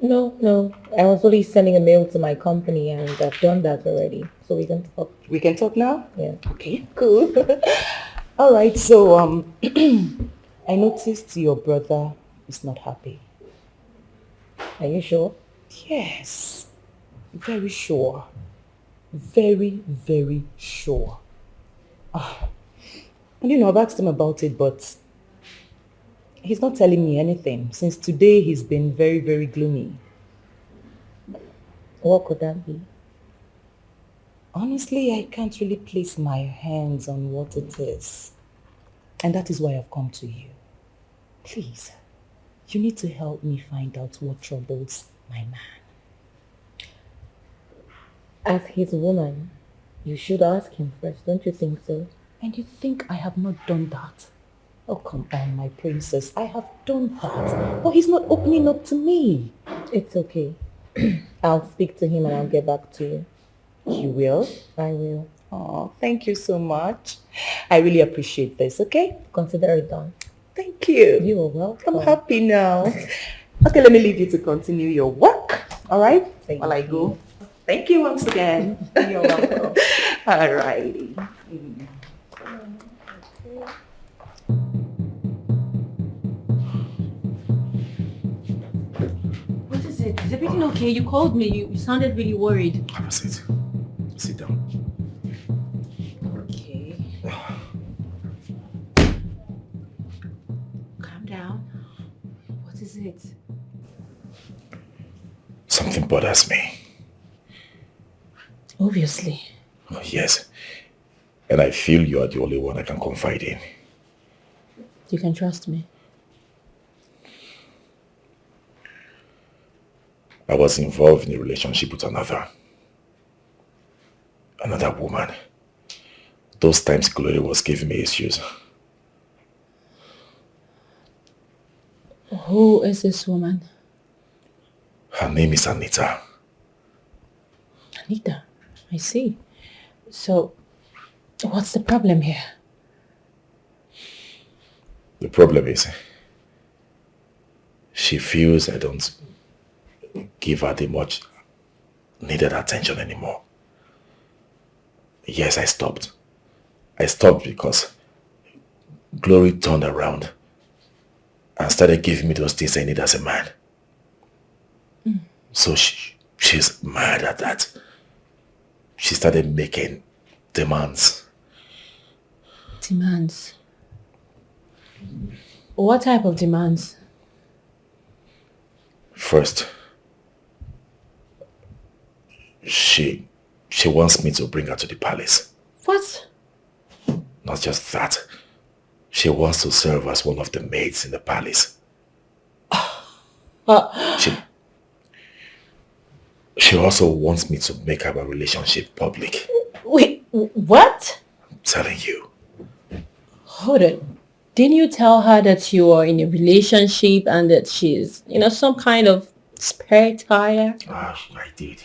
S11: No. I was only sending a mail to my company and I've done that already. So we can talk.
S10: We can talk now?
S11: Yeah.
S10: Okay, cool. All right, so I noticed your brother is not happy.
S11: Are you sure?
S10: Yes, very sure. Very, very sure. And I've asked him about it, but he's not telling me anything. Since today, he's been very, very gloomy.
S11: What could that be?
S10: Honestly, I can't really place my hands on what it is. And that is why I've come to you. Please, you need to help me find out what troubles my man.
S11: As his woman, you should ask him first, don't you think so?
S10: And you think I have not done that? Oh, come on, my princess. I have done that. But he's not opening up to me.
S11: It's okay. I'll speak to him and I'll get back to you.
S10: You will?
S11: I will.
S10: Oh, thank you so much. I really appreciate this, okay?
S11: Consider it done.
S10: Thank you.
S11: You are welcome.
S10: I'm happy now. Okay, let me leave you to continue your work. All right? While I go. Thank you once again.
S11: You're welcome.
S10: All righty.
S17: What is it? Is everything okay? You called me. You sounded really worried.
S16: Have a seat. Sit down.
S17: Okay. Calm down. What is it?
S16: Something bothers me.
S17: Obviously.
S16: Oh, yes. And I feel you are the only one I can confide in.
S17: You can trust me.
S16: I was involved in a relationship with another woman. Those times Glory was giving me issues.
S17: Who is this woman?
S16: Her name is Anita.
S17: Anita. I see. So, what's the problem here?
S16: The problem is, she feels I don't give her the much needed attention anymore. Yes, I stopped. I stopped because Glory turned around and started giving me those things I need as a man. So she's mad at that. She started making demands.
S17: Demands? What type of demands?
S16: First, she wants me to bring her to the palace.
S17: What?
S16: Not just that. She wants to serve as one of the maids in the palace. She also wants me to make our relationship public.
S17: Wait, what?
S16: I'm telling you.
S17: Hold on. Didn't you tell her that you are in a relationship and that she's, some kind of spare tire?
S16: I did.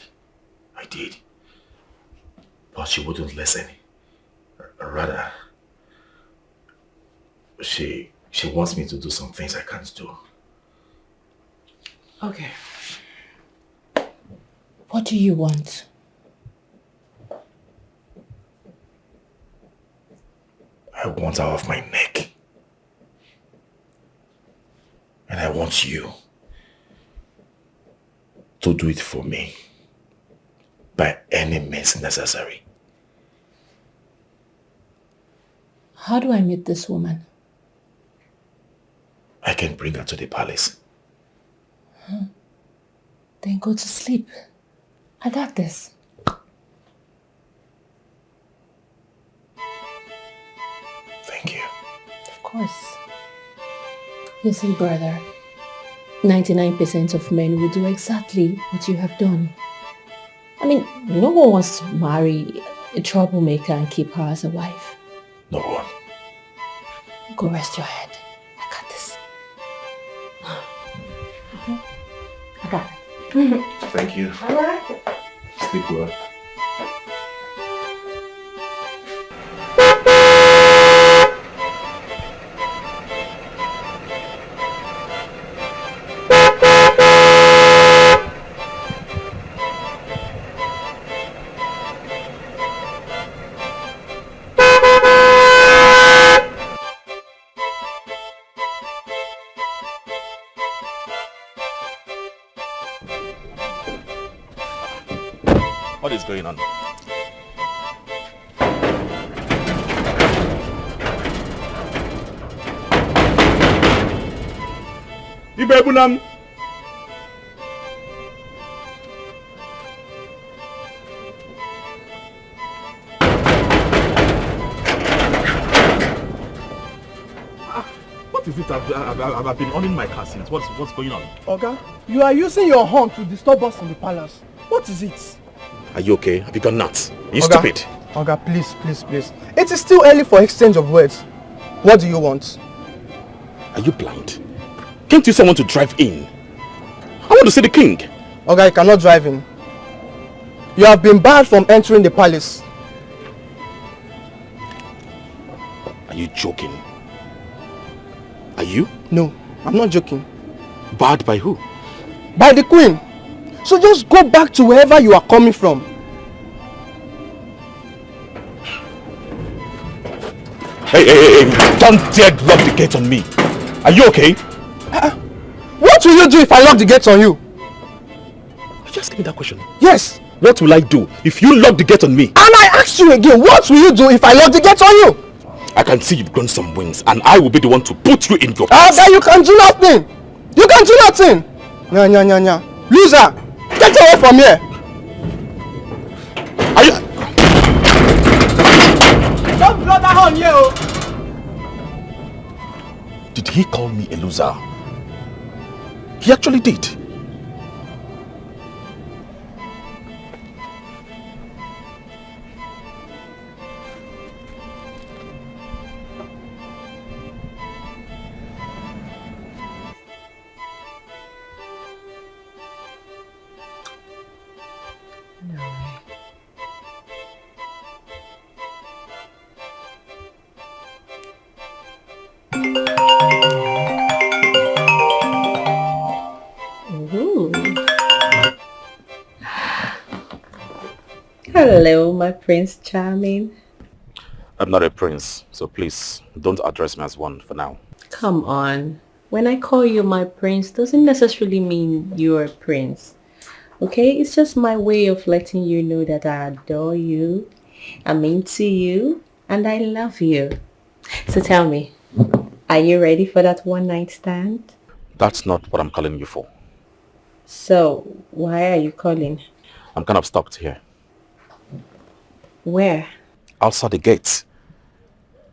S16: But she wouldn't listen. Rather, she wants me to do some things I can't do.
S17: Okay. What do you want?
S16: I want her off my neck. And I want you to do it for me by any means necessary.
S17: How do I meet this woman?
S16: I can bring her to the palace.
S17: Then go to sleep. I got this.
S16: Thank you.
S17: Of course. Listen, brother. 99% of men will do exactly what you have done. I mean, no one wants to marry a troublemaker and keep her as a wife.
S16: No one.
S17: Go rest your head. I got this. I got it.
S5: Thank you.
S10: All right.
S5: Sleep well.
S1: What is going on?
S3: Ibebunam.
S1: What is it? I've been on in my car since. What's going on?
S12: Oga, you are using your horn to disturb us in the palace. What is it?
S1: Are you okay? Have you gone nuts? Are you
S12: Oga,
S1: stupid?
S12: Oga, please. It is still early for exchange of words. What do you want?
S1: Are you blind? Can't you someone to drive in? I want to see the king.
S12: Oga, you cannot drive in. You have been barred from entering the palace.
S1: Are you joking? Are you?
S12: No, I'm not joking.
S1: Barred by who?
S12: By the queen. So just go back to wherever you are coming from.
S1: Hey, don't dare lock the gate on me. Are you okay?
S12: What will you do if I lock the gate on you?
S1: Just give me that question.
S12: Yes.
S1: What will I do if you lock the gate on me?
S12: And I ask you again, what will you do if I lock the gate on you?
S1: I can see you've grown some wings and I will be the one to put you in your
S12: place. Then you can do nothing. You can do nothing. Nya. Loser. Get away from here!
S1: Are you...
S12: Don't blow that horn here!
S1: Did he call me a loser? He actually did.
S9: Hello, my Prince Charming.
S1: I'm not a prince, so please don't address me as one for now.
S9: Come on. When I call you my prince, doesn't necessarily mean you're a prince. Okay? It's just my way of letting you know that I adore you, I'm into you, and I love you. So tell me, are you ready for that one night stand?
S1: That's not what I'm calling you for.
S9: So, why are you calling?
S1: I'm kind of stuck here.
S9: Where?
S1: Outside the gates.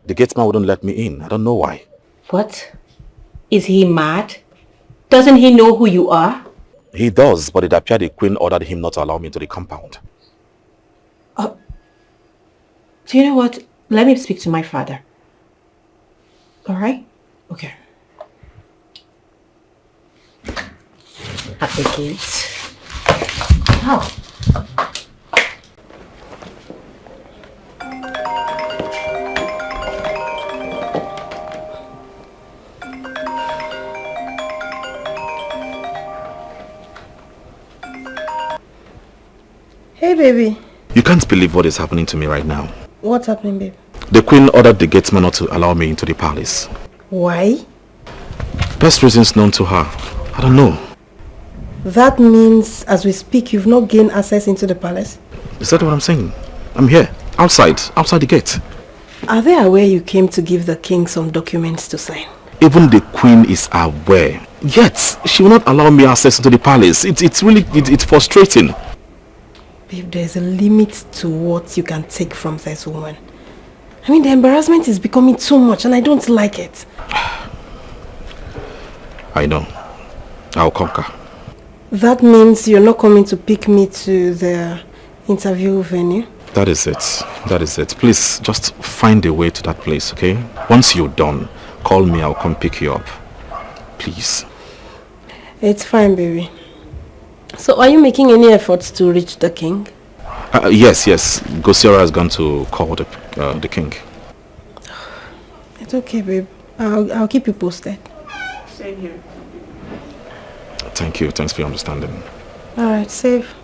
S1: The gatesman wouldn't let me in. I don't know why.
S9: What? Is he mad? Doesn't he know who you are?
S1: He does, but it appeared the queen ordered him not to allow me into the compound.
S9: Do you know what? Let me speak to my father. Alright? Okay. At the gate. Oh.
S14: Hey, baby.
S1: You can't believe what is happening to me right now.
S14: What's happening, babe?
S1: The queen ordered the gatesman not to allow me into the palace.
S14: Why?
S1: Best reasons known to her. I don't know.
S14: That means, as we speak, you've not gained access into the palace?
S1: Is that what I'm saying? I'm here, outside the gate.
S14: Are they aware you came to give the king some documents to sign?
S1: Even the queen is aware. Yet, she will not allow me access into the palace. It's frustrating.
S14: Babe, there's a limit to what you can take from this woman. I mean, the embarrassment is becoming too much and I don't like it.
S1: I know. I'll conquer.
S14: That means you're not coming to pick me to the interview venue?
S1: That is it. Please, just find a way to that place, okay? Once you're done, call me. I'll come pick you up. Please.
S14: It's fine, baby. So are you making any efforts to reach the king?
S5: Yes. Gosiora has gone to call the king.
S14: It's okay, babe. I'll keep you posted.
S13: Same here.
S5: Thank you. Thanks for your understanding.
S14: Alright, safe.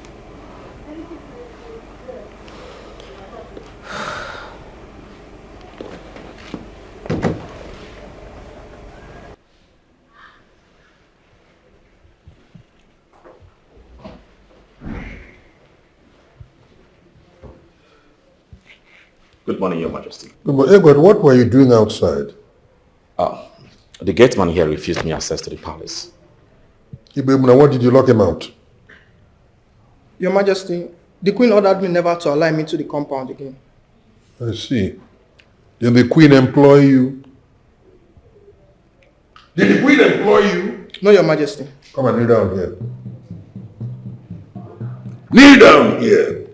S5: Good morning, Your Majesty.
S6: But Edward, what were you doing outside?
S5: The gateman here refused me access to the palace.
S6: Now what did you lock him out?
S12: Your Majesty, the Queen ordered me never to allow me to the compound again.
S6: I see. Did the Queen employ you? Did the Queen employ you?
S12: No, Your Majesty.
S6: Come and kneel down here. Kneel down here!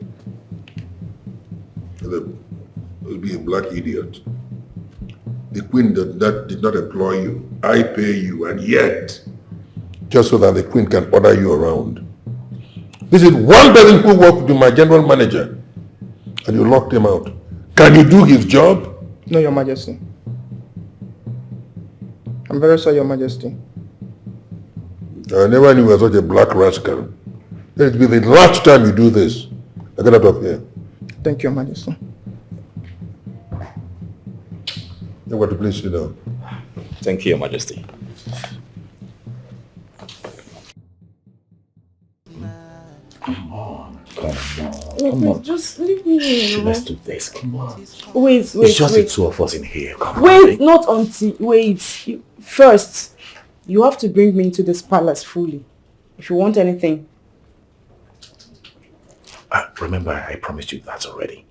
S6: You'll be a black idiot. The Queen did not employ you. I pay you, and yet, just so that the Queen can order you around. This is one person who worked with my general manager, and you locked him out. Can you do his job?
S12: No, Your Majesty. I'm very sorry, Your Majesty.
S6: I never knew you were such a black rascal. Let it be the last time you do this. Now get out of here.
S12: Thank you, Your Majesty.
S6: You want to please sit down.
S5: Thank you, Your Majesty.
S1: Come on.
S13: Wait, just leave me alone.
S1: Let's do this. Come on.
S13: Wait.
S1: It's just the two of us in here. Come on.
S13: Wait, not until... Wait. First, you have to bring me into this palace fully. If you want anything.
S1: Remember, I promised you that already.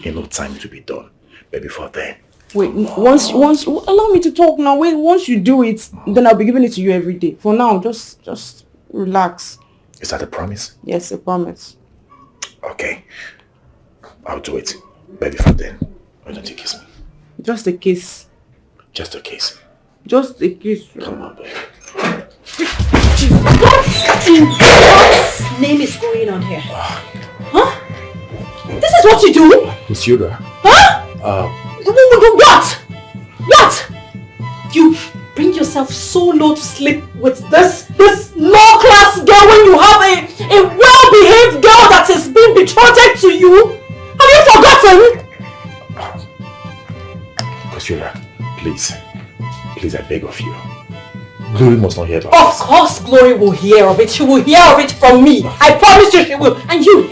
S1: In no time to be done. But before then.
S13: Wait, once allow me to talk now. Wait, once you do it, then I'll be giving it to you every day. For now, just relax.
S1: Is that a promise?
S13: Yes, a promise.
S1: Okay. I'll do it. But before then, why don't you kiss me?
S13: Just a kiss.
S1: Just a kiss.
S13: Just a kiss.
S1: Come on, baby.
S2: What name is going on here? Huh? This is what you do?
S1: Who's Yoda?
S2: Huh? What? You bring yourself so low to sleep with this low-class girl when you have a well-behaved girl that is being betrothed to you? Have you forgotten?
S1: Yoda, please, I beg of you. Glory must not hear about
S2: Of course Glory will hear of it. She will hear of it from me. I promise you she will. And you,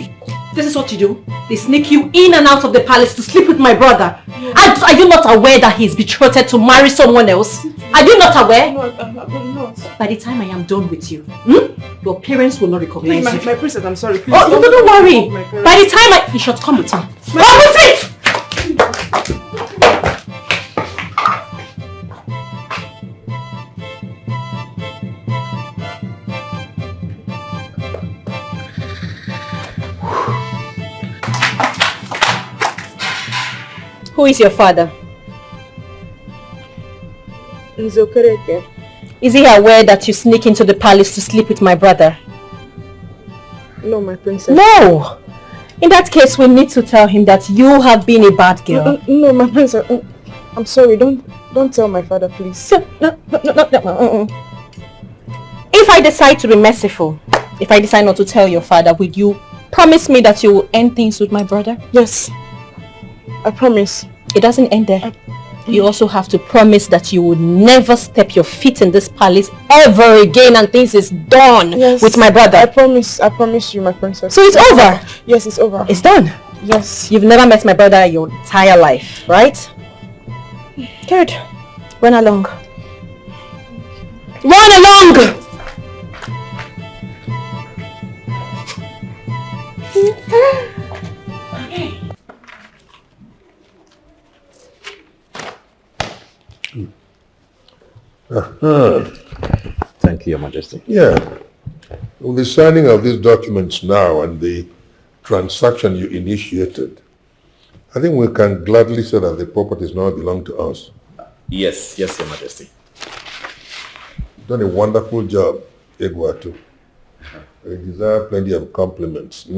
S2: this is what you do. They sneak you in and out of the palace to sleep with my brother. Are you not aware that he's betrothed to marry someone else? Are you not aware?
S13: No, I'm not.
S2: By the time I am done with you, your parents will not recognize you.
S13: My princess, I'm sorry. Please,
S2: Oh, don't worry. By the time you should come with me. Come with me! Who is your father?
S13: It's okay.
S2: Is he aware that you sneak into the palace to sleep with my brother?
S13: No, my princess.
S2: No! In that case, we need to tell him that you have been a bad girl.
S13: No, my princess. I'm sorry. Don't tell my father, please.
S2: No. If I decide to be merciful, if I decide not to tell your father, will you promise me that you will end things with my brother?
S13: Yes. I promise.
S2: It doesn't end there. You also have to promise that you will never step your feet in this palace ever again and things is done with my brother.
S13: I promise you, my princess.
S2: So it's over?
S13: Yes, it's over.
S2: It's done?
S13: Yes.
S2: You've never met my brother your entire life, right? Good. Run along. Run along!
S5: Thank you, Your Majesty.
S6: Yeah. With the signing of these documents now and the transaction you initiated, I think we can gladly say that the properties now belong to us.
S5: Yes, Your Majesty.
S6: You've done a wonderful job, Egwatu. You deserve plenty of compliments.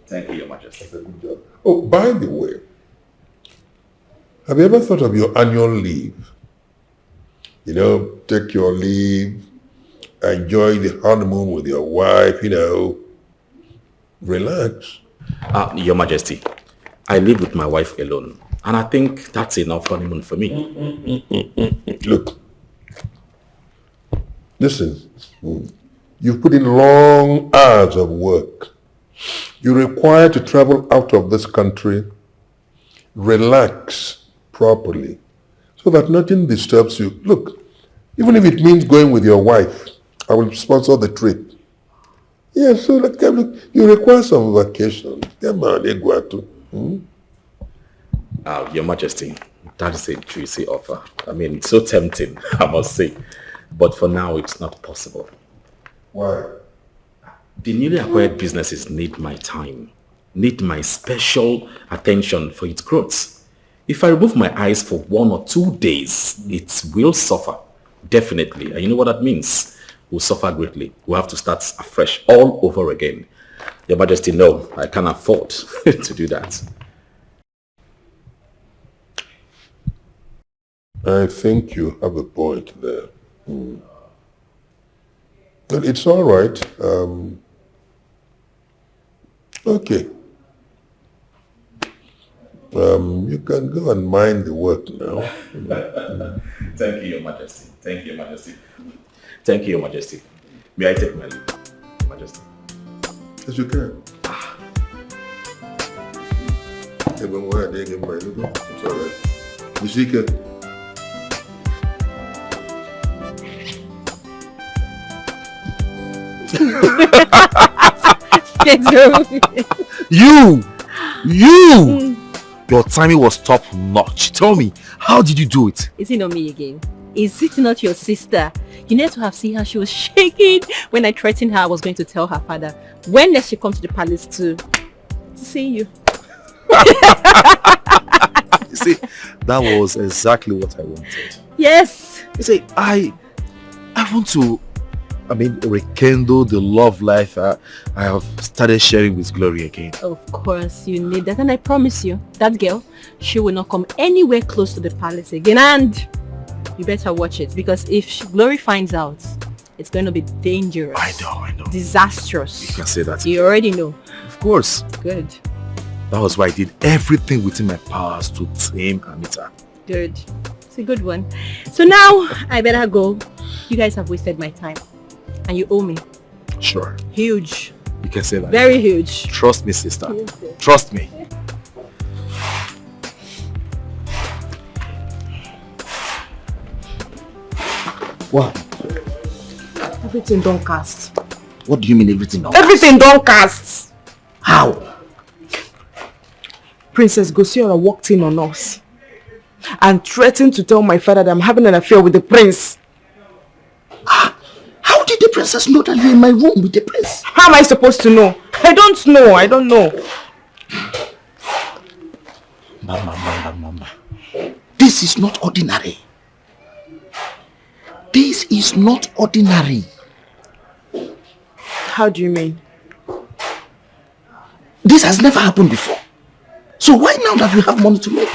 S5: Thank you, Your Majesty.
S6: That's a good job. Oh, by the way, have you ever thought of your annual leave? You know, take your leave, enjoy the honeymoon with your wife, relax.
S5: Your Majesty, I live with my wife alone, and I think that's enough honeymoon for me.
S6: Look, listen, you've put in long hours of work. You're required to travel out of this country, relax properly, so that nothing disturbs you. Look, even if it means going with your wife, I will sponsor the trip. Yeah, so look, you require some vacation. Come on, Eguatu.
S5: Your Majesty, that is a juicy offer. I mean, it's so tempting, I must say. But for now, it's not possible.
S6: Why?
S5: The newly acquired businesses need my time, need my special attention for its growth. If I remove my eyes for 1 or 2 days, it will suffer, definitely. And you know what that means? We'll suffer greatly. We'll have to start afresh all over again. Your Majesty, no, I can't afford to do that.
S6: I think you have a point there. But it's all right. Okay. You can go and mind the work now.
S5: Thank you, Your Majesty. Thank you, Your Majesty. Thank you, Your Majesty. May I take my leave, Your Majesty?
S6: Yes, you can. It's all right. You see,
S1: You! Your timing was top notch. Tell me, how did you do it?
S9: Is it not me again? Is it not your sister? You need to have seen how she was shaking when I threatened her I was going to tell her father. When does she come to the palace to see you?
S1: You see, that was exactly what I wanted.
S9: Yes.
S1: You see, I want to, rekindle the love life I have started sharing with Glory again.
S9: Of course, you need that. And I promise you, that girl, she will not come anywhere close to the palace again. And you better watch it, because if Glory finds out, it's going to be dangerous.
S1: I know.
S9: Disastrous.
S1: You can say that.
S9: You already know.
S1: Of course.
S9: Good.
S1: That was why I did everything within my powers to tame Anita.
S9: Good. It's a good one. So now, I better go. You guys have wasted my time. And you owe me.
S1: Sure.
S9: Huge.
S1: You can say that.
S9: Very huge.
S1: Trust me, sister. Trust me.
S8: What?
S10: Everything don't cast.
S8: What do you mean everything don't
S10: Everything don't cast.
S8: How?
S10: Princess Gosiora walked in on us and threatened to tell my father that I'm having an affair with the prince.
S8: How did the princess know that you're in my room with the prince?
S10: How am I supposed to know? I don't know.
S8: Mama. This is not ordinary. This is not ordinary.
S10: How do you mean?
S8: This has never happened before. So why now that we have money to make?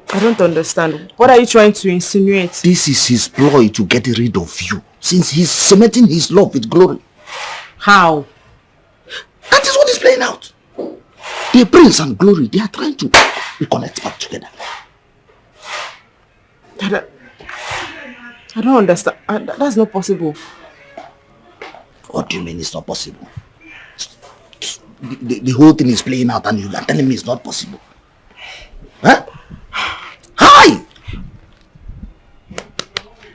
S10: I don't understand. What are you trying to insinuate?
S8: This is his ploy to get rid of you, since he's cementing his love with Glory.
S10: How?
S8: That is what is playing out. The prince and Glory, they are trying to reconnect back together.
S10: I don't understand. That's not possible.
S8: What do you mean it's not possible? The whole thing is playing out and you are telling me it's not possible. Huh? Hi!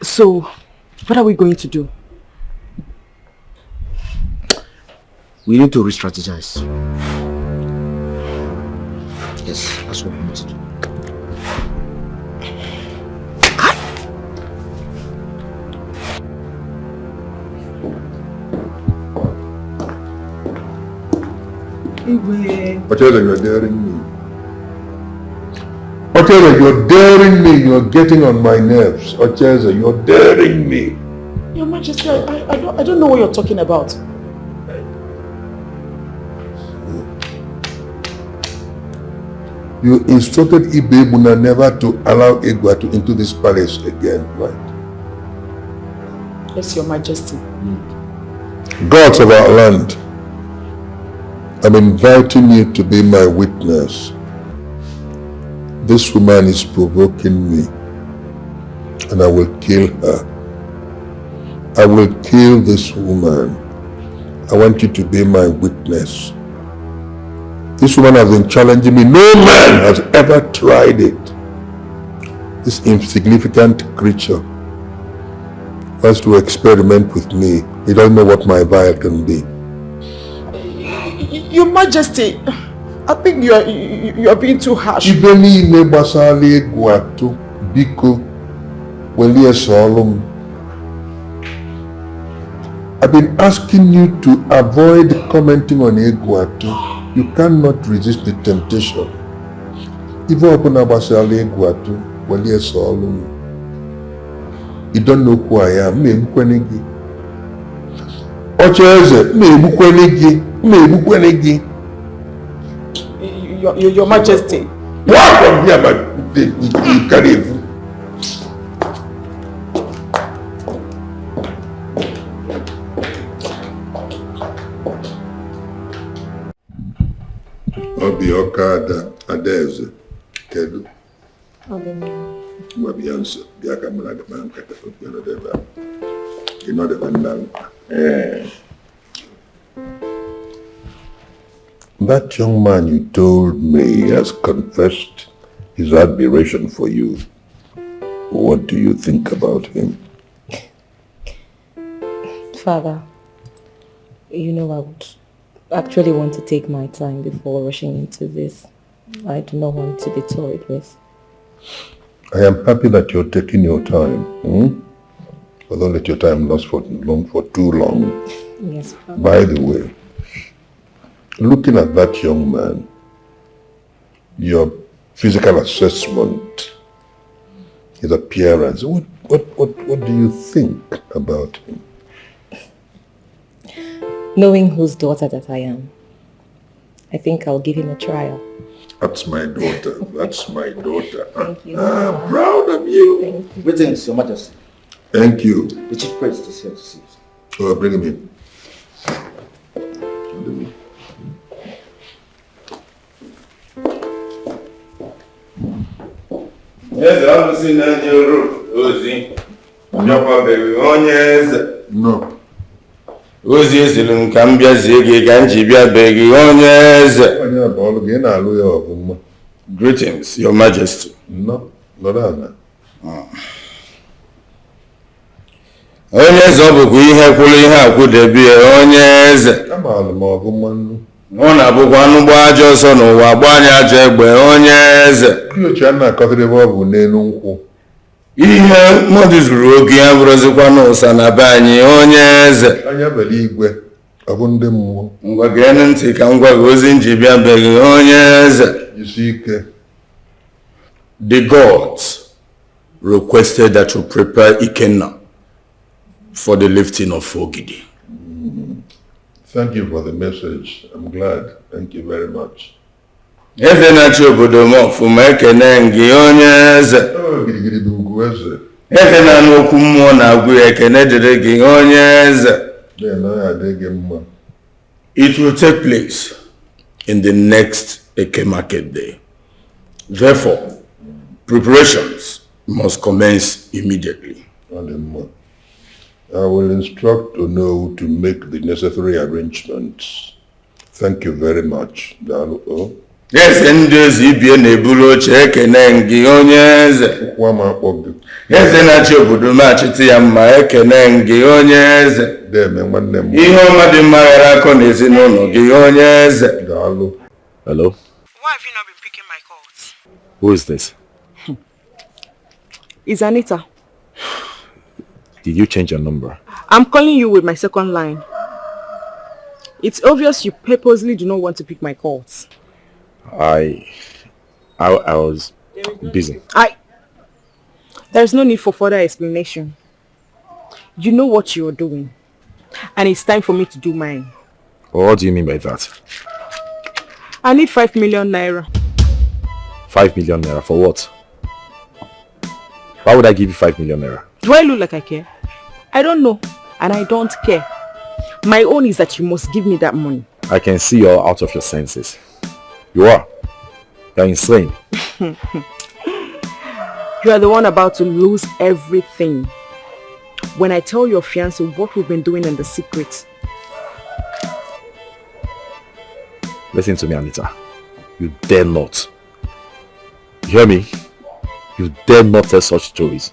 S10: So, what are we going to do?
S8: We need to re-strategize. Yes, that's what we need to do.
S6: What else are you daring me? Ocheze, you're daring me. You're getting on my nerves. Ocheze, you're daring me.
S2: Your Majesty, I don't know what you're talking about.
S6: You instructed Ibebuna never to allow Egwatu into this palace again, right?
S2: Yes, Your Majesty.
S6: Gods of our land, I'm inviting you to be my witness. This woman is provoking me, and I will kill her. I will kill this woman. I want you to be my witness. This woman has been challenging me. No man has ever tried it. This insignificant creature wants to experiment with me. He doesn't know what my vial can be.
S2: Your Majesty, I think you are being too harsh.
S6: Ibe niile gbasara Egwatu, biko, welie solum. I've been asking you to avoid commenting on Egwatu. You cannot resist the temptation. Ive opuna gbasara Egwatu, welie solum. You don't know who I am. Mmegbukwene Ocheze, mmegbukwene
S2: Your Majesty.
S6: What from here, but you can't even. Obi Okada Adeze Kedu. Wabianso, Biakamana the man cat of Yanadeva. You know the vandal. That young man you told me has confessed his admiration for you. What do you think about him?
S11: Father, you know I would actually want to take my time before rushing into this. I do not want to be toyed with.
S6: I am happy that you're taking your time. But don't let your time last for too long.
S11: Yes, Father.
S6: By the way, looking at that young man, your physical assessment, his appearance, what do you think about him?
S11: Knowing whose daughter that I am, I think I'll give him a trial.
S6: That's my daughter. That's my daughter.
S11: Thank you.
S6: I'm proud of you.
S11: Thank you.
S8: Greetings, Your Majesty.
S6: Thank you.
S8: The chief priest is here to see you.
S6: Oh, bring him in.
S3: Yes, I'm seeing that your Ozi.
S6: No.
S3: Ozi esilu ka m bịazie gị ka m ji bịabeghị onye eze. Greetings, Your Majesty.
S6: No, Lorana.
S3: Onye eze ọ bụkwa ihe kwuru ihe akwụdebie onye eze. Ọ na-abụkwa anụ gba ajọ ọsọ n'ụwa gba anyị ajọ egbe onye eze. Ihe mmadụ zuru oge ya bụrụzikwa n'ụsa na be anyị onye eze. Ngwa gee ntị ka m gwa gị ozi nji bịabeghị onye eze. The gods requested that you prepare Ikenna for the lifting of Ogidi.
S6: Thank you for the message. I'm glad. Thank you very much.
S3: Eze na-achị obodo m ọfụma ekene gị onye eze. Eze na-anụ okwu mmụọ na-agwụ ya ekene dịrị gị onye eze. It will take place in the next Eke market day. Therefore, preparations must commence immediately.
S6: I will instruct Ono to make the necessary arrangements. Thank you very much, Dalu.
S3: Yes, ndị ezi ibie na-eburu oche ekene gị onye eze. Eze na-achị obodo m achịtị ya mma ekene gị onye eze. Ihe ọma dị mma ghara akọ n'ezinụlọ gị onye eze.
S1: Hello?
S13: Why have you not been picking my calls?
S1: Who is this?
S13: It's Anita.
S1: Did you change your number?
S13: I'm calling you with my second line. It's obvious you purposely do not want to pick my calls.
S1: I was...
S16: Busy.
S13: There's no need for further explanation. You know what you're doing. And it's time for me to do mine.
S16: What do you mean by that?
S13: I need 5 million naira.
S16: 5 million naira for what? Why would I give you 5 million naira?
S13: Do I look like I care? I don't know. And I don't care. My own is that you must give me that money.
S16: I can see you're out of your senses. You are. You're insane.
S13: You are the one about to lose everything. When I tell your fiancé what we've been doing in the secret.
S16: Listen to me, Anita. You dare not. You hear me? You dare not tell such stories.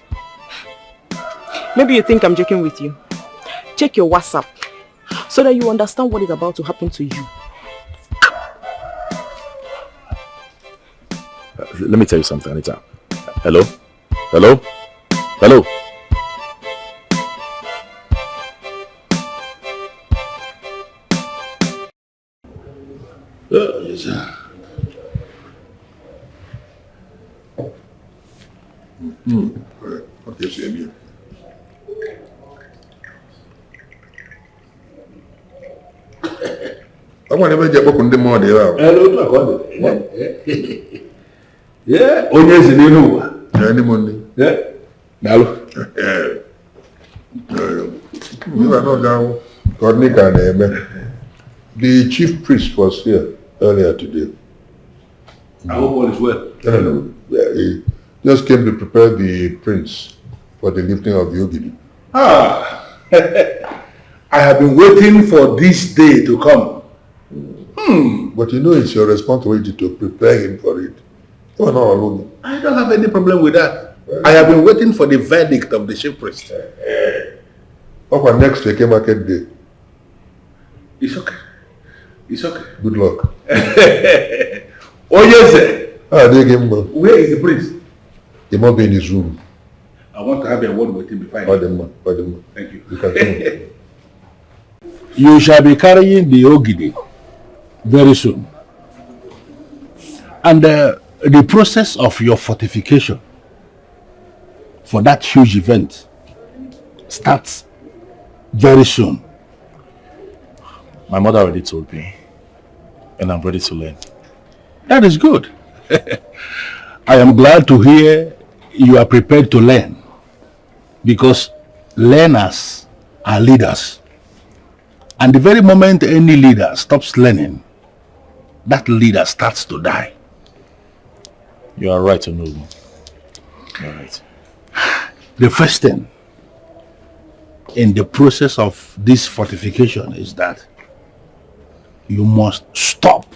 S13: Maybe you think I'm joking with you. Check your WhatsApp so that you understand what is about to happen to you.
S16: Let me tell you something, Anita. Hello? Hello? Hello?
S6: Okay, same here. I want to make a book on the more.
S19: Yeah, onye Ezeonu n'ụwa.
S6: Any money?
S19: Yeah. Daalụ.
S6: You are not down. The chief priest was here earlier today.
S19: I hope all is well.
S6: No. Yeah, he just came to prepare the prince for the lifting of the Ogidi.
S19: I have been waiting for this day to come.
S6: But you know it's your responsibility to prepare him for it. You are not alone.
S19: I don't have any problem with that. I have been waiting for the verdict of the chief priest.
S6: Over next week, market day.
S19: It's okay. It's okay.
S6: Good luck.
S19: Oh yes, sir.
S6: Where
S19: is the priest?
S6: He must be in his room.
S19: I want to have a word with him before I
S6: Pardon.
S19: Thank you.
S6: You can come.
S19: You shall be carrying the Ogidi very soon. And the process of your fortification for that huge event starts very soon.
S16: My mother already told me, and I'm ready to learn.
S19: That is good. I am glad to hear you are prepared to learn, because learners are leaders. And the very moment any leader stops learning, that leader starts to die.
S16: You are right, Onobu. You are right.
S19: The first thing in the process of this fortification is that you must stop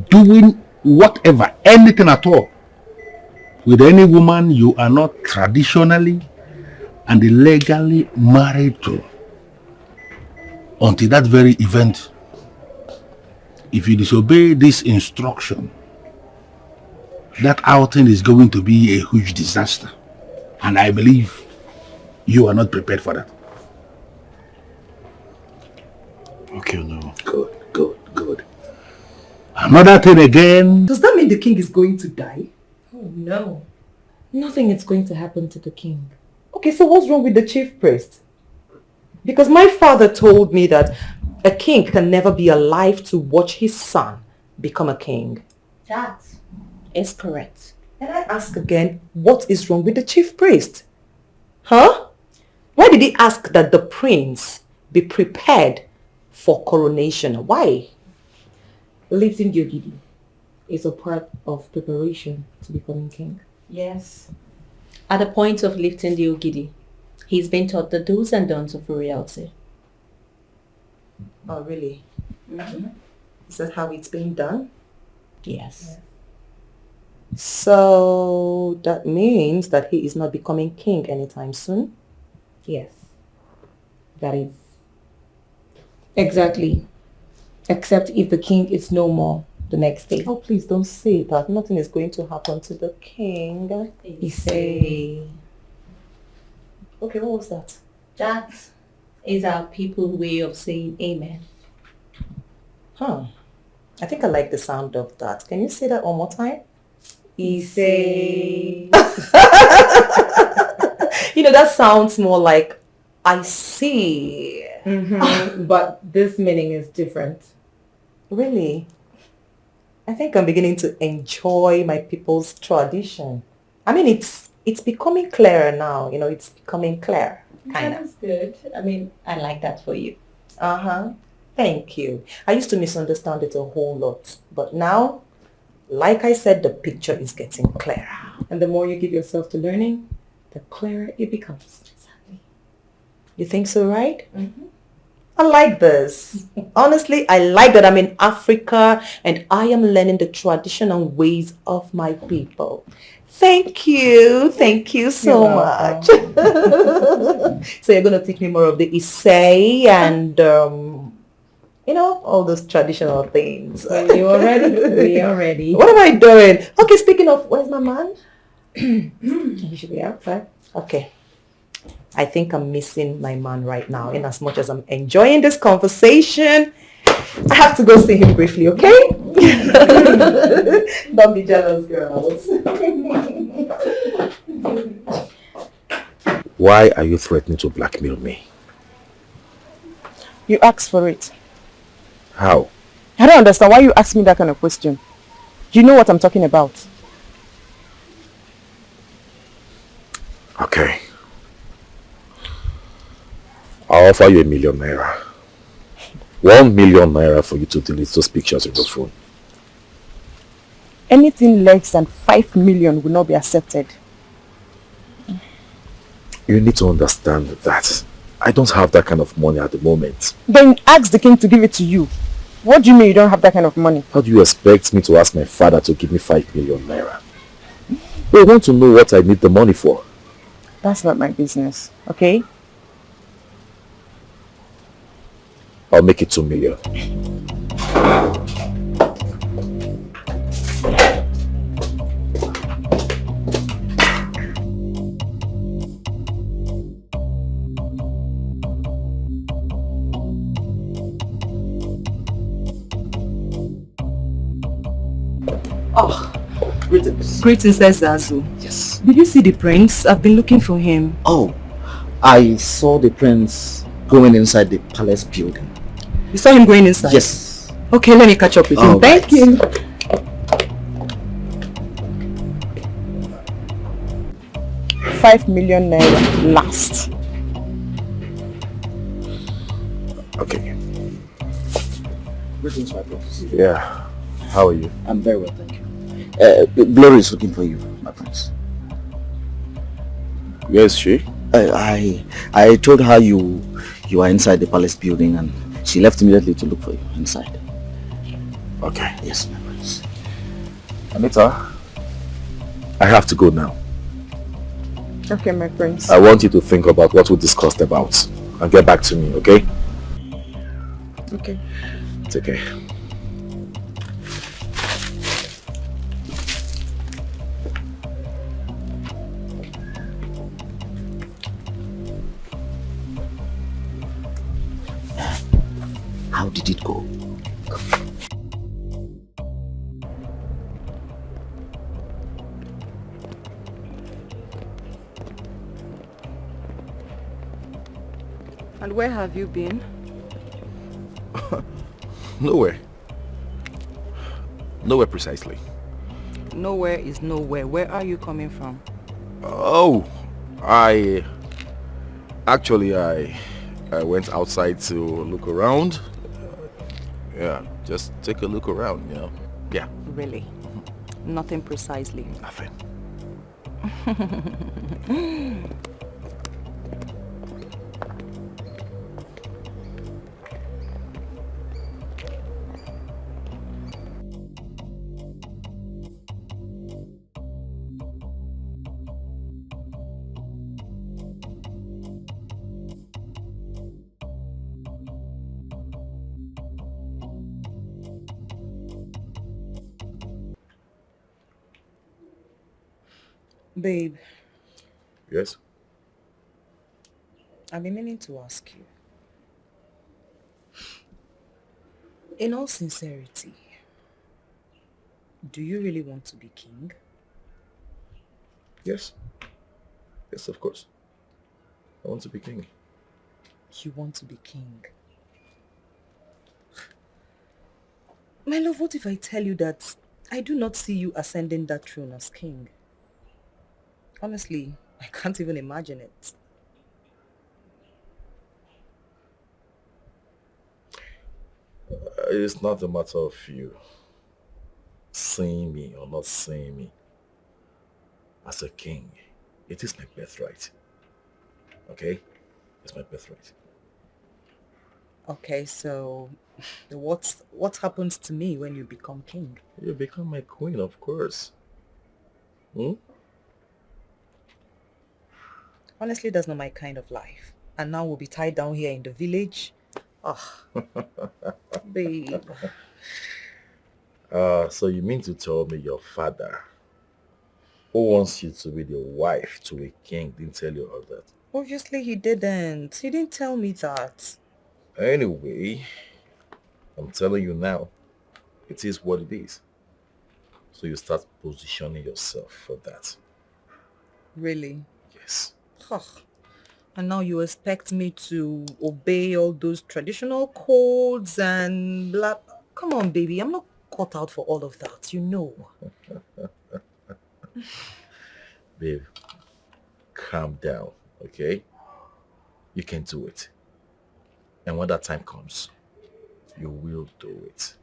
S19: doing whatever, anything at all, with any woman you are not traditionally and legally married to until that very event. If you disobey this instruction, that outing is going to be a huge disaster. And I believe you are not prepared for that.
S16: Okay, no.
S19: Good. Another thing again.
S10: Does that mean the king is going to die?
S14: Oh no. Nothing is going to happen to the king.
S10: Okay, so what's wrong with the chief priest? Because my father told me that a king can never be alive to watch his son become a king.
S14: That is correct.
S10: And I ask again, what is wrong with the chief priest? Huh? Why did he ask that the prince be prepared for coronation? Why?
S14: Lifting the Ogidi is a part of preparation to becoming king.
S9: Yes. At the point of lifting the Ogidi, he's been taught the do's and don'ts of royalty.
S10: Oh, really? Mm-hmm. Is that how it's being done?
S9: Yes.
S10: So that means that he is not becoming king anytime soon?
S14: Yes. That is exactly. Except if the king is no more the next day.
S10: Oh, please don't say that. Nothing is going to happen to the king.
S14: He say.
S10: Okay, what was that?
S9: That is our people way of saying amen.
S10: Huh. I think I like the sound of that. Can you say that one more time? Ise. You know, that sounds more like I see.
S11: But this meaning is different.
S10: Really? I think I'm beginning to enjoy my people's tradition. I mean, it's becoming clearer now. You know, it's becoming clear. Kind of.
S11: That's good. I mean, I like that for you.
S10: Uh-huh. Thank you. I used to misunderstand it a whole lot. But now, like I said, the picture is getting clearer.
S11: And the more you give yourself to learning, the clearer it becomes.
S10: Exactly. You think so, right? I like this. Honestly, I like that I'm in Africa and I am learning the tradition and ways of my people. Thank you. Thank you so much. So you're going to teach me more of the Ise and, you know, all those traditional things.
S11: When you are ready, we are ready.
S10: What am I doing? Okay, speaking of, where's my man?
S11: He should be outside.
S10: Okay. I think I'm missing my man right now. In as much as I'm enjoying this conversation, I have to go see him briefly, okay? Don't be jealous, girls.
S1: Why are you threatening to blackmail me?
S13: You asked for it.
S1: How?
S13: I don't understand why you ask me that kind of question. You know what I'm talking about.
S1: Okay. I'll offer you ₦1,000,000. 1,000,000 naira for you to delete those pictures in your phone.
S13: Anything less than 5 million will not be accepted.
S1: You need to understand that I don't have that kind of money at the moment.
S13: Then ask the king to give it to you. What do you mean you don't have that kind of money?
S1: How do you expect me to ask my father to give me 5 million naira? They want to know what I need the money for.
S13: That's not my business, okay?
S1: I'll make it 2 million.
S10: Oh,
S8: Greetings.
S10: greetings, Zazu.
S8: Yes.
S10: Did you see the prince? I've been looking for him.
S8: Oh, I saw the prince going inside the palace building.
S10: You saw him going inside?
S8: Yes.
S10: Okay, let me catch up with him. Thank you.
S13: ₦5 million last.
S1: Okay.
S8: Greetings, my prince.
S1: Yeah. How are you?
S8: I'm very well, thank you. Glory is looking for you, my prince.
S1: Where is she?
S8: I told her you are inside the palace building and she left immediately to look for you inside.
S1: Okay.
S8: Yes, my prince.
S1: Anita, I have to go now.
S13: Okay, my prince.
S1: I want you to think about what we discussed about and get back to me, okay?
S13: Okay.
S1: Take care.
S8: How did it go?
S13: And where have you been?
S1: Nowhere. Nowhere precisely.
S13: Nowhere is nowhere. Where are you coming from?
S1: Oh, I went outside to look around. Yeah, just take a look around, you know. Yeah.
S13: Really? Nothing precisely.
S1: Nothing.
S10: Babe,
S1: Yes?
S10: I've been meaning to ask you. In all sincerity, do you really want to be king?
S1: Yes. Yes, of course. I want to be king.
S10: You want to be king? My love, what if I tell you that I do not see you ascending that throne as king? Honestly, I can't even imagine it.
S1: It's not a matter of you seeing me or not seeing me as a king. It is my birthright. Okay? It's my birthright.
S10: Okay, so what happens to me when you become king?
S1: You become my queen, of course. Hmm?
S10: Honestly, that's not my kind of life. And now we'll be tied down here in the village. Oh, babe.
S1: So you mean to tell me your father, who wants you to be the wife to a king, didn't tell you all that?
S10: Obviously he didn't. He didn't tell me that.
S1: Anyway, I'm telling you now, it is what it is. So you start positioning yourself for that.
S10: Really?
S1: Yes.
S10: Ugh. And now you expect me to obey all those traditional codes and blah. Come on, baby. I'm not cut out for all of that, you know.
S1: Babe, calm down, okay? You can do it. And when that time comes, you will do it.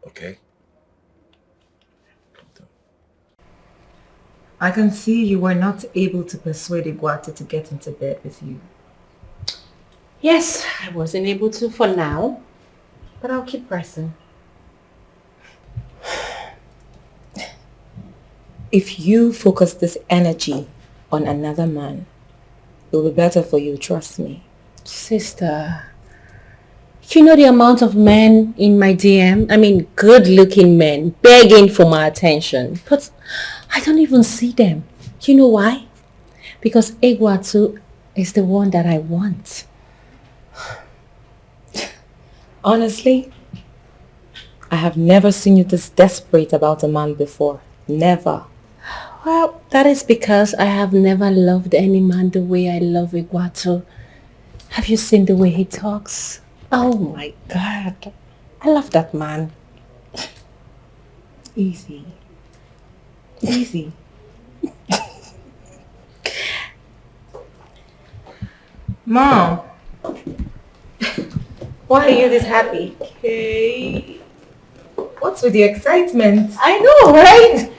S1: Okay?
S11: I can see you were not able to persuade Iguate to get into bed with you.
S17: Yes, I wasn't able to for now, but I'll keep pressing.
S11: If you focus this energy on another man, it will be better for you, trust me.
S17: Sister, you know the amount of men in my DM? I mean, good-looking men begging for my attention. But I don't even see them. You know why? Because Iguatu is the one that I want.
S11: Honestly, I have never seen you this desperate about a man before. Never.
S17: Well, that is because I have never loved any man the way I love Iguatu. Have you seen the way he talks? Oh my God. I love that man.
S11: Easy. Easy. Mom, why are you this happy?
S10: Okay.
S11: What's with the excitement?
S17: I know, right?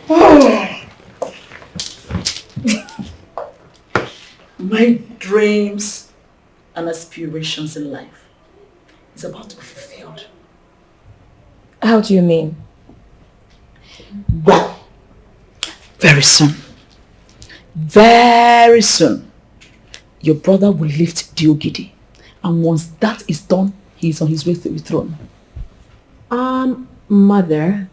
S2: My dreams and aspirations in life is about to be fulfilled.
S11: How do you mean?
S2: Well, very soon, your brother will lift Diogidi, and once that is done, he is on his way to the throne.
S17: Mother,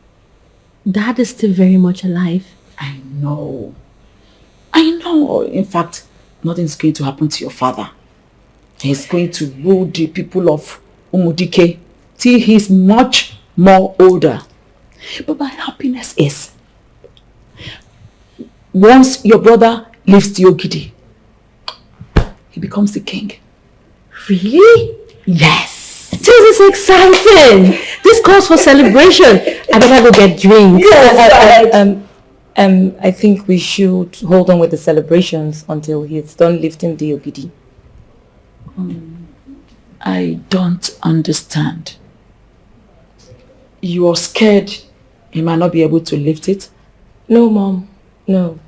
S17: Dad is still very much alive.
S2: I know. In fact, nothing's going to happen to your father. He's going to rule the people of Dikeh till he's much more older. But my happiness is, once your brother leaves Diogidi, he becomes the king.
S17: Really?
S2: Yes.
S17: This is exciting. This calls for celebration. I better go get drinks.
S11: Yes. I think we should hold on with the celebrations until he's done lifting the Ogidi.
S2: I don't understand. You are scared he might not be able to lift it?
S11: No, Mom. No.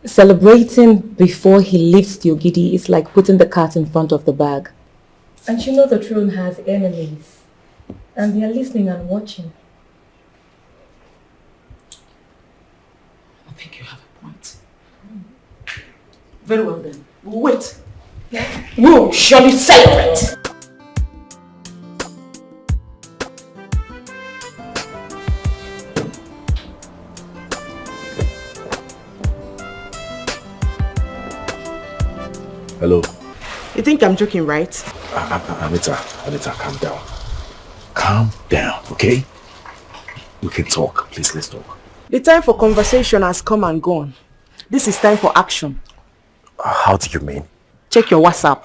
S11: Celebrating before he lifts the Ogidi is like putting the cat in front of the bag. And you know the throne has enemies. And they are listening and watching.
S2: I think you have a point. Very well then. Wait.
S11: Yeah.
S2: We'll surely celebrate.
S1: Hello.
S13: You think I'm joking, right?
S1: Anita, calm down. Calm down, okay? We can talk. Please, let's talk.
S13: The time for conversation has come and gone. This is time for action.
S1: How do you mean?
S13: Check your WhatsApp.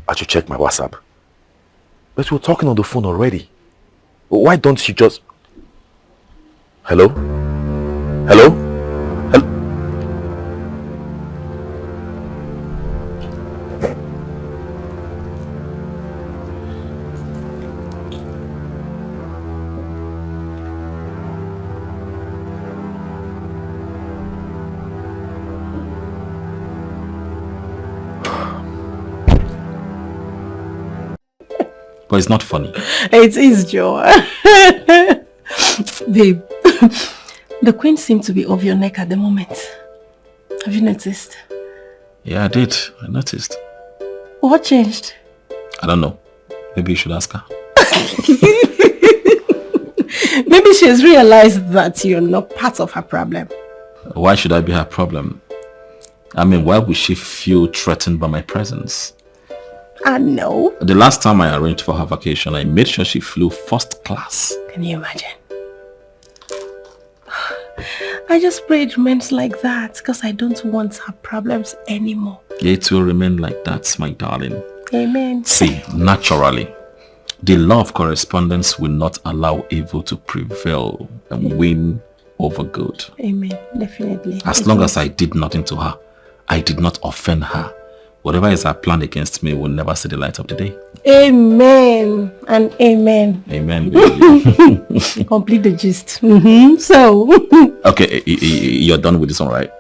S1: I should check my WhatsApp. But we're talking on the phone already. Why don't you just... Hello? Hello? Hello?
S5: But it's not funny.
S14: It is, Joe. Babe, the queen seemed to be off your neck at the moment. Have you noticed?
S5: Yeah, I did. I noticed.
S14: What changed?
S5: I don't know. Maybe you should ask her.
S14: Maybe she has realized that you're not part of her problem.
S5: Why should I be her problem? I mean, why would she feel threatened by my presence?
S14: I know.
S5: The last time I arranged for her vacation, I made sure she flew first class.
S14: Can you imagine? I just pray it remains like that because I don't want her problems anymore.
S5: It will remain like that, my darling.
S14: Amen.
S5: See, naturally, the law of correspondence will not allow evil to prevail and win over good.
S14: Amen. Definitely.
S5: As long as I did nothing to her, I did not offend her, whatever is her plan against me will never see the light of the day.
S14: Amen and amen.
S5: Amen, baby.
S14: Complete the gist. So.
S5: Okay, you're done with this one, right?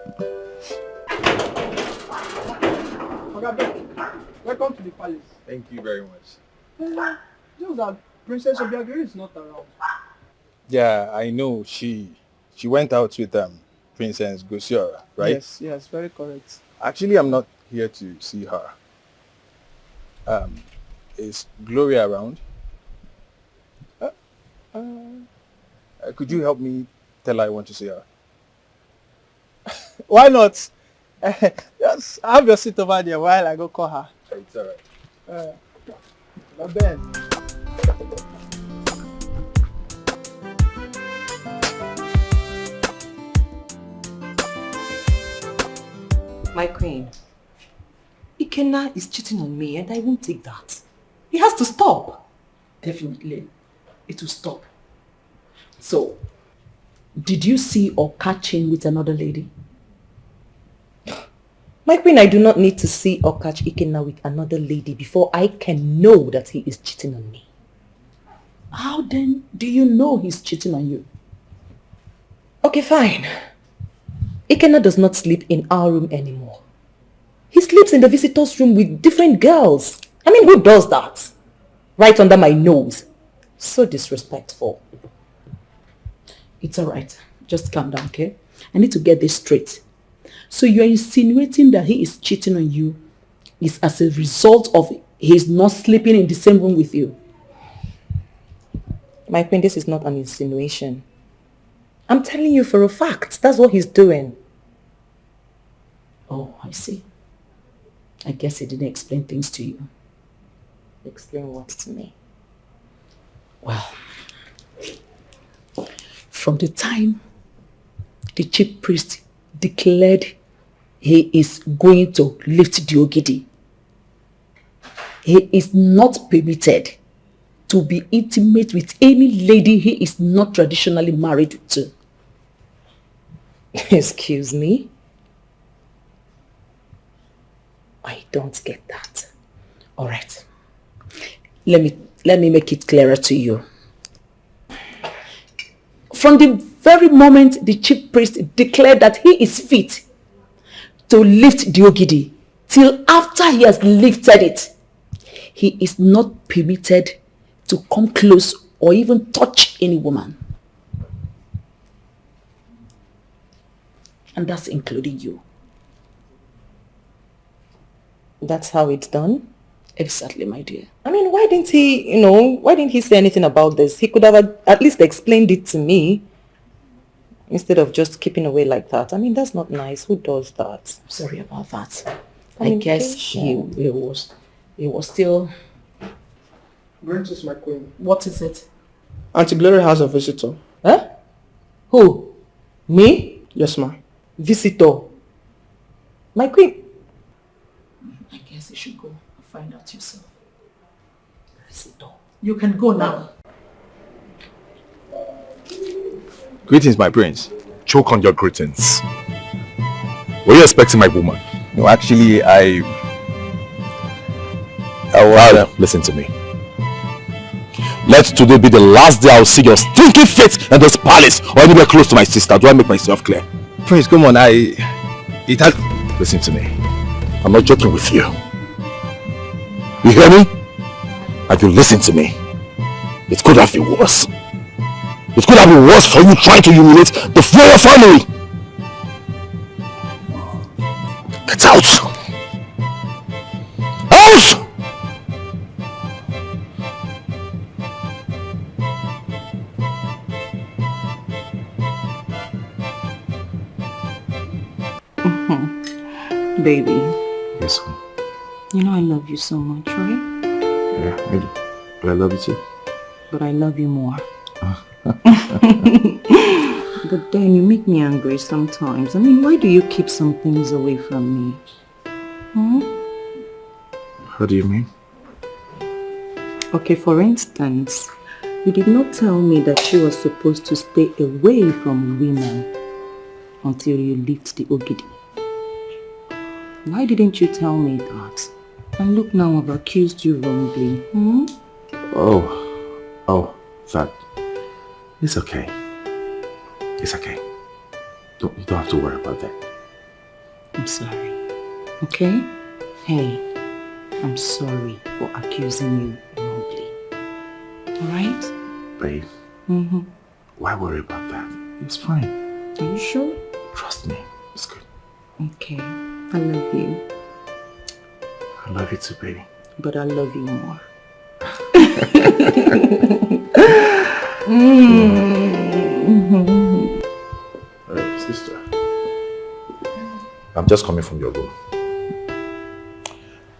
S12: Welcome to the palace.
S15: Thank you very much.
S12: Just that Princess Obiageri is not around.
S15: Yeah, I know. She went out with Princess Gosiora, right?
S12: Yes, very correct.
S15: Actually, I'm not here to see her. Is Gloria around? Could you help me tell her I want to see her?
S12: Why not? Just have your seat over there while I go call her.
S15: It's alright.
S12: Ben.
S10: My queen, Ikenna is cheating on me and I won't take that. He has to stop.
S2: Definitely, it will stop. So, did you see or catch him with another lady?
S10: My queen, I do not need to see or catch Ikenna with another lady before I can know that he is cheating on me.
S2: How then do you know he's cheating on you?
S10: Okay, fine. Ikenna does not sleep in our room anymore. He sleeps in the visitor's room with different girls. I mean, who does that? Right under my nose. So disrespectful.
S2: It's alright. Just calm down, okay? I need to get this straight. So you're insinuating that he is cheating on you is as a result of his not sleeping in the same room with you?
S10: My queen, this is not an insinuation. I'm telling you for a fact. That's what he's doing.
S2: Oh, I see. I guess he didn't explain things to you.
S10: Explain what to me?
S2: Well, from the time the chief priest declared he is going to lift the Ogidi, he is not permitted to be intimate with any lady he is not traditionally married to.
S10: Excuse me? I don't get that.
S2: All right. Let me make it clearer to you. From the very moment the chief priest declared that he is fit to lift the Ogidi, till after he has lifted it, he is not permitted to come close or even touch any woman. And that's including you.
S10: That's how it's done?
S2: Exactly, my dear.
S10: I mean, why didn't he say anything about this? He could have at least explained it to me instead of just keeping away like that. I mean, that's not nice. Who does that?
S2: Sorry about that. I guess he was still...
S12: Princess, my queen.
S2: What is it?
S12: Auntie Gloria has a visitor.
S2: Huh? Who?
S12: Me? Yes, ma'am. Visitor. My queen.
S2: I guess you should go and find out yourself. Visitor. You can go now.
S1: Greetings, my prince. Choke on your greetings. Were you expecting my woman?
S18: No, actually,
S1: listen to me. Let today be the last day I'll see your stinking face in this palace or anywhere close to my sister. Do I make myself clear?
S18: Prince, come on,
S1: Listen to me. I'm not joking with you. You hear me? And you listen to me. It could have been worse. It could have been worse for you trying to humiliate the Flora family. Get out! Out!
S2: Baby.
S1: Yes,
S2: You know I love you so much, right?
S1: yeah, maybe. But I love you too.
S2: But I love you more. But then you make me angry sometimes. I mean, why do you keep some things away from me?
S1: How do you mean?
S2: Okay, for instance, you did not tell me that she was supposed to stay away from women until you left the Ogidi. Why didn't you tell me that? And look, now I've accused you wrongly.
S1: Oh, that. It's okay. It's okay. You don't have to worry about that.
S2: I'm sorry. Okay? Hey, I'm sorry for accusing you wrongly. Alright?
S1: Babe, why worry about that? It's fine.
S2: Are you sure?
S1: Trust me. It's good.
S2: Okay. I love you.
S1: I love you too, baby.
S2: But I love you more.
S1: Alright, sister. I'm just coming from your room.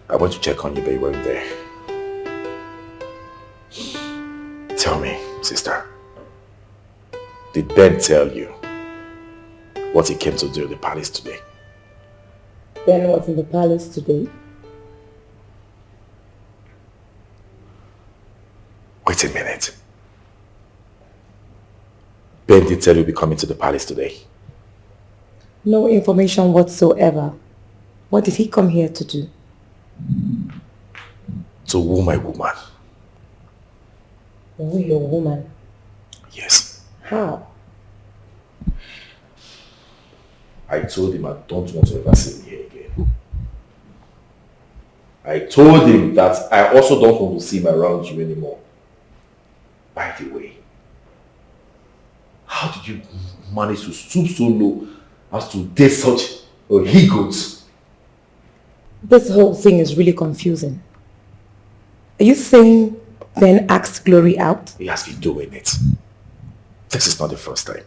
S1: I went to check on you, but you weren't there. Tell me, sister. Did Ben tell you what he came to do in the palace today?
S14: Ben was in the palace today.
S1: Wait a minute. Ben did tell you be coming to the palace today.
S14: No information whatsoever. What did he come here to do?
S1: To woo my woman.
S14: Woo your woman?
S1: Yes.
S14: How?
S1: I told him I don't want to ever see him here again. I told him that I also don't want to see him around you anymore. By the way, how did you manage to stoop so low as to date such a he-goat?
S14: This whole thing is really confusing. Are you saying Ben asked Glory out?
S1: He has been doing it. This is not the first time.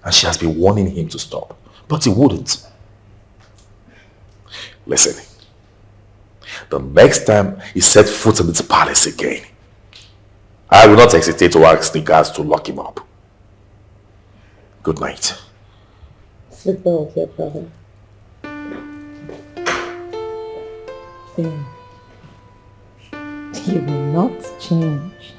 S1: And she has been warning him to stop, but he wouldn't. Listen, the next time he set foot in this palace again, I will not hesitate to ask the guards to lock him up. Good night.
S14: Sleep well with your brother. Ben, you will not change.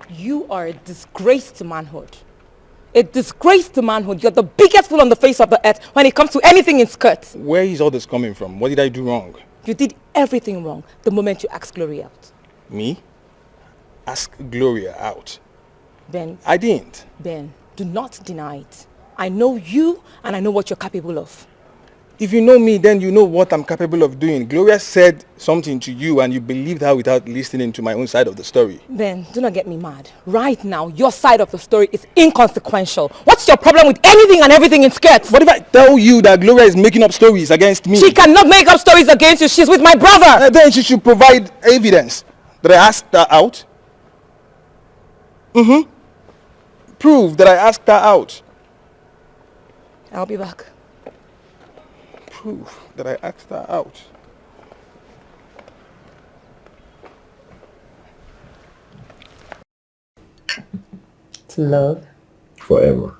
S7: You are a disgrace to manhood. A disgrace to manhood. You're the biggest fool on the face of the earth when it comes to anything in skirts.
S15: Where is all this coming from? What did I do wrong?
S7: You did everything wrong the moment you asked Glory out.
S15: Me? Ask Gloria out.
S7: Ben.
S15: I didn't.
S7: Ben, do not deny it. I know you and I know what you're capable of.
S12: If you know me, then you know what I'm capable of doing. Gloria said something to you and you believed her without listening to my own side of the story.
S11: Ben, do not get me mad. Right now, your side of the story is inconsequential. What's your problem with anything and everything in skirts?
S12: What if I tell you that Gloria is making up stories against me?
S11: She cannot make up stories against you. She's with my brother.
S12: Then she should provide evidence that I asked her out. Prove that I asked her out.
S11: I'll be back.
S12: Prove that I asked her out.
S10: To love.
S5: Forever.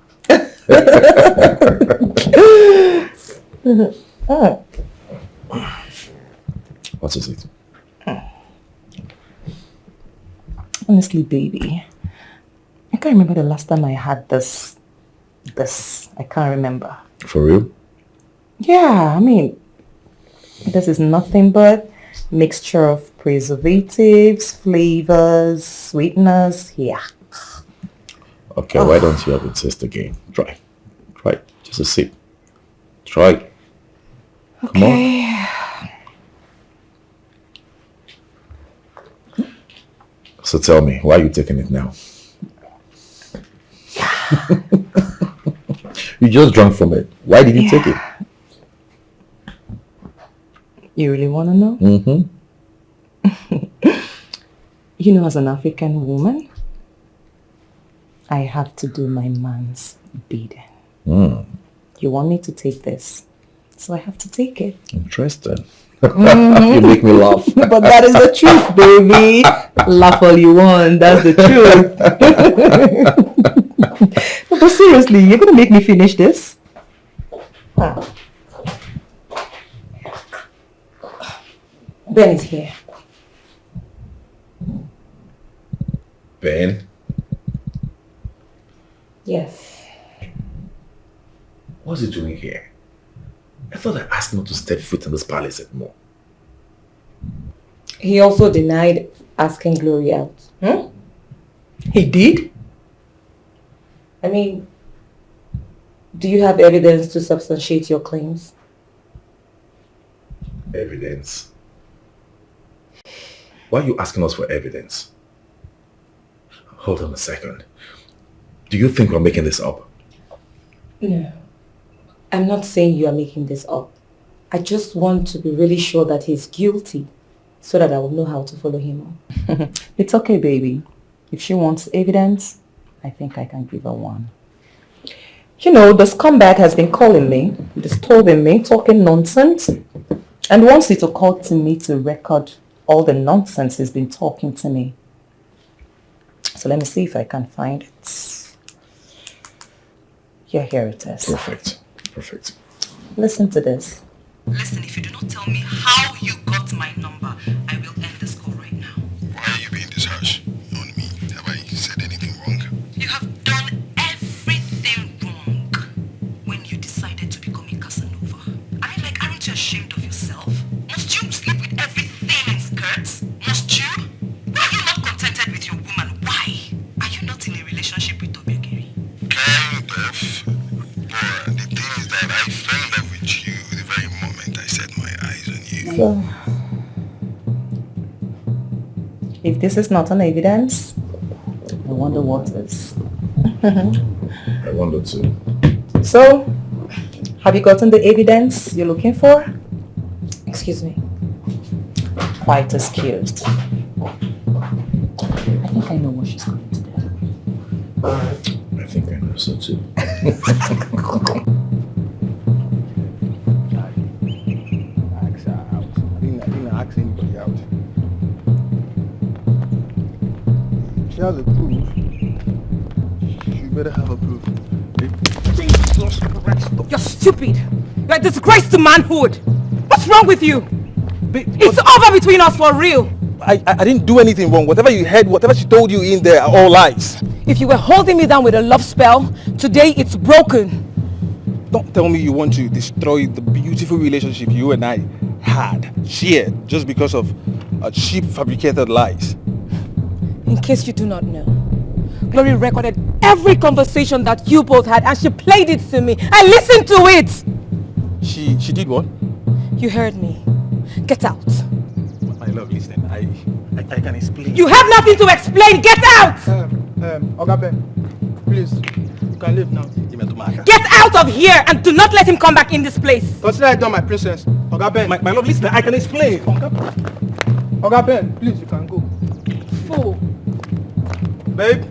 S5: What is it?
S10: Honestly, baby, I can't remember the last time I had this. I can't remember.
S5: For real?
S10: Yeah, I mean, this is nothing but mixture of preservatives, flavors, sweeteners. Yeah.
S5: Okay, why don't you have it taste again? Try. Just a sip. Try. Come on. So tell me, why are you taking it now? You just drank from it. Why did you take it?
S10: You really want to know? You know, as an African woman, I have to do my man's bidding. You want me to take this, so I have to take it.
S5: Interesting. You make me laugh.
S10: But that is the truth, baby. Laugh all you want. That's the truth. But seriously, you're going to make me finish this? Ben is here.
S5: Ben?
S10: Yes.
S5: What's he doing here? I thought I asked him not to step foot in this palace anymore.
S10: He also denied asking Glory out. He did? I mean, do you have evidence to substantiate your claims?
S5: Evidence? Why are you asking us for evidence? Hold on a second. Do you think we're making this up?
S10: No. I'm not saying you are making this up. I just want to be really sure that he's guilty so that I will know how to follow him up. It's okay, baby. If she wants evidence, I think I can give her one. You know, the scumbag has been calling me, disturbing me, talking nonsense, and wants you to call to me to record all the nonsense he's been talking to me. So let me see if I can find it. Yeah, here it is.
S5: Perfect.
S10: Listen to this.
S20: Listen, if you do not tell me how you got my number, I will end this call right now.
S18: Why are you being this harsh on me? Have I said anything wrong?
S20: You have done everything wrong when you decided to become a Casanova. I mean, like, aren't you ashamed of yourself? Must you sleep with everything in skirts? Must you? Why are you not contented with your woman? Why? Are you not in a relationship with Obiageri?
S18: Kind of. But the thing is that I fell in love with you the very moment I set my eyes on you.
S10: So, if this is not an evidence, I wonder what is.
S5: I wonder too.
S10: So, have you gotten the evidence you're looking for? Excuse me. Quite excused. I think I know what she's going to do.
S5: I think I know so too.
S12: I didn't ask anybody out. She has a proof. She better have a proof. Jesus Christ.
S11: You're stupid. You're a disgrace to manhood. What's wrong with you? It's over between us for real.
S12: I didn't do anything wrong. Whatever you heard, whatever she told you in there are all lies.
S11: If you were holding me down with a love spell, today it's broken.
S12: Don't tell me you want to destroy the beautiful relationship you and I shared, just because of cheap fabricated lies.
S11: In case you do not know, Glory recorded every conversation that you both had and she played it to me. I listened to it.
S15: She did what?
S11: You heard me. Get out.
S15: My love, listen. I can explain.
S11: You have nothing to explain. Get out!
S12: Oga Ben, please, you can leave now.
S11: Get out of here and do not let him come back in this place.
S12: Consider it done, my princess. Oga Ben.
S15: My love, listen. I can explain.
S12: Oga Ben, please, you can go.
S11: Fool.
S12: Babe.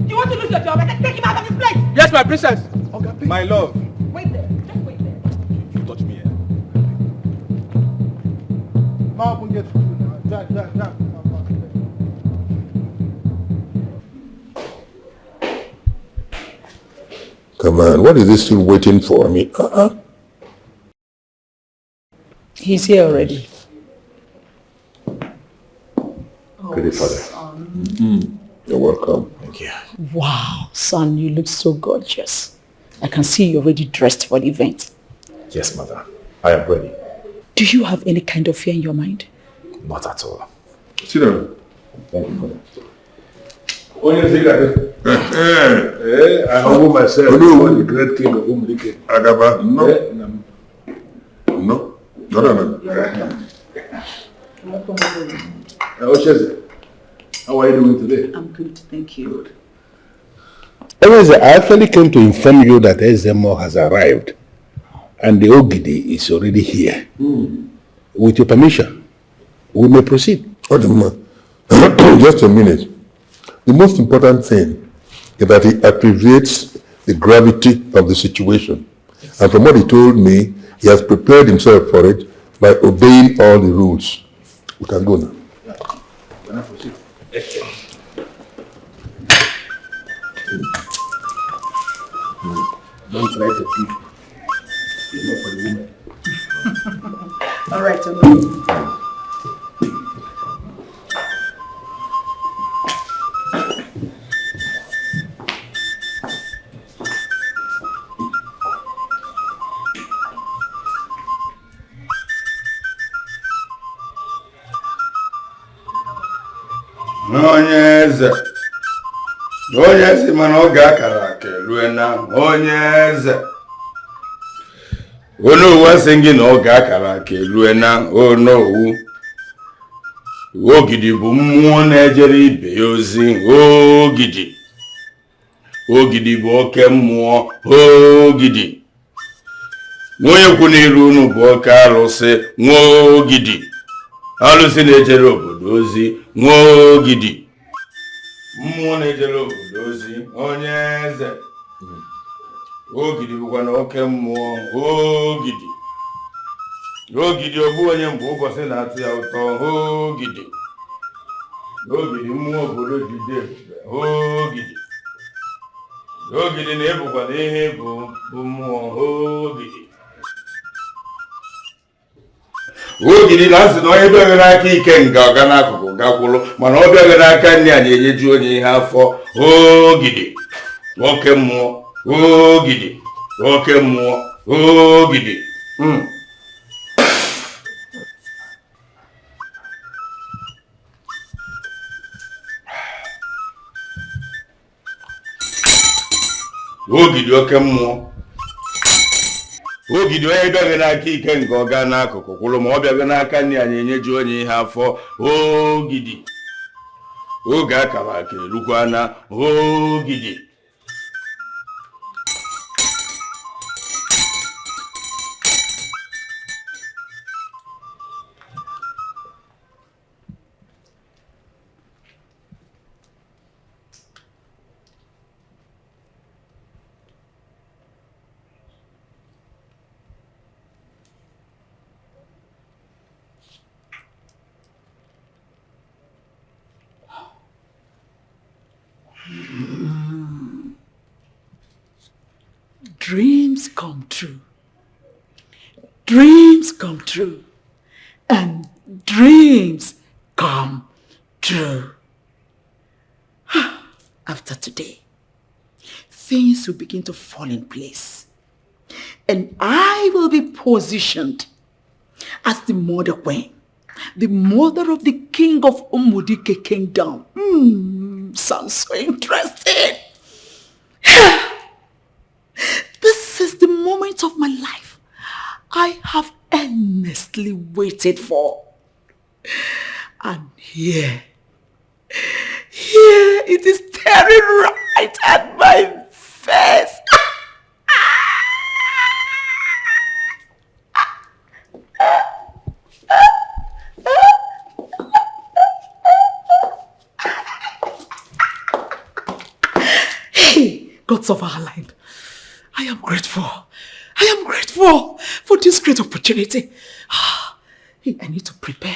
S11: You want to lose your job? I can take him out of this place.
S12: Yes, my princess.
S15: Oga Ben. My love.
S11: Wait there. Just wait there.
S15: You touch me here.
S12: Now open gate for you now. Drive.
S6: Come on, what is this still waiting for? I mean,
S2: He's here already.
S6: Pretty father. You're welcome.
S15: Thank you.
S2: Wow, son, you look so gorgeous. I can see you're already dressed for the event.
S5: Yes, mother. I am ready.
S2: Do you have any kind of fear in your mind?
S5: Not at all.
S6: Sit down.
S5: Thank you for that.
S19: I humble myself before the great king of Umrike.
S6: Agaba, no.
S19: How are you doing today?
S2: I'm good, thank you.
S19: Good. Anyways, I actually came to inform you that Ezemo has arrived and the Ogidi is already here. With your permission, we may proceed.
S6: Just a minute. The most important thing is that he appreciates the gravity of the situation. And from what he told me, he has prepared himself for it by obeying all the rules. We can go now.
S19: Can I proceed? Don't try to keep. It's not for the women.
S2: All right,
S3: onye eze mana ọ ga-akara aka lue na onye eze onowu sị gị na ọ ga-akara aka lue na onowu ogidi bụ mmụọ na-ejere ibe ya ozi ogidi bụ oke mmụọ ogidi onye kwu n'iru unu bụ oke arụsị ogidi alụsị na-ejere obodo ozi ogidi mmụọ na-ejere obodo ozi onye eze ogidi bụkwa na oke mmụọ ogidi ogbu onye mgbe ụbọchị na-atụ ya ụtọ ogidi mmụọ obodo jide ebube ogidi na-ebukwa na ihe bụ mmụọ ogidi na-asị na onye bịaghị n'aka ike nga ọga n'akụkụ gakwụrụ mana ọ bịaghị n'aka nne anyị enyeju onye ihe afọ ogidi oke mmụọ oke mmụọ ogidi ogidi oke mmụọ ogidi onye bịaghị n'aka ike nke ọ gaa n'akụkụ kwụrụ ma ọ bịaghị n'aka nne anyị enyeju onye ihe afọ ogidi oge akara aka erukwana ogidi
S2: Dreams come true. Dreams come true. And dreams come true. After today, things will begin to fall in place. And I will be positioned as the mother queen, the mother of the king of Umudike kingdom. Sounds so interesting. This is the moment of my I have earnestly waited for. And here it is staring right at my face. Hey, gods of our land, I am grateful. I am grateful for this great opportunity. Hey, I need to prepare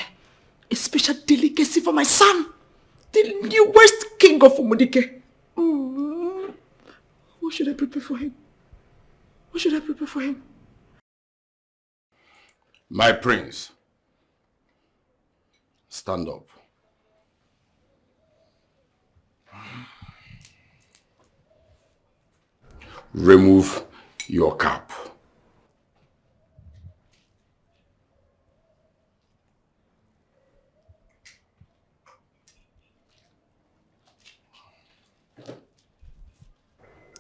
S2: a special delicacy for my son, the newest king of Umudike. What should I prepare for him? What should I prepare for him?
S3: My prince, stand up. Remove your cap.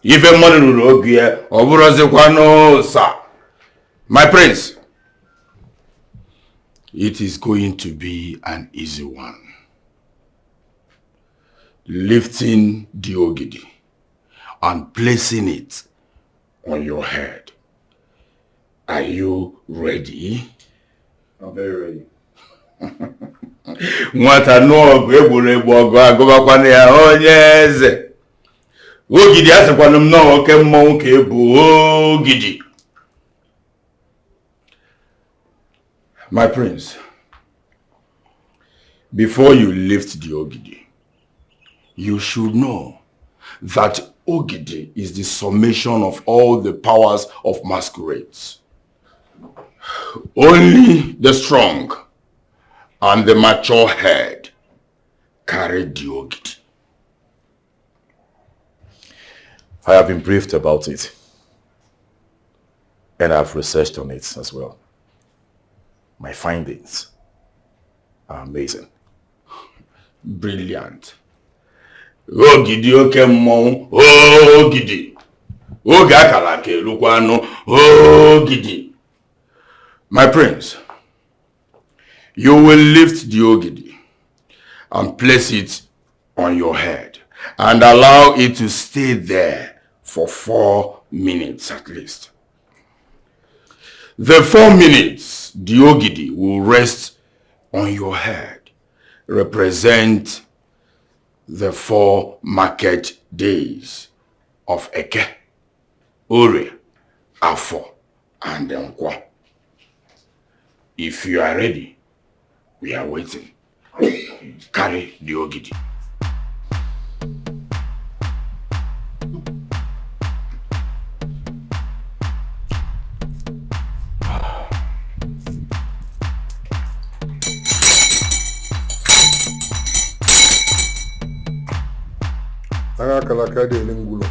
S3: Even money no ogie, oburozekwa sir. My prince, it is going to be an easy one. Lifting the ogidi and placing it on your head. Are you ready?
S16: I'm very ready.
S3: Nwata no egwuregwu ogo agobakwana ya onye eze. Ogidi asekwana m no oke mmọnwụ ka ebu ogidi. My prince, before you lift the ogidi, you should know that ogidi is the summation of all the powers of masquerades. Only the strong and the mature head carry the ogidi.
S1: I have been briefed about it, and I've researched on it as well. My findings are amazing.
S3: Brilliant. Ogidi oke mmọnwụ, ogidi. Oge akara aka erukwanu, ogidi. My prince, you will lift the ogidi and place it on your head and allow it to stay there for 4 minutes at least. The 4 minutes the ogidi will rest on your head represent the 4 market days of Eke, Ore, Afo, and Nkwa. If you are ready, we are waiting. Carry the ogidi.
S6: Kalaka de Lingulo.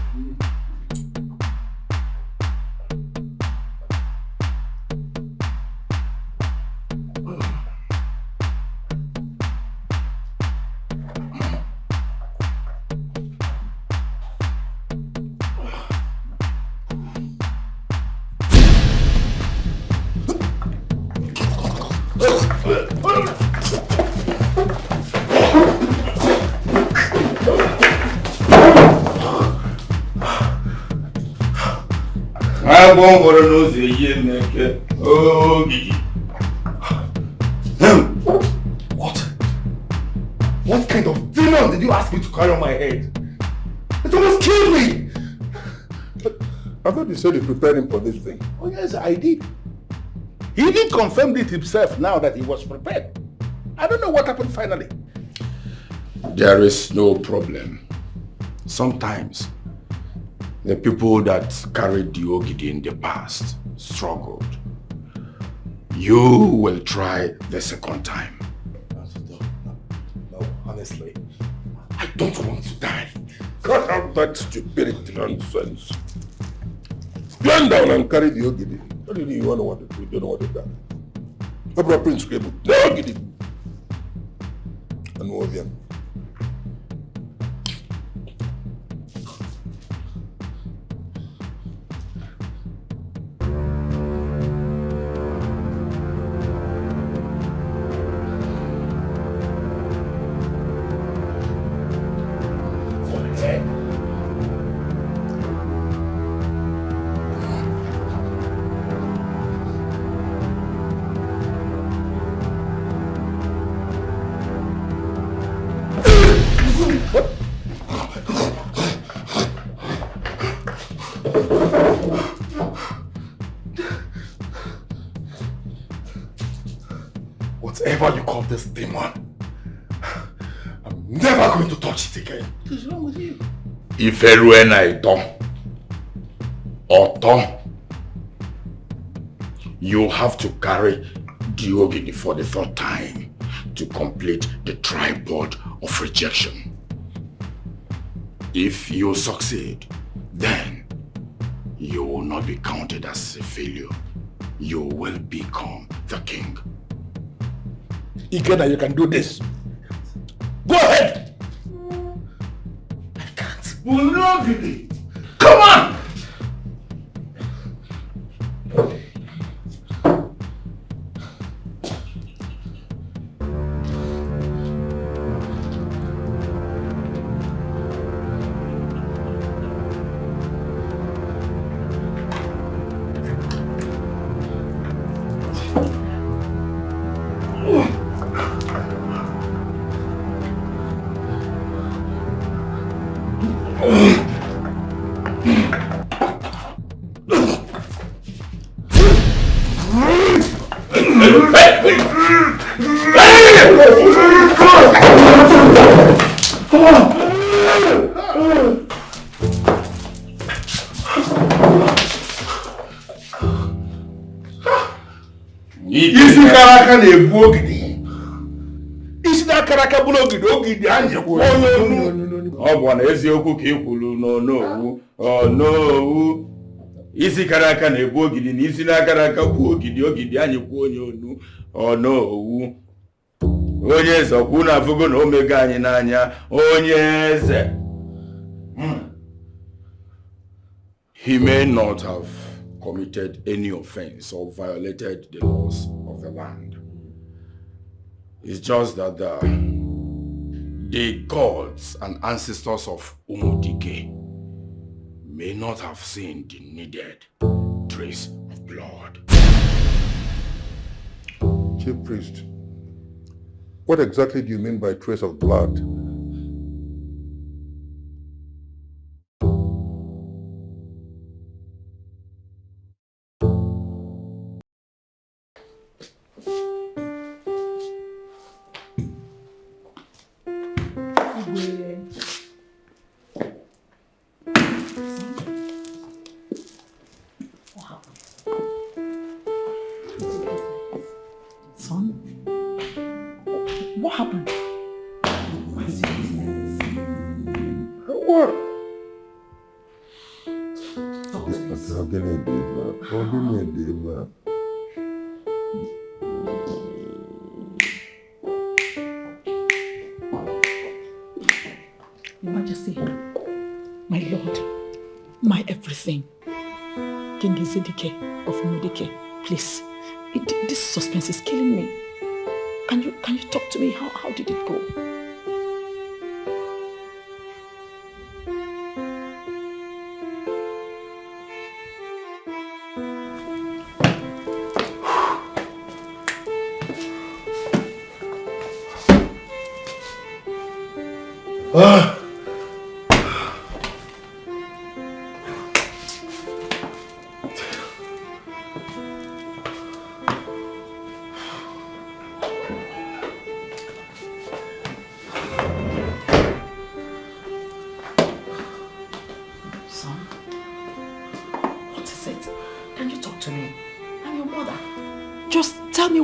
S19: What kind of demon did you ask me to carry on my head? It almost killed me!
S6: I thought you said you prepared him for this thing.
S19: Oh yes, I did. He even confirmed it himself now that he was prepared. I don't know what happened finally.
S3: There is no problem. Sometimes the people that carried the ogidi in the past struggled. You will try the second time.
S19: No, honestly, I don't want to die.
S6: Cut out that stupidity nonsense. Stand down and carry the ogidi. What do you want to do? You don't want to die. Abra Prince Cable, the ogidi. And Wovian.
S1: Whatever you call this demon, I'm never going to touch it again.
S6: What is wrong with you?
S3: If Ini Edo or you have to carry the Ogidi for the third time to complete the tripod of rejection. If you succeed, then you will not be counted as a failure. You will become the king.
S1: Ikeda, you can do this. Go ahead! I can't.
S3: Come on! Eziokwu ka ikwulu n'owu n'owu isi kara aka na-ebu ogidi na isi n'akara aka bụ ogidi anyị kwuo onye onu n'owu onye eze ọkwụ na afụgo na omega anyị n'anya onye eze. He may not have committed any offense or violated the laws of the land. It's just that the gods and ancestors of Dikeh may not have seen the needed trace of blood.
S6: Chief Priest, what exactly do you mean by trace of blood?
S2: Your Majesty, my lord, my everything, King Dikeh of Dikeh, please, this suspense is killing me. Can you talk to me? How did it go?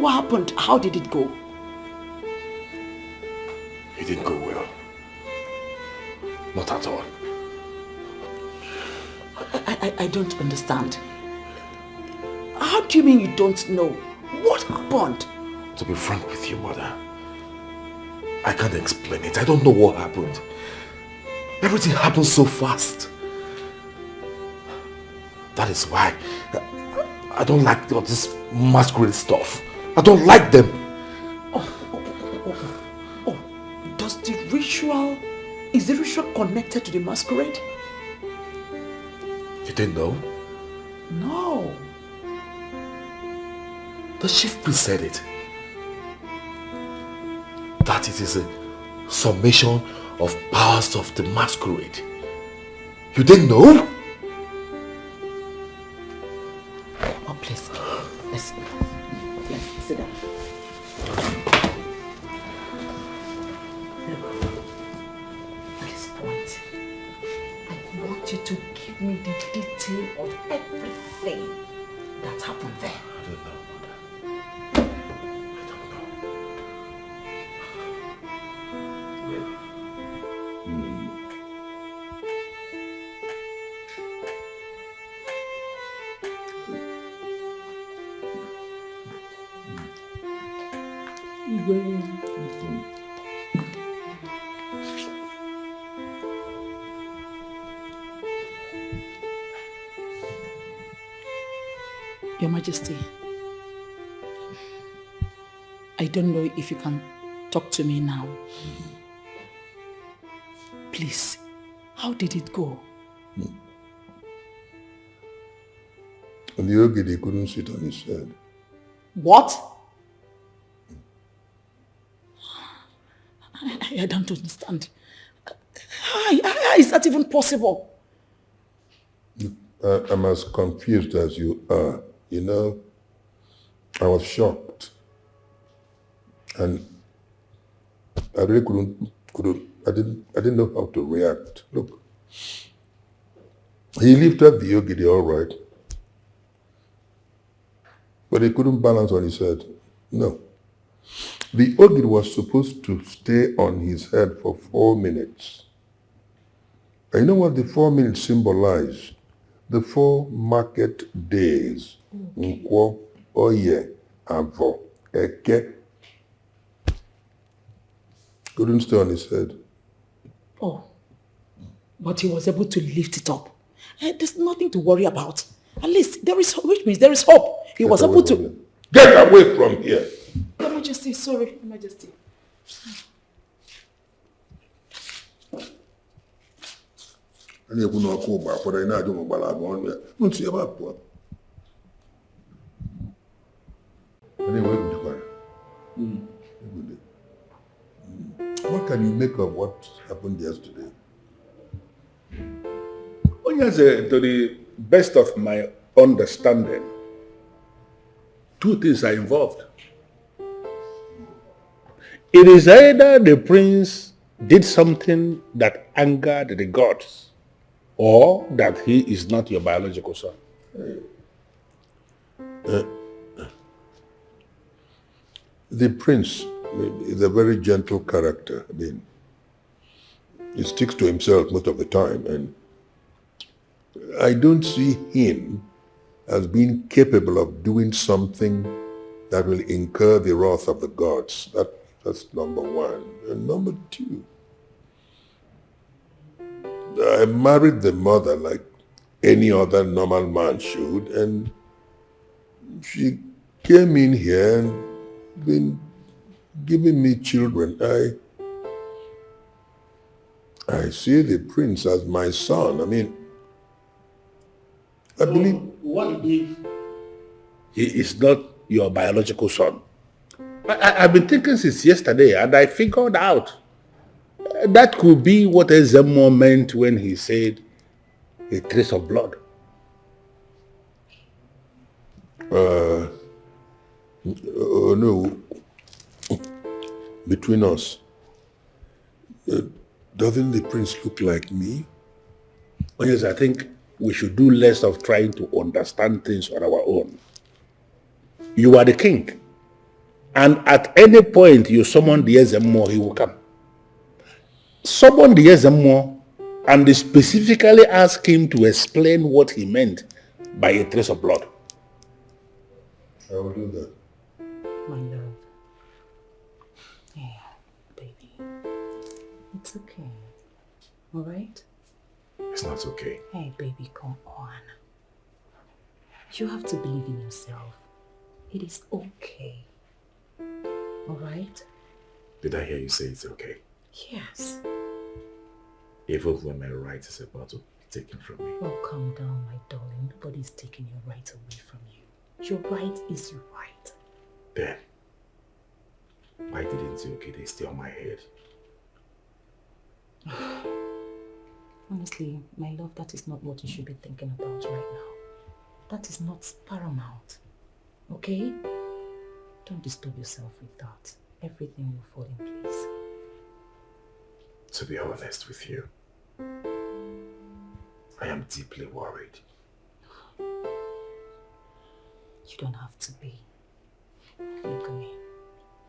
S2: What happened? How did it go?
S1: It didn't go well. Not at all.
S2: I don't understand. How do you mean you don't know? What happened?
S1: To be frank with you, Mother, I can't explain it. I don't know what happened. Everything happened so fast. That is why I don't like all this masquerade stuff. I don't like them.
S2: Oh, is the ritual connected to the masquerade?
S1: You didn't know?
S2: No.
S1: The chief priest said it. That it is a summation of powers of the masquerade. You didn't know?
S2: want you to give me the detail of everything that happened there.
S1: I don't know, Mother.
S2: Your Majesty, I don't know if you can talk to me now. Please, how did it go?
S6: And the Ogidi couldn't sit on his head.
S2: What? I don't understand. How is that even possible?
S6: I'm as confused as you are. You know, I was shocked. And I really I didn't know how to react. Look, he lifted the Ogidi all right, but he couldn't balance on his head. No. The Ogidi was supposed to stay on his head for 4 minutes. And you know what the 4 minutes symbolize? The 4 market days. Nkwo, Oye, Avo, Eke. Couldn't stay on his head.
S2: Oh, but he was able to lift it up. There's nothing to worry about. At least there is, which means there is hope. He was able to...
S6: Get away from here!
S2: Your Majesty, sorry, Your Majesty.
S6: What can you make of what happened yesterday?
S19: To the best of my understanding, 2 things are involved. It is either the prince did something that angered the gods, or that he is not your biological son.
S6: The prince is a very gentle character. I mean, he sticks to himself most of the time, and I don't see him as being capable of doing something that will incur the wrath of the gods. That's number 1. And number 2, I married the mother like any other normal man should, and she came in here and been giving me children. I see the prince as my son. I mean, I believe...
S19: What if he is not your biological son? I've been thinking since yesterday, and I figured out that could be what Ezeonu meant when he said a trace of blood.
S6: Oh no. Between us, doesn't the prince look like me?
S19: Oh yes, I think we should do less of trying to understand things on our own. You are the king. And at any point you summon the Ezeonu, he will come. Summon the Ezeonu and specifically ask him to explain what he meant by a trace of blood.
S6: I will do that.
S2: My love. Yeah, baby. It's okay. Alright?
S16: It's not okay.
S2: Hey, baby, come on. You have to believe in yourself. It is okay. Alright?
S16: Did I hear you say it's okay?
S2: Yes.
S16: Even when my right is about to be taken from me.
S2: Oh, calm down, my darling. Nobody's taking your right away from you. Your right is your right.
S16: Then, why didn't you they stay on my head?
S2: Honestly, my love, that is not what you should be thinking about right now. That is not paramount. Okay? Don't disturb yourself with that. Everything will fall in place.
S16: To be honest with you, I am deeply worried.
S2: You don't have to be. Look at me,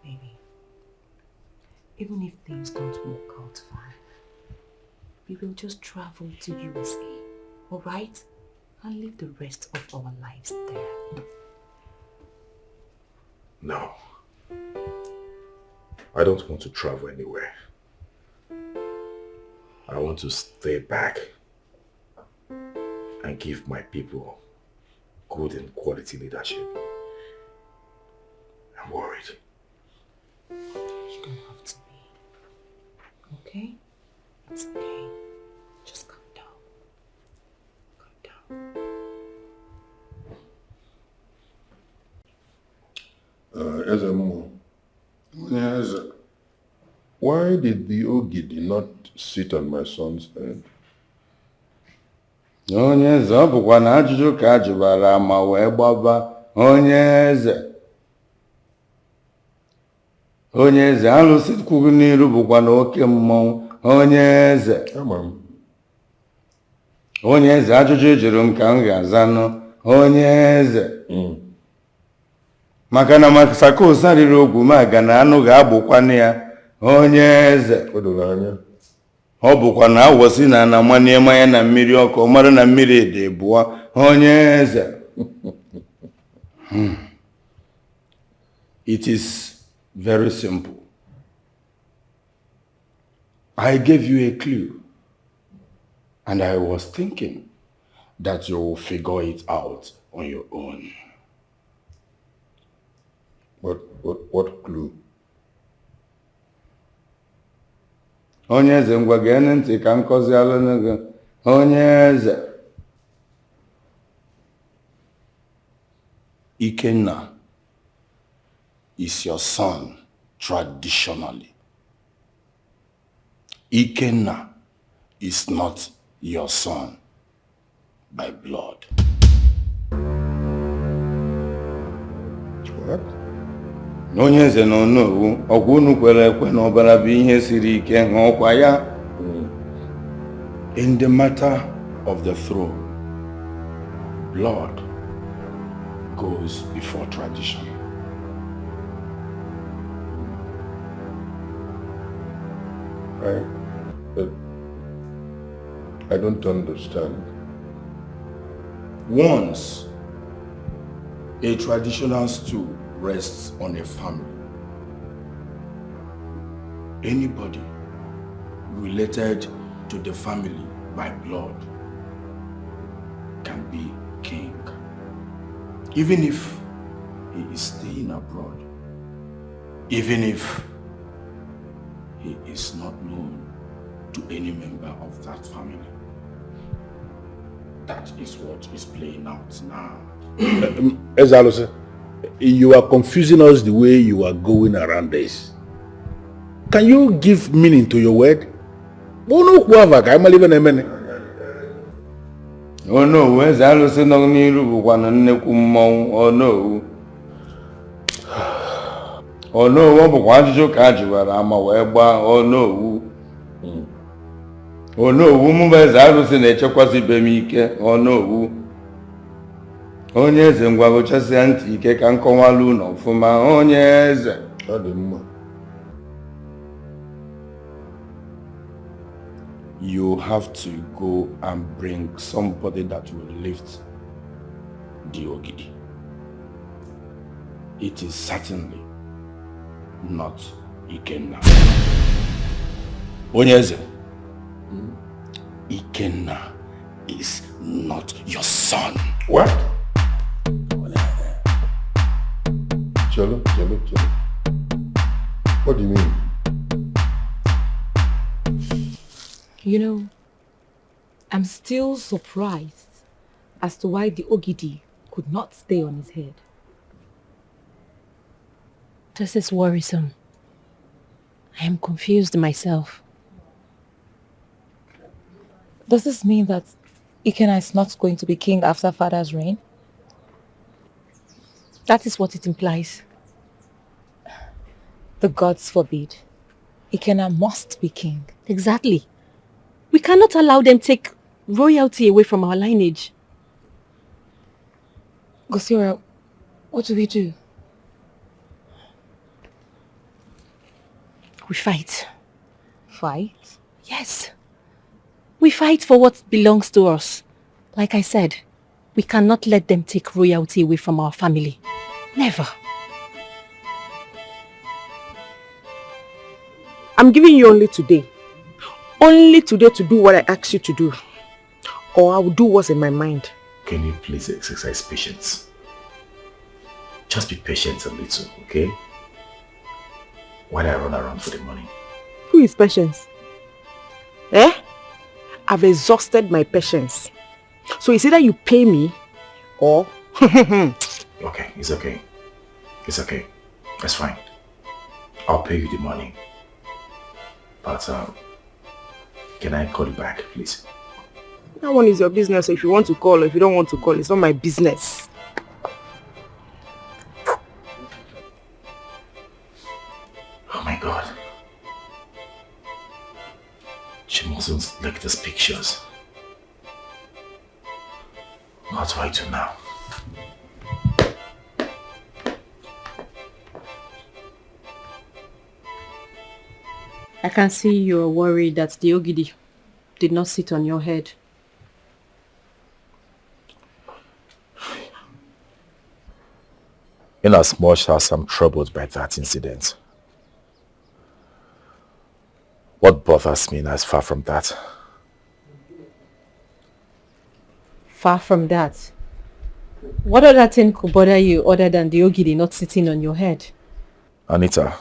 S2: baby. Even if things don't work out fine, we will just travel to USA, alright? And live the rest of our lives there.
S16: No. I don't want to travel anywhere. I want to stay back and give my people good and quality leadership. I'm worried.
S2: You don't have to be. Okay? It's okay. Just calm down.
S6: Ezemo, why did the Ogidi not sit on my son's head?
S3: Onye eze, ọ bụkwa na ajụjụ ka a jụbara ma wee gbaba onye eze. Onye eze, alụsị kwuru n'iru bụkwa na oke mmọnwụ onye eze. Onye eze, ajụjụ jụrụ m ka m ga-azanụ onye eze. Maka na Masakos riri ogwu maga na anụ ga-agbụkwanụ ya onye eze. Ọ bụkwa na awọsị na ana manye mmanya na mmiri ọkụ mara na mmiri ede bụọ onye eze. It is very simple. I gave you a clue and I was thinking that you will figure it out on your own.
S6: What clue?
S3: Onye eze, ngwa gee ntị ka nkọzi alụnụ gị. Onye eze. Ikenna is your son traditionally. Ikenna is not your son by blood.
S6: What?
S3: Onye eze nọ n'owu, ọgwụ unu kwere ekwe na ọbara bụ ihe siri ike ọkwa ya. In the matter of the throne, blood goes before tradition.
S6: I don't understand.
S3: Once a traditional stool rests on a family, anybody related to the family by blood can be king, even if he is staying abroad, even if he is not known to any member of that family. That is what is playing out now.
S19: Ezalose, you are confusing us the way you are going around this. Can you give meaning to your word? Oh no,
S3: Ezalose no niru bukwana nnekwu mmọnwụ. Oh no. Oh no, ọ bụkwa ajụjụ ka a jụbara ama wee gbaa. Oh no. Oh no, ụmụ Ezalose na-echekwasị be m ike. Oh no. Onye eze, ngwa gụchasịa ntị ike ka nkọwalụ unu ọfụma. Onye eze.
S6: Ọ dị mma.
S3: You have to go and bring somebody that will lift the Ogidi. It is certainly not Ikenna. Onyeze, Ikenna is not your son.
S6: What? Cholo. What do you mean?
S11: You know, I'm still surprised as to why the Ogidi could not stay on his head.
S17: This is worrisome. I am confused myself.
S11: Does this mean that Ikenna is not going to be king after father's reign?
S17: That is what it implies.
S11: The gods forbid. Ikenna must be king.
S17: Exactly. We cannot allow them take royalty away from our lineage.
S11: Gosira, what do we do?
S17: We fight.
S11: Fight?
S17: Yes. We fight for what belongs to us. Like I said, we cannot let them take royalty away from our family. Never.
S13: I'm giving you only today. Only today to do what I asked you to do. Or I will do what's in my mind.
S16: Can you please exercise patience? Just be patient a little, okay? While I run around for the money.
S13: Who is Patience? Eh? I've exhausted my patience. So it's either you pay me or...
S16: Okay, it's okay. It's okay. That's fine. I'll pay you the money. But, can I call you back, please?
S13: That one is your business. So if you want to call or if you don't want to call, it's not my business.
S16: Oh my God. She mustn't like these pictures. What do I do now?
S9: I can see you're worried that the Ogidi did not sit on your head.
S1: In as much as I'm troubled by that incident, what bothers me now is far from that.
S9: Far from that. What other thing could bother you other than the Ogidi not sitting on your head?
S1: Anita,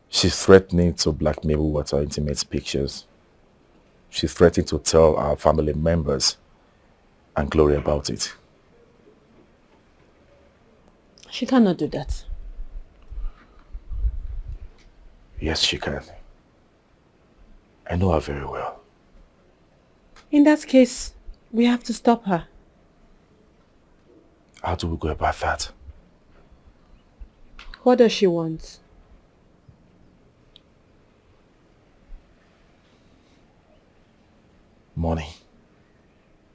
S1: she's threatening to blackmail with her intimate pictures. She's threatening to tell our family members and Glory about it.
S9: She cannot do that.
S1: Yes, she can. I know her very well.
S9: In that case, we have to stop her.
S1: How do we go about that?
S9: What does she want?
S1: Money.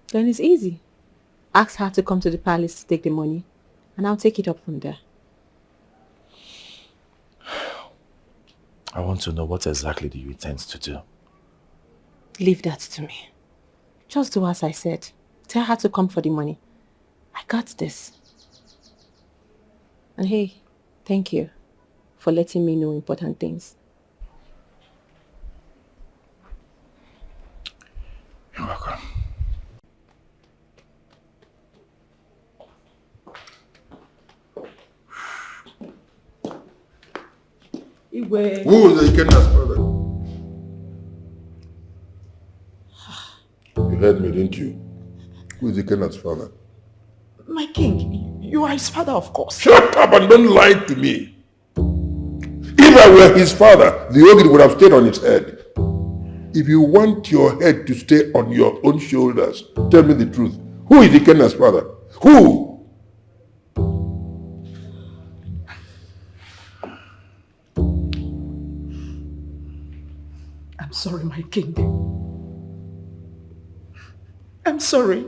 S9: Then it's easy. Ask her to come to the palace to take the money, and I'll take it up from there.
S1: I want to know what exactly do you intend to do?
S9: Leave that to me. Just do as I said. Tell her to come for the money. I got this. And hey, thank you for letting me know important things.
S1: You're welcome.
S6: Who is the Ikenna's father? You heard me, didn't you? Who is the Ikenna's father?
S12: My king, you are his father, of course.
S6: Shut up and don't lie to me. If I were his father, the Ogidi would have stayed on his head. If you want your head to stay on your own shoulders, tell me the truth. Who is the Ikenna's father? Who?
S12: I'm sorry, my king. I'm sorry.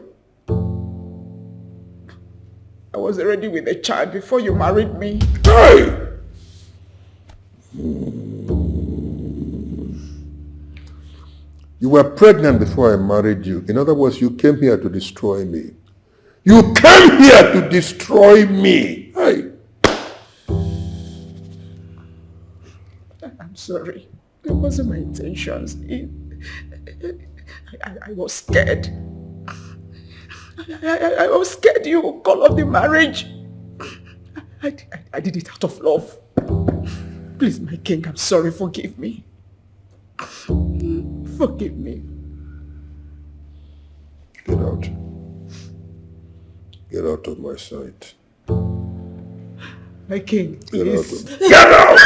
S12: I was already with a child before you married me.
S6: Hey! You were pregnant before I married you. In other words, you came here to destroy me. You came here to destroy me. Hey!
S12: I'm sorry. It wasn't my intentions. I was scared. I was scared you would call off the marriage. I did it out of love. Please, my king, I'm sorry. Forgive me. Forgive me.
S6: Get out. Get out of my sight.
S12: My king,
S6: Get out
S12: please.
S6: of... Get out!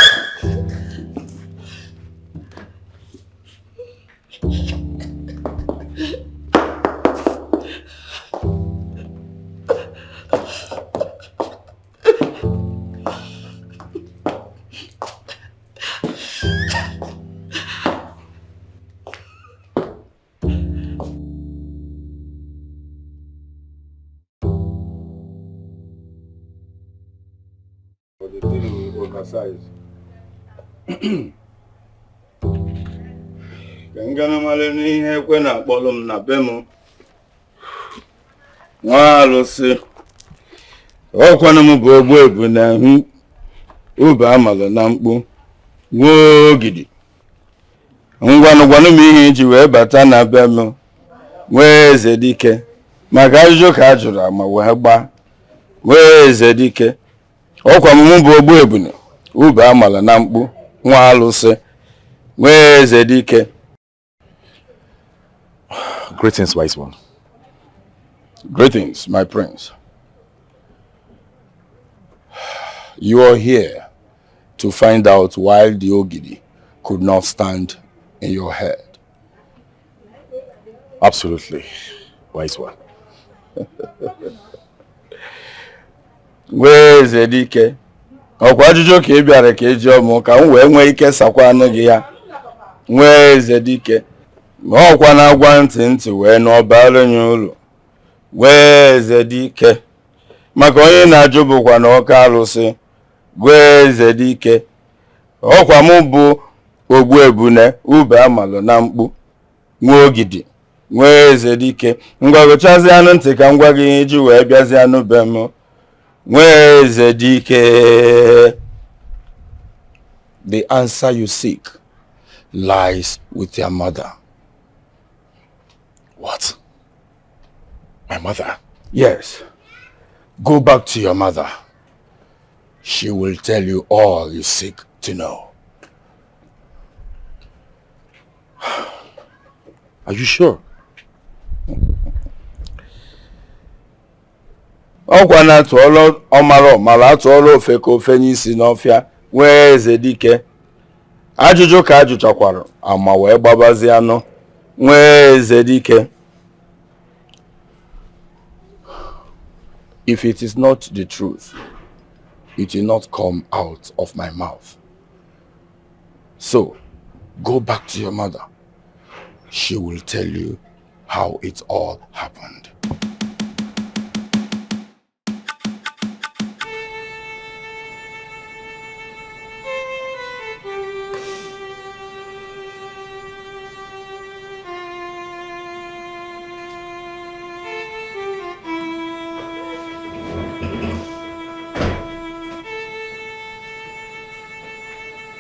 S3: oversize. Gangana male n'ihe kwe na akpọlụ m na be m. Nwa alụsị. Ọkwanụ m bụ ogbu ebu na ube amalụ na mkpu. Nwogidi. Ngwanụ m ihe iji wee bata na be m. Nwee eze dike. Maka ajụjụ ka a jụrụ ama wee gbaa. Nwee eze dike. Ọkwa m bụ ogbu ebune ube amala na mkpu nwa alụsị nwee eze dike.
S1: Greetings, wise one.
S3: Greetings, my prince. You are here to find out why the Ogidi could not stand in your head.
S1: Absolutely, wise one.
S3: Wee eze dike. Ọkwa ajụjụ ka ị bịara ka eji ọmụ ka m wee nwee ike sakwa anụ gị ya. Nwee eze dike. Ma ọkwa na-agwa ntị wee n'ọbara nye ụlọ. Wee eze dike. Maka onye na-ajụ bụkwa na ọka alụsị. Wee eze dike. Ọkwa mụ bụ ogbu ebune ube amalụ na mkpu. Nwogidi. Nwee eze dike. Ngwa gụchazi anụ ntị ka m gwa gị ihe iji wee bịazi anụ be m. Where is Dikeh? The answer you seek lies with your mother.
S1: What? My mother?
S3: Yes. Go back to your mother. She will tell you all you seek to know.
S1: Are you sure?
S3: Ọkwa na-atụ ọlụ ọmara ọmara atụ ọlụ ofe ka ofe n'isi n'ọfịa nwee eze dike. Ajụjụ ka ajụchakwara ama wee gbabazi anụ nwee eze dike. If it is not the truth, it will not come out of my mouth. So, go back to your mother. She will tell you how it all happened.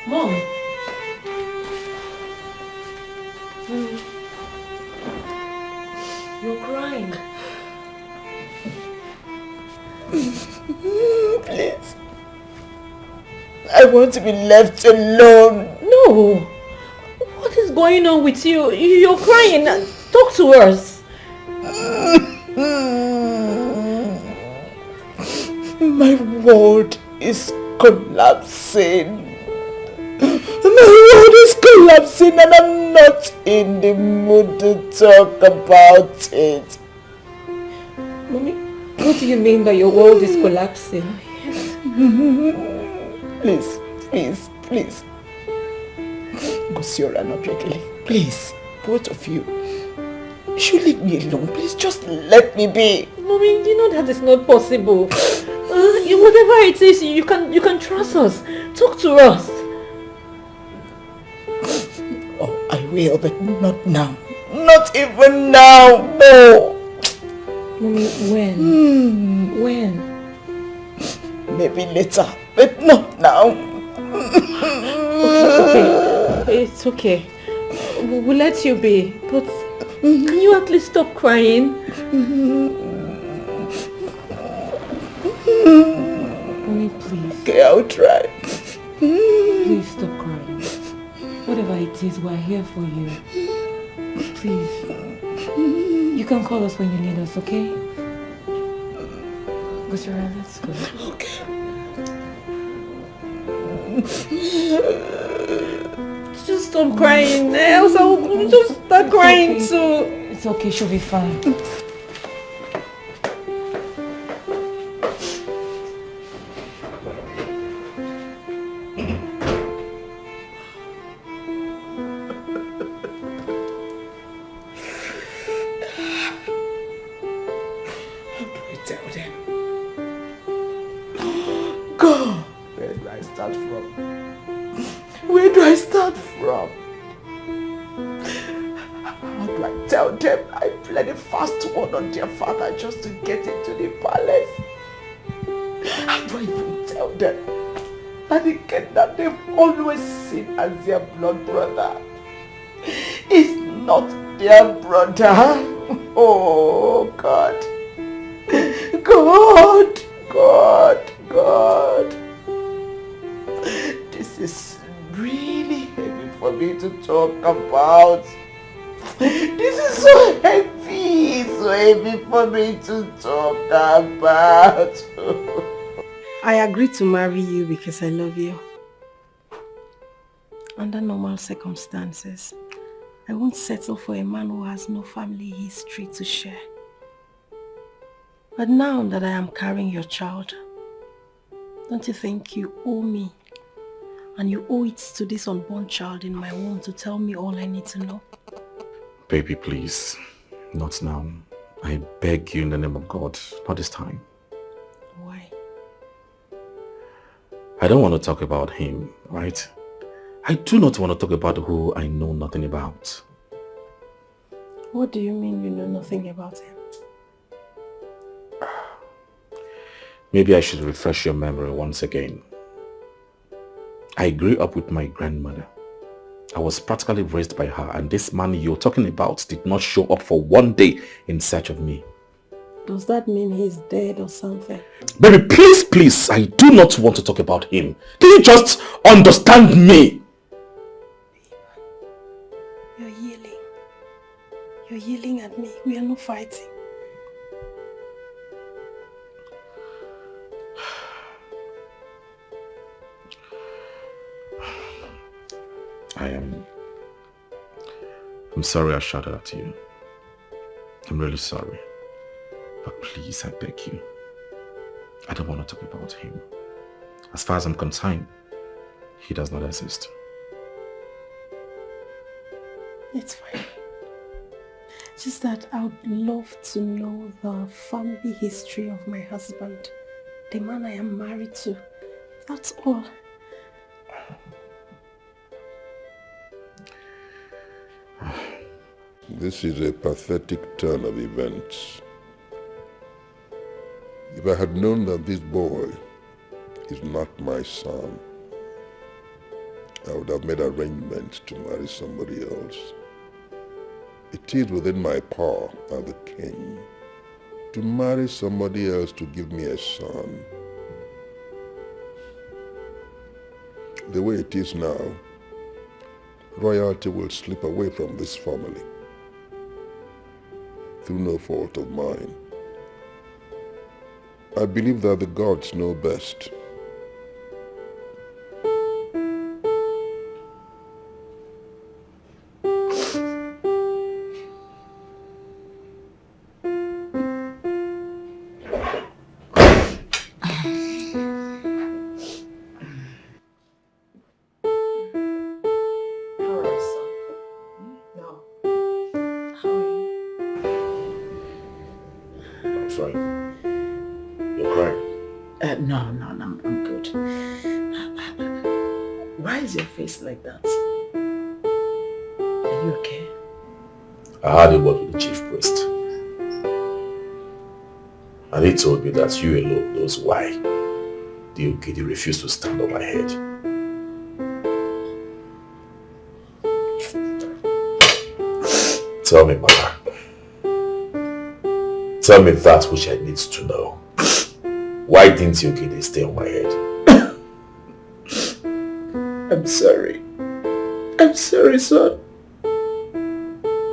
S2: Mom. You're crying.
S14: Please. I want to be left alone.
S2: No. What is going on with you? You're crying. Talk to us.
S14: My world is collapsing. My world is collapsing and I'm not in the mood to talk about it.
S11: Mommy, what do you mean by your world is collapsing?
S14: Please. Gosiora, not regularly. Please, both of you. You should leave me alone. Please, just let me be.
S2: Mommy, you know that is not possible. Whatever it is, you can trust us. Talk to us.
S14: Oh, I will, but not now. Not even now. No.
S11: Mommy, when? When?
S14: Maybe later, but not now.
S2: Okay. It's okay. We'll let you be. But can you at least stop crying?
S11: Mommy, please.
S14: Okay, I'll try.
S11: Please stop crying. Whatever it is, we're here for you. Please. You can call us when you need us, okay? Gosira, let's go.
S14: Okay.
S2: Just stop crying, else I will just start crying too.
S11: It's okay, she'll be fine.
S12: start from? Where do I start from? How do I tell them I played a fast one on their father just to get into the palace? How do I even tell them that the kid that they've always seen as their blood brother is not their brother? Oh God. God, God, God. This is really heavy for me to talk about. This is so heavy for me to talk about.
S14: I agreed to marry you because I love you. Under normal circumstances, I won't settle for a man who has no family history to share. But now that I am carrying your child, don't you think you owe me? And you owe it to this unborn child in my womb to tell me all I need to know?
S5: Baby, please. Not now. I beg you in the name of God. Not this time.
S14: Why?
S5: I don't want to talk about him, right? I do not want to talk about who I know nothing about.
S14: What do you mean you know nothing about him?
S5: Maybe I should refresh your memory once again. I grew up with my grandmother. I was practically raised by her, and this man you're talking about did not show up for one day in search of me.
S14: Does that mean he's dead or something?
S5: Baby, please, please, I do not want to talk about him. Can you just understand me?
S14: You're yelling. You're yelling at me. We are not fighting.
S5: I'm sorry I shouted at you. I'm really sorry. But please, I beg you. I don't want to talk about him. As far as I'm concerned, he does not exist.
S14: It's fine. Just that I would love to know the family history of my husband, the man I am married to. That's all.
S6: This is a pathetic turn of events. If I had known that this boy is not my son, I would have made arrangements to marry somebody else. It is within my power as the king to marry somebody else to give me a son. The way it is now, royalty will slip away from this family through no fault of mine. I believe that the gods know best.
S2: Like that. Are you okay?
S5: I had a word with the chief priest. And he told me that you alone knows why the Okidi refused to stand on my head. Tell me, Mama. Tell me that which I need to know. Why didn't the Okidi stay on my head?
S12: I'm sorry. I'm sorry, son.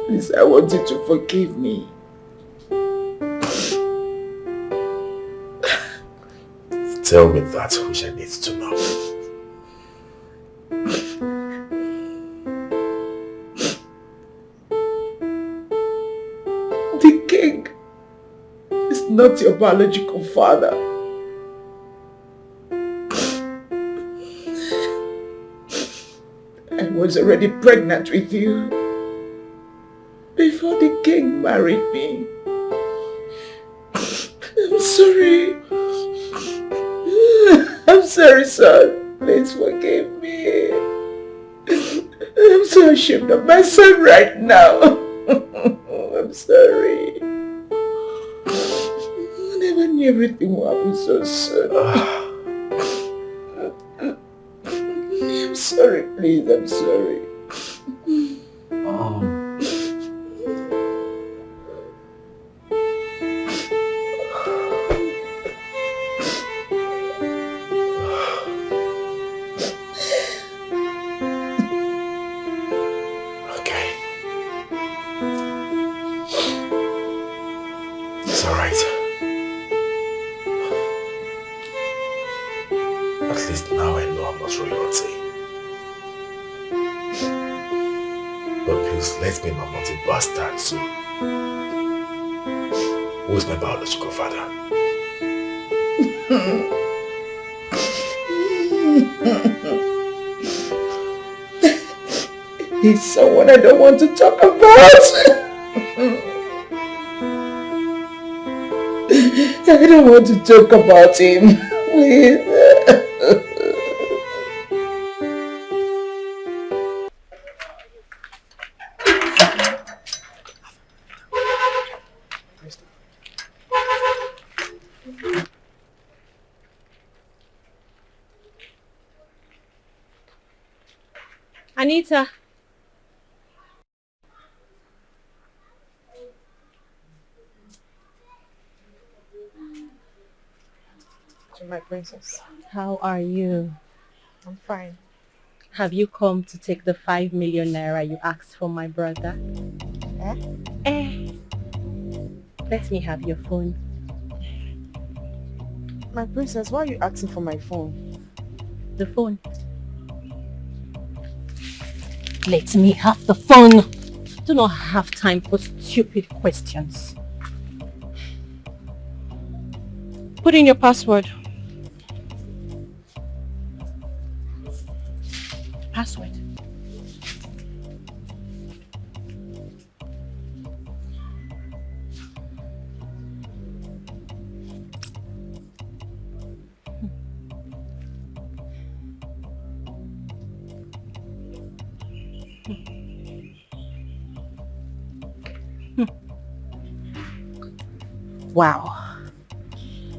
S12: Please, I want you to forgive me.
S5: Tell me that which I need to know.
S12: The king is not your biological father. I was already pregnant with you before the king married me. I'm sorry. I'm sorry, son. please forgive me. I'm so ashamed of myself right now. I'm sorry. I never knew everything would happen so soon. I'm sorry, please, I'm sorry.
S16: It's alright. At least now I know I'm not royalty. But please let me know I'm not a bastard too. Who is my biological father?
S12: He's someone I don't want to talk about. I don't want to talk about him. Please.
S17: Anita.
S11: My princess.
S17: How are you?
S11: I'm fine.
S17: Have you come to take the 5 million naira you asked for my brother? Let me have your phone.
S11: My princess, why are you asking for my phone?
S17: The phone. Let me have the phone. Do not have time for stupid questions. Put in your password. Password. Wow.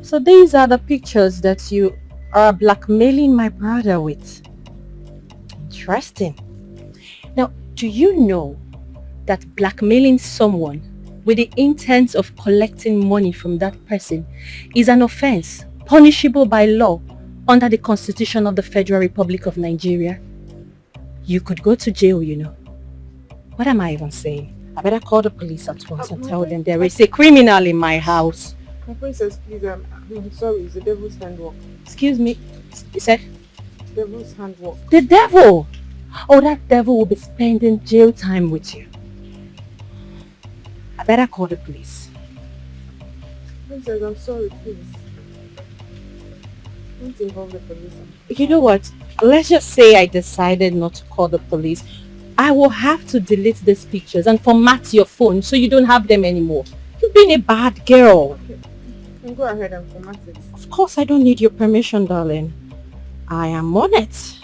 S17: So these are the pictures that you are blackmailing my brother with. Interesting. Now, do you know that blackmailing someone with the intent of collecting money from that person is an offense punishable by law under the Constitution of the Federal Republic of Nigeria? You could go to jail, you know. What am I even saying? I better call the police at once and tell them there is a criminal in my house.
S11: My princess, please, I'm sorry, it's the devil's handwork.
S17: Excuse me, you said?
S11: Devil's handwork.
S17: The devil! Oh, that devil will be spending jail time with you. I better call the police.
S11: Princess, I'm sorry, please. Don't involve the police.
S17: You know what? Let's just say I decided not to call the police. I will have to delete these pictures and format your phone so you don't have them anymore. You've been a bad girl.
S11: Okay. You can go ahead and format it.
S17: Of course, I don't need your permission, darling. I am on it.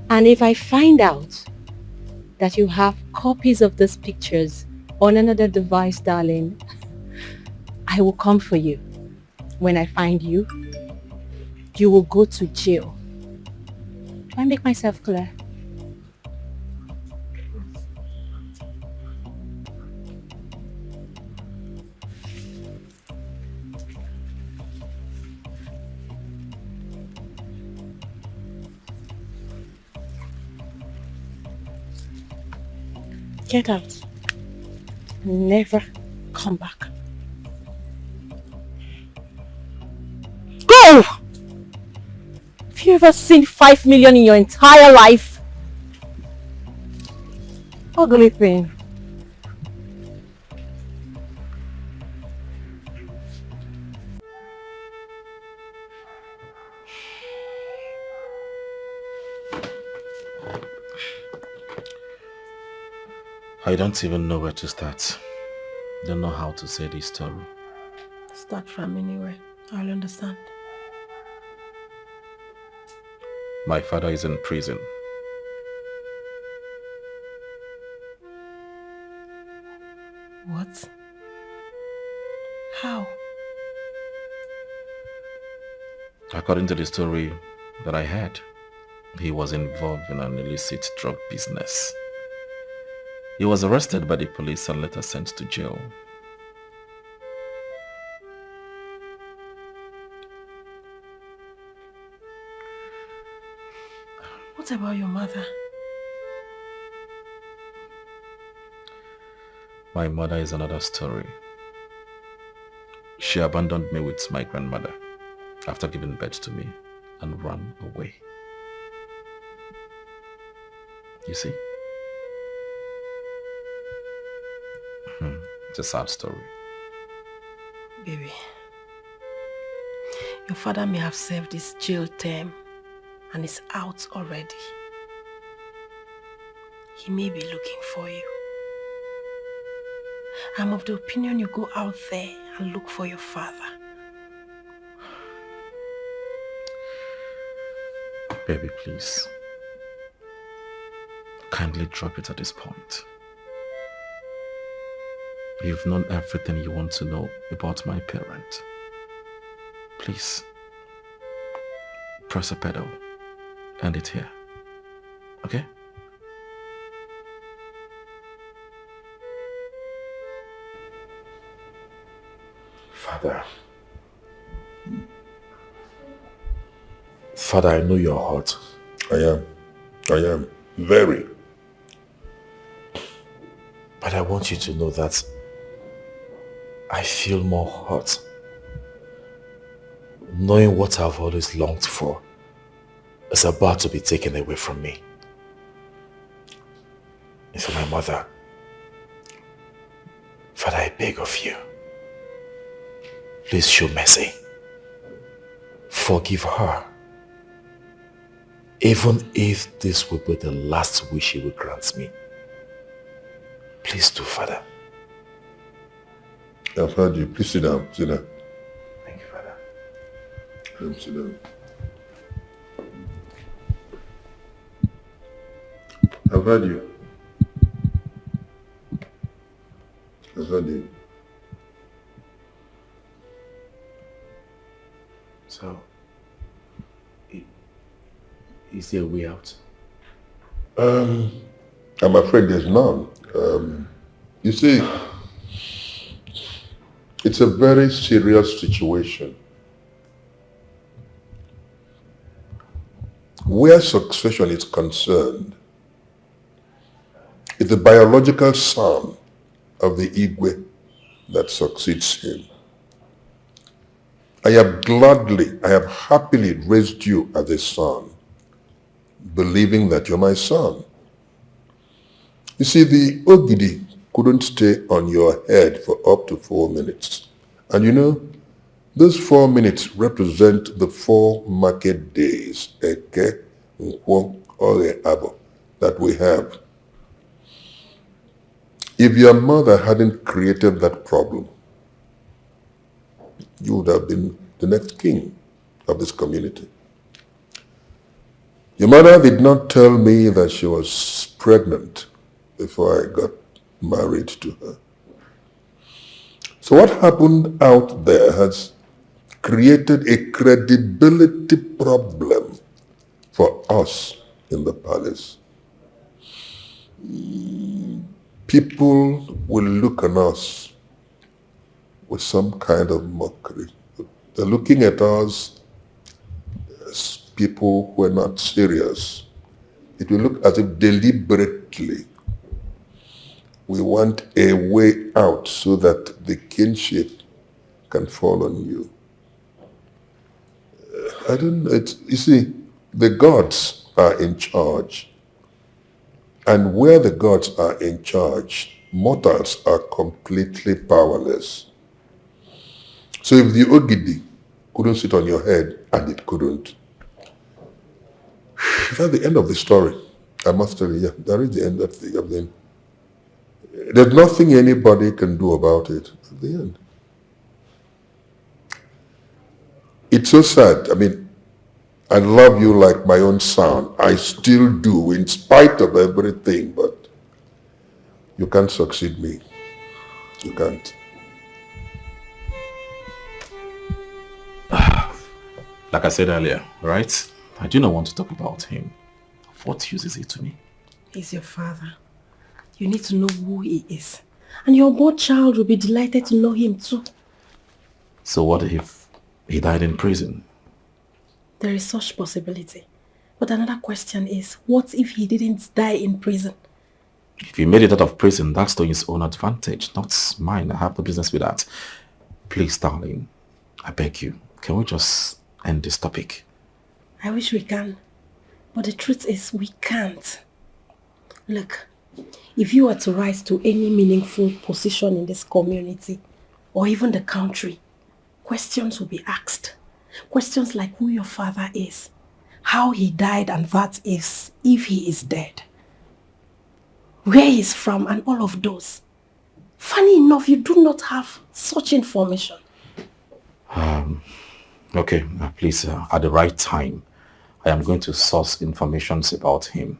S17: And if I find out that you have copies of these pictures on another device, darling, I will come for you. When I find you, you will go to jail. Do I make myself clear? Get out. Never come back. Go! Have you ever seen 5 million in your entire life? Ugly thing.
S16: I don't even know where to start. Don't know how to say this story.
S14: Start from anywhere. I'll understand.
S5: My father is in prison.
S14: What? How?
S5: According to the story that I heard, he was involved in an illicit drug business. He was arrested by the police and later sent to jail.
S14: What about your mother?
S5: My mother is another story. She abandoned me with my grandmother after giving birth to me and ran away. You see? It's a sad story.
S14: Baby, your father may have served his jail term and is out already. He may be looking for you. I'm of the opinion you go out there and look for your father.
S5: Baby, please. Kindly drop it at this point. You've known everything you want to know about my parent. Please, press a pedal. End it here. Okay?
S1: Father. Father, I know you're hurt.
S6: I am. Very.
S1: But I want you to know that I feel more hurt knowing what I've always longed for is about to be taken away from me. And for my mother, Father, I beg of you, please show mercy. Forgive her. Even if this will be the last wish you will grant me. Please do, Father.
S6: I've heard you. Please sit down. Sit down.
S1: Thank you, Father.
S6: Sit down. I've heard you. I've heard you.
S1: So, is there a way out?
S6: I'm afraid there's none. You see, it's a very serious situation. Where succession is concerned, it's the biological son of the Igwe that succeeds him. I have happily raised you as a son, believing that you're my son. You see, the Ogidi couldn't stay on your head for up to 4 minutes. And you know, those 4 minutes represent the 4 market days, Eke, Nkwo, Ore, Abo, that we have. If your mother hadn't created that problem, you would have been the next king of this community. Your mother did not tell me that she was pregnant before I got married to her. So what happened out there has created a credibility problem for us in the palace. People will look on us with some kind of mockery. They're looking at us as people who are not serious. It will look as if deliberately we want a way out so that the kinship can fall on you. You see, the gods are in charge. And where the gods are in charge, mortals are completely powerless. So if the Ogidi couldn't sit on your head, and it couldn't, that's the end of the story. I must tell you, yeah, that is the end of the end. There's nothing anybody can do about it at the end. It's so sad. I mean, I love you like my own son. I still do, in spite of everything, but you can't succeed me. You can't.
S5: Like I said earlier, right? I do not want to talk about him. What use is he to me?
S14: He's your father. You need to know who he is. And your born child will be delighted to know him too.
S5: So what if he died in prison?
S14: There is such possibility. But another question is, what if he didn't die in prison?
S5: If he made it out of prison, that's to his own advantage, not mine. I have no business with that. Please, darling, I beg you, can we just end this topic?
S14: I wish we can. But the truth is, we can't. Look, if you were to rise to any meaningful position in this community, or even the country, questions will be asked. Questions like who your father is, how he died, and that is, if he is dead, where he's from, and all of those. Funny enough, you do not have such information.
S5: Okay, please, at the right time, I am going to source information about him.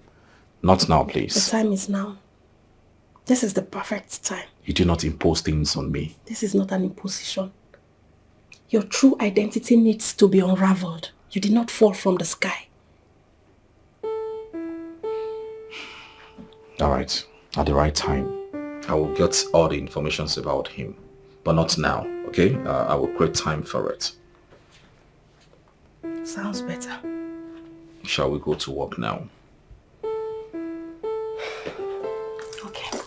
S5: Not now, please.
S14: The time is now. This is the perfect time.
S5: You do not impose things on me.
S14: This is not an imposition. Your true identity needs to be unraveled. You did not fall from the sky.
S5: All right, at the right time, I will get all the information about him. But not now, okay? I will create time for it.
S14: Sounds better.
S5: Shall we go to work now?
S14: Okay.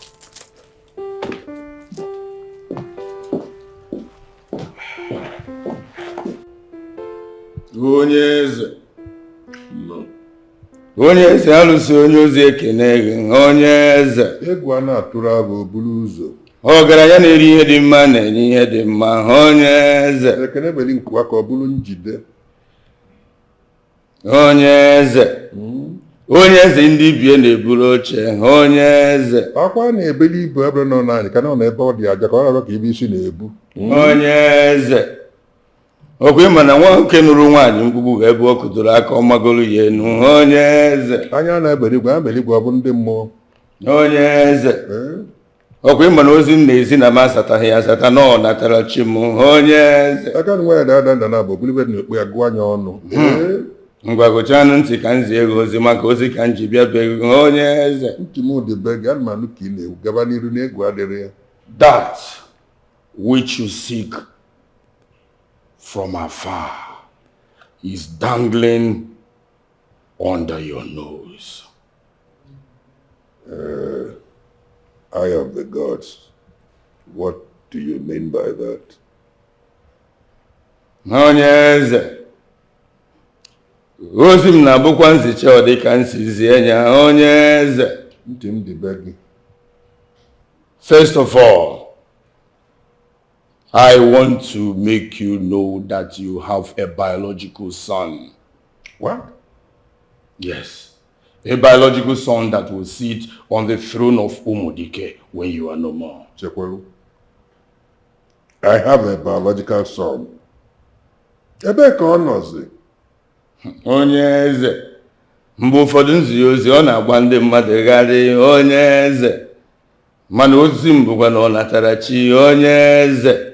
S3: Onye eze alụsị onye ozi ekene gị, onye eze.
S6: Egwu a na-atụrụ abụ oburu ụzọ.
S3: Ọgaranya na-eri ihe dị mma na-enye ihe dị mma, onye eze.
S6: Ekene beli nkwa ka ọ bụrụ njide.
S3: Onye eze. Onye eze ndị bie na-eburu oche, onye eze.
S6: Akwa na-ebeli ibu ebe nọ n'anyị ka nọ n'ebe ọ dị aja ka ọ na-arọ ka ibe isi na-ebu.
S3: Onye eze. Okwe ịma na nwoke nụrụ nwaanyị mkpugbu ga ebe ọ kụdoro aka ọmagolu ya enu, onye eze.
S6: Anya na-ebeligwe ọ bụ ndị mmụọ.
S3: Onye eze. Okwe ịma na ozi na-ezi na m asataghị ya asata na ọ natara chi m, onye eze.
S6: Aka na nwaanyị da nda na bụ obulibe na-ekpu ya gụọ anya ọnụ.
S3: Ngwa gụchanụ ntị ka m zie gị ozi maka ozi ka m ji bịa be gị, onye eze.
S6: Ntị m dị be gị, ana m anụ ka ị na-ewu gaba n'iru na egwu adịrị ya.
S3: That which you seek from afar is dangling under your nose.
S6: Eye of the gods. What do you mean by that?
S3: Onye eze. Ozi m na-abụkwa nzicha ọ dị ka nsizie ya, onye eze.
S6: Ntị m dị be gị.
S3: First of all, I want to make you know that you have a biological son.
S6: What?
S3: Yes. A biological son that will sit on the throne of Dikeh when you are no more.
S6: Chekwelu. I have a biological son. Ebe ka ọ nọzi?
S3: Onye eze. Mgbe ụfọdụ nzi ozi ọ na-agba ndị mmadụ gharị, onye eze. Mana ozi m bụkwa na ọ natara chi, onye eze.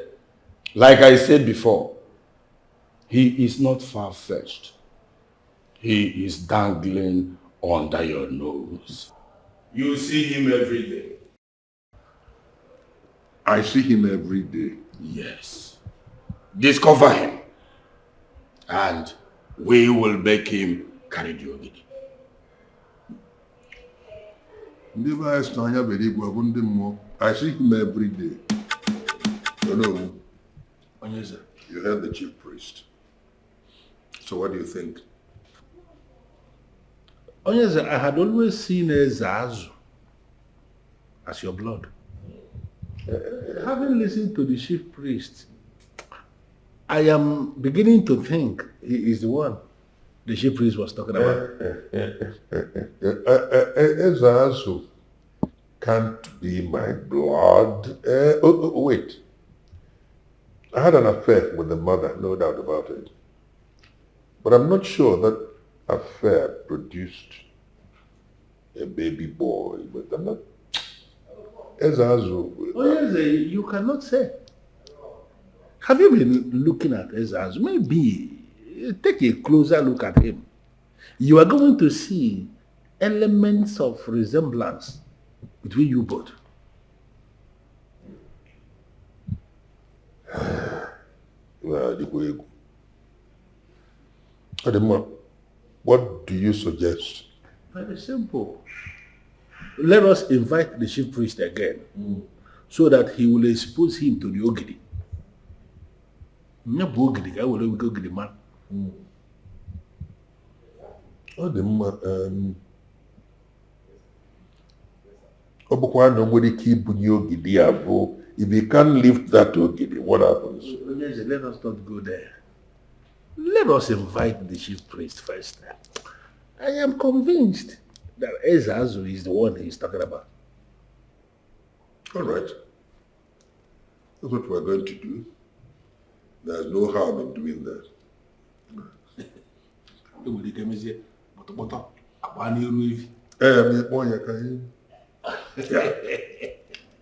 S3: Like I said before, he is not far-fetched. He is dangling under your nose. You see him every day.
S6: I see him every day.
S3: Yes. Discover him. And we will make him carry the ogidi.
S6: Ndị be anyị sị anya bere igwe bụ ndị mmụọ. I see him every day. Hello. You heard the chief priest. So what do you think?
S19: Onyeze, I had always seen Ezeazu as your blood. Having listened to the chief priest, I am beginning to think he is the one the chief priest was talking about.
S6: Ezeazu can't be my blood. Wait. I had an affair with the mother, no doubt about it. But I'm not sure that affair produced a baby boy. But I'm not... Ezeazu.
S19: Oh yes, you cannot say. Have you been looking at Ezeazu? Maybe take a closer look at him. You are going to see elements of resemblance between you both.
S6: What do you suggest?
S19: Very simple. Let us invite the chief priest again so that he will expose him to the Ogidi. I will Ogidi man.
S6: If you can't lift that Ogidi, what happens?
S19: Let us not go there. Let us invite the chief priest first. I am convinced that Ezeazu is the one he's talking about.
S6: All right. That's what we're going to do. There's no harm in doing that.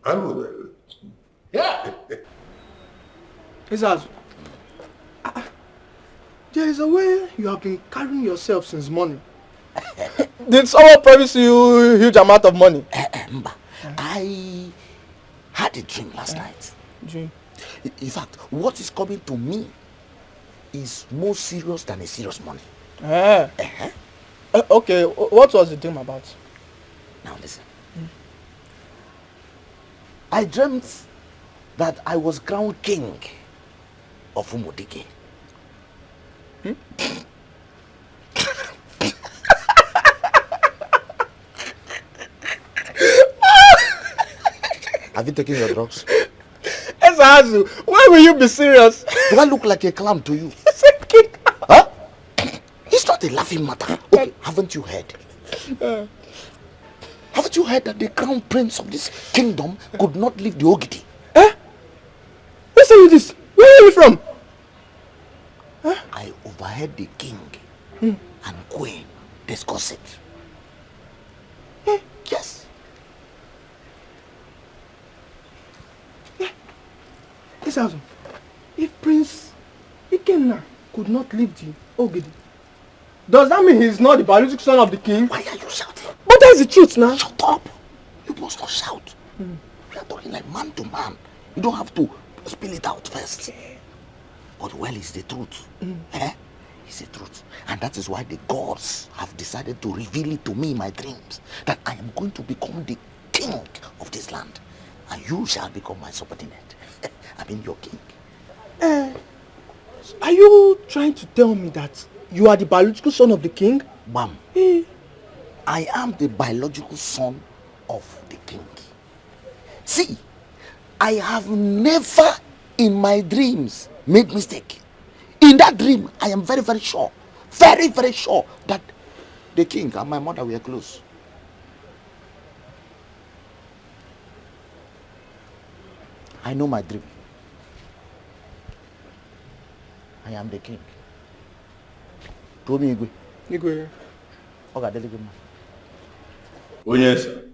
S6: I know that.
S12: Yeah. Ezeazu, there is a way you have been carrying yourself since morning. Did someone promise you a huge amount of money?
S8: I had a dream last night.
S12: Dream?
S8: In fact, what is coming to me is more serious than a serious money.
S12: Okay, what was the dream about?
S8: Now listen. I dreamt that I was crowned king of Dikeh. Have you taken your drugs?
S12: Ezeazu, why will you be serious?
S8: Do I look like a clown to you? Huh? It's not a laughing matter. Okay, haven't you heard? Haven't you heard that the crown prince of this kingdom could not leave the Ogidi?
S12: Who sent you this? Where are you from?
S8: I overheard the king and queen discuss it. Yes.
S12: Ezeazu, if Prince Ikenna could not leave the Ogidi, does that mean he's not the biological son of the king?
S8: Why are you shouting?
S12: But that's the truth now.
S8: Shut up. You must not shout. We are talking like man to man. You don't have to spill it out first. But well, it's the truth. It's the truth. And that is why the gods have decided to reveal it to me in my dreams. That I am going to become the king of this land. And you shall become my subordinate. I mean your king.
S12: Are you trying to tell me that you are the biological son of the king?
S8: Bam. I am the biological son of the king. See, I have never in my dreams made mistake. In that dream, I am very, very sure that the king and my mother were close. I know my dream. I am the king. Igwe.
S3: Onyesa,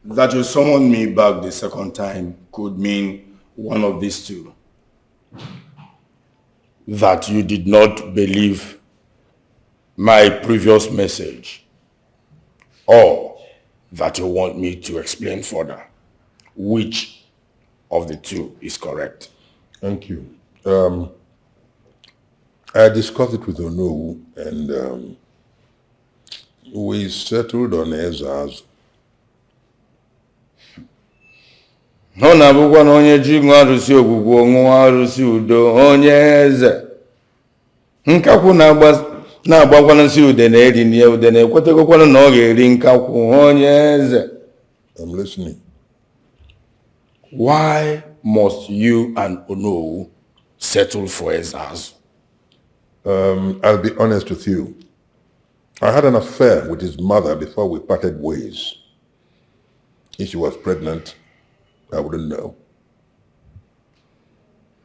S3: that you summoned me back the second time could mean one of these two. That you did not believe my previous message, or that you want me to explain further. Which of the two is correct?
S6: Thank you. I discussed it with Onowu and we settled on Ezeazu.
S3: No na bukwa na onye ji nwa arụsị ogwugwu nwa arụsị udo onye eze. Nkakwu na-agbakwana nsị ude na eri nie ude na ekwetekwana na ọ ga-eri nkakwu onye eze.
S6: I'm listening.
S3: Why must you and Onowu settle for Ezeazu?
S6: I'll be honest with you. I had an affair with his mother before we parted ways. If she was pregnant, I wouldn't know.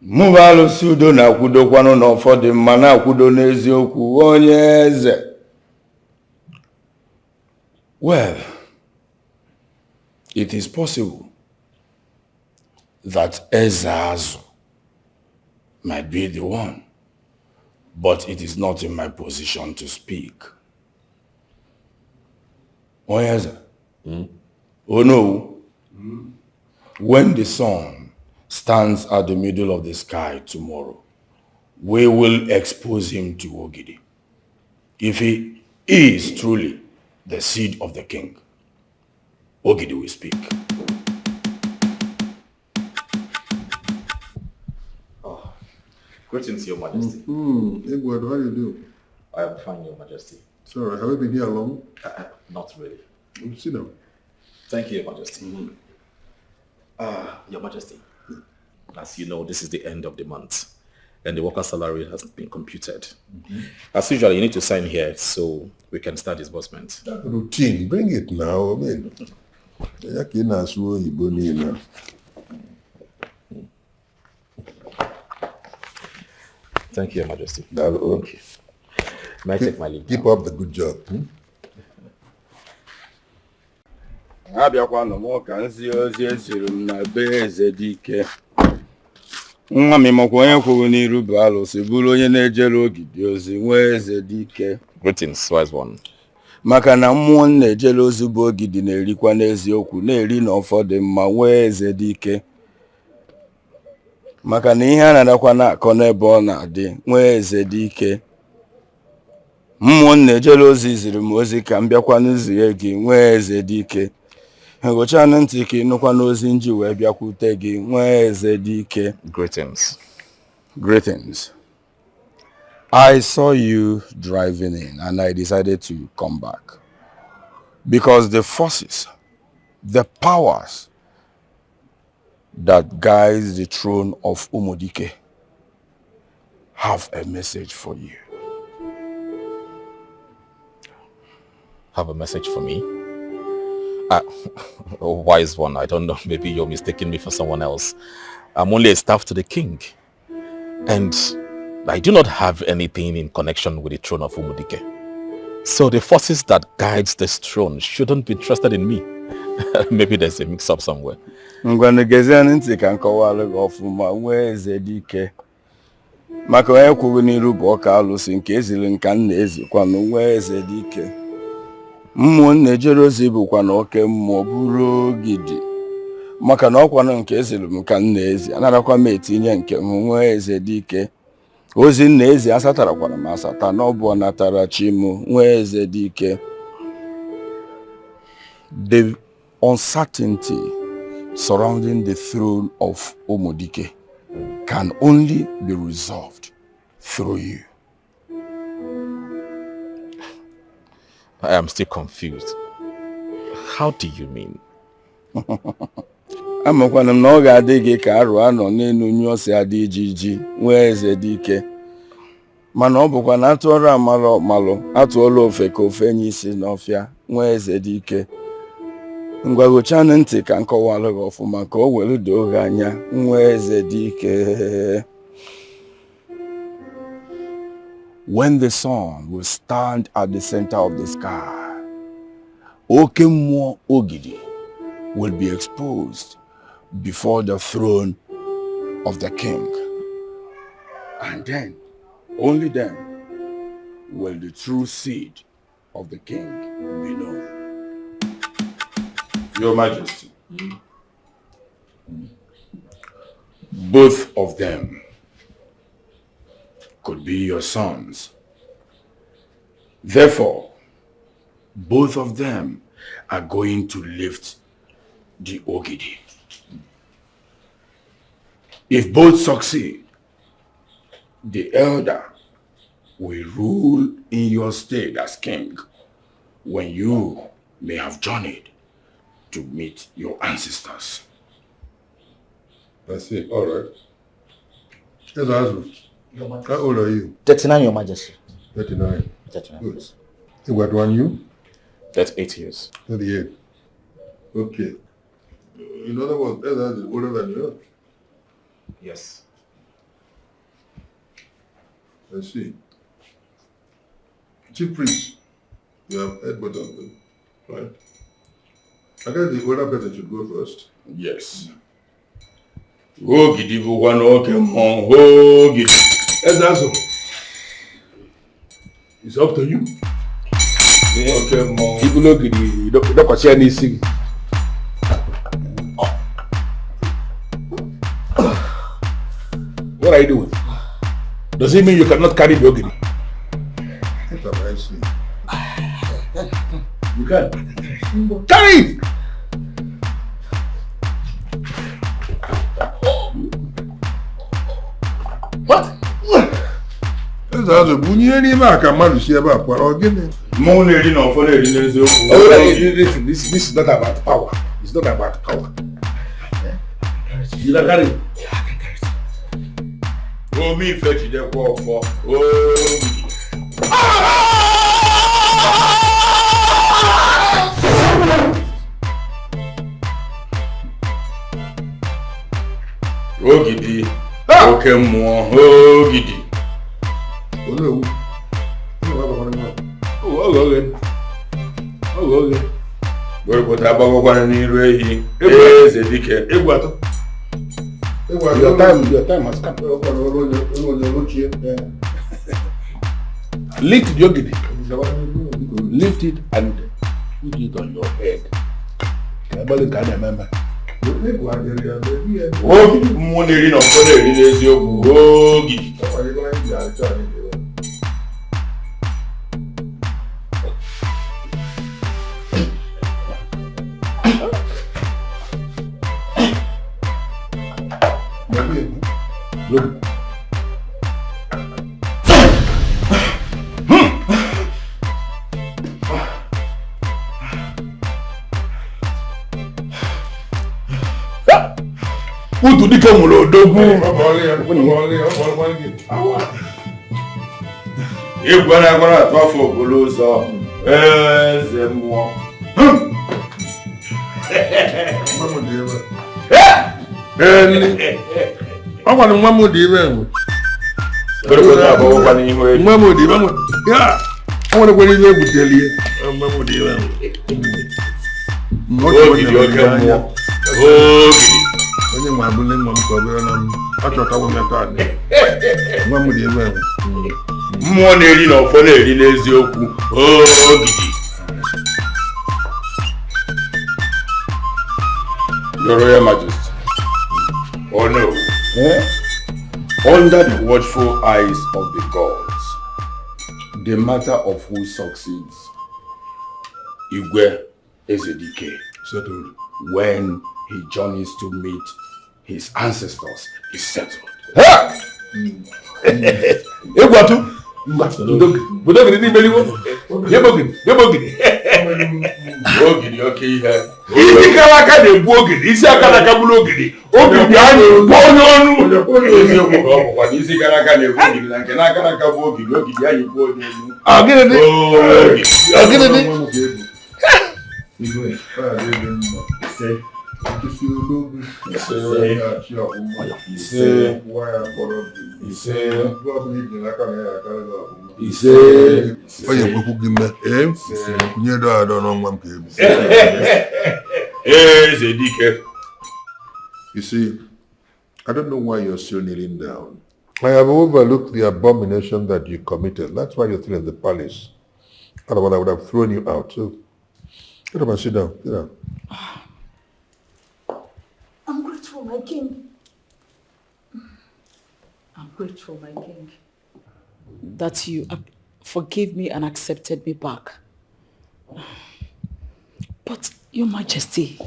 S3: Mụba alụsị udo na-akwụdokwanụ n'ụfọdụ mma na-akwụdo n'eziokwu onye eze. Well, it is possible that Ezeazu might be the one, but it is not in my position to speak. Onye eze. Oh no. When the sun stands at the middle of the sky tomorrow, we will expose him to Ogidi. If he is truly the seed of the king, Ogidi will speak.
S5: Oh, greetings, Your Majesty.
S6: Edward, how do you do?
S5: I am fine, Your Majesty.
S6: Sorry, have you been here long?
S5: Not really.
S6: Sit down.
S5: Thank you, Your Majesty. Your Majesty, as you know, this is the end of the month and the worker's salary has been computed. As usual, you need to sign here so we can start disbursement.
S6: Routine, bring it now. I mean,
S5: thank you, Your Majesty. Thank you. May I take my leave?
S6: Keep up the good job.
S3: Abịakwanụ m ka nzi ozi eziri m na be eze Dikeh. Nwa m makwa onye kwuru n'iru bụ alụsị bụrụ onye na-ejere ogidi ozi nwa eze Dikeh.
S5: Greetings, wise one.
S3: Maka na mmụọ na-ejere ozi bụ ogidi na-erikwa n'eziokwu na-eri na ụfọdụ mma nwa eze Dikeh. Maka na ihe a na-adakwa na-akọ n'ebe ọ na-adị nwa eze Dikeh. Mmụọ na-ejere ozi ziri m ozi ka m bịakwa n'uzie gị nwa eze Dikeh. Ngochanụ ntị ka ịnụkwa n'ozi nji wee bịakwute gị nwa eze Dikeh.
S5: Greetings.
S3: Greetings. I saw you driving in and I decided to come back. Because the forces, the powers that guides the throne of Dikeh have a message for you.
S5: Have a message for me? Wise one, I don't know, maybe you're mistaking me for someone else. I'm only a staff to the king. And I do not have anything in connection with the throne of Dikeh. So the forces that guides this throne shouldn't be interested in me. Maybe there's a mix-up somewhere.
S3: Maka onye kwuru n'iru bụ ọka alụsị nke eziri nka nna ezikwa n'onwe eze Dikeh. Mmụọ na-ejere ozi bụkwa na oke mmụọ bụrụ ogidi. Maka na ọkwa nke eziri m ka nna ezi anarakwa m etinye nke nwa eze Dikeh. Ozi nna ezi asatarakwara m asata na ọ bụ ọnatara chi m nwa eze Dikeh. The uncertainty surrounding the throne of Dikeh can only be resolved through you.
S5: I am still confused. How do you mean?
S3: Amakwana m na ọ ga-adị gị ka arụ anọ n'elu nyọsi adị ijiji nwa eze Dikeh. Mana ọ bụkwa na atụọrọ amala ọmalụ atụọla ofe ka ofe nye isi n'ọfịa nwa eze Dikeh. Ngwagochanụ ntị ka nkọwalụ gị ọfụma ka o were doo gị anya nwa eze Dikeh. When the sun will stand at the center of the sky, oke mmụọ ogidi will be exposed before the throne of the king. And then, only then, will the true seed of the king be known. Your Majesty, both of them could be your sons. Therefore, both of them are going to lift the Ogidi. If both succeed, the elder will rule in your stead as king when you may have journeyed to meet your ancestors.
S6: I see. All right. How old are you?
S8: 39, Your Majesty.
S6: 39.
S8: 39.
S6: Good. What one you?
S5: 38 years.
S6: 38. Okay. In other words, Ezeazu is older than you.
S5: Yes.
S6: I see. Chief priest, you have heard both of them, right? I guess the older person should go first.
S3: Yes. Ogidi bụ one okay mon. Ogidi.
S6: Ezazo. It's up to you.
S3: Okay, mon.
S19: People look at you. Don't say anything. What are you doing? Does it mean you cannot carry the ogidi? You can. Carry it! What?
S6: Ezazo, bunye ni ma ka mmadụ si ebe a kwara ogene.
S3: Mo na-eri na ọfọ na-eri n'eziokwu.
S19: This is not about power. It's not about power. You can carry it.
S3: Omi ife jidekwa ọfọ. Ogidi. Oke mmụọ. Ogidi.
S6: Olewu.
S19: Oge.
S3: Wepụta agbagokwana n'iru ehi. Eze Dikeh.
S19: Egwu atọ. Your time has come. Lift the ogidi. Lift it and put it on your head. Everybody can remember.
S3: Ogidi mmụọ na-eri na ọfọ na-eri n'eziokwu. Ogidi.
S19: Look. Utu Dikeh nwere odogwu.
S3: Igwe na-agwara atụ afọ okporo ụzọ. Eze mmụọ.
S6: Ọ gwara nwa m dị ibe enwe. Nwa m dị ibe enwe. Ya, ọ nwere kwere ibe ebutelie. Nwa m dị ibe enwe.
S3: Ogidi oke mmụọ. Ogidi.
S6: Onye nwe abụle nwa m ka ọ bịara na m. Ọ chọtawo mmekọ adị. Nwa m dị ibe enwe.
S3: Mmụọ na-eri na ọfọ na-eri n'eziokwu. Ogidi. Your Royal Majesty. Oh no. Under the watchful eyes of the gods, the matter of who succeeds Igwe Dikeh
S6: settled
S3: when he journeys to meet his ancestors is settled.
S19: Egwatu. Budogidi ni beliwo. Yebogidi.
S3: Ogidi oke ihe.
S19: Isi kalaka na-egbu ogidi, isi akalaka bụrụ ogidi. Ogidi anyị gbuo onye ọnụ.
S3: Eziokwu ka ọ bụkwa na isi kalaka na-egbu ogidi na nke na-akalaka bụ ogidi, ogidi anyị gbuo onye ọnụ.
S6: Onye kwekwu gị mme, nye do adọ n'ọnwa m ka ebu.
S3: Eze Dikeh.
S6: You see, I don't know why you're still kneeling down. I have overlooked the abomination that you committed. That's why you're still in the palace. Otherwise, I would have thrown you out. So, get up and sit down. Sit down.
S2: I'm grateful, my king. I'm grateful, my king, that you forgave me and accepted me back. But, Your Majesty,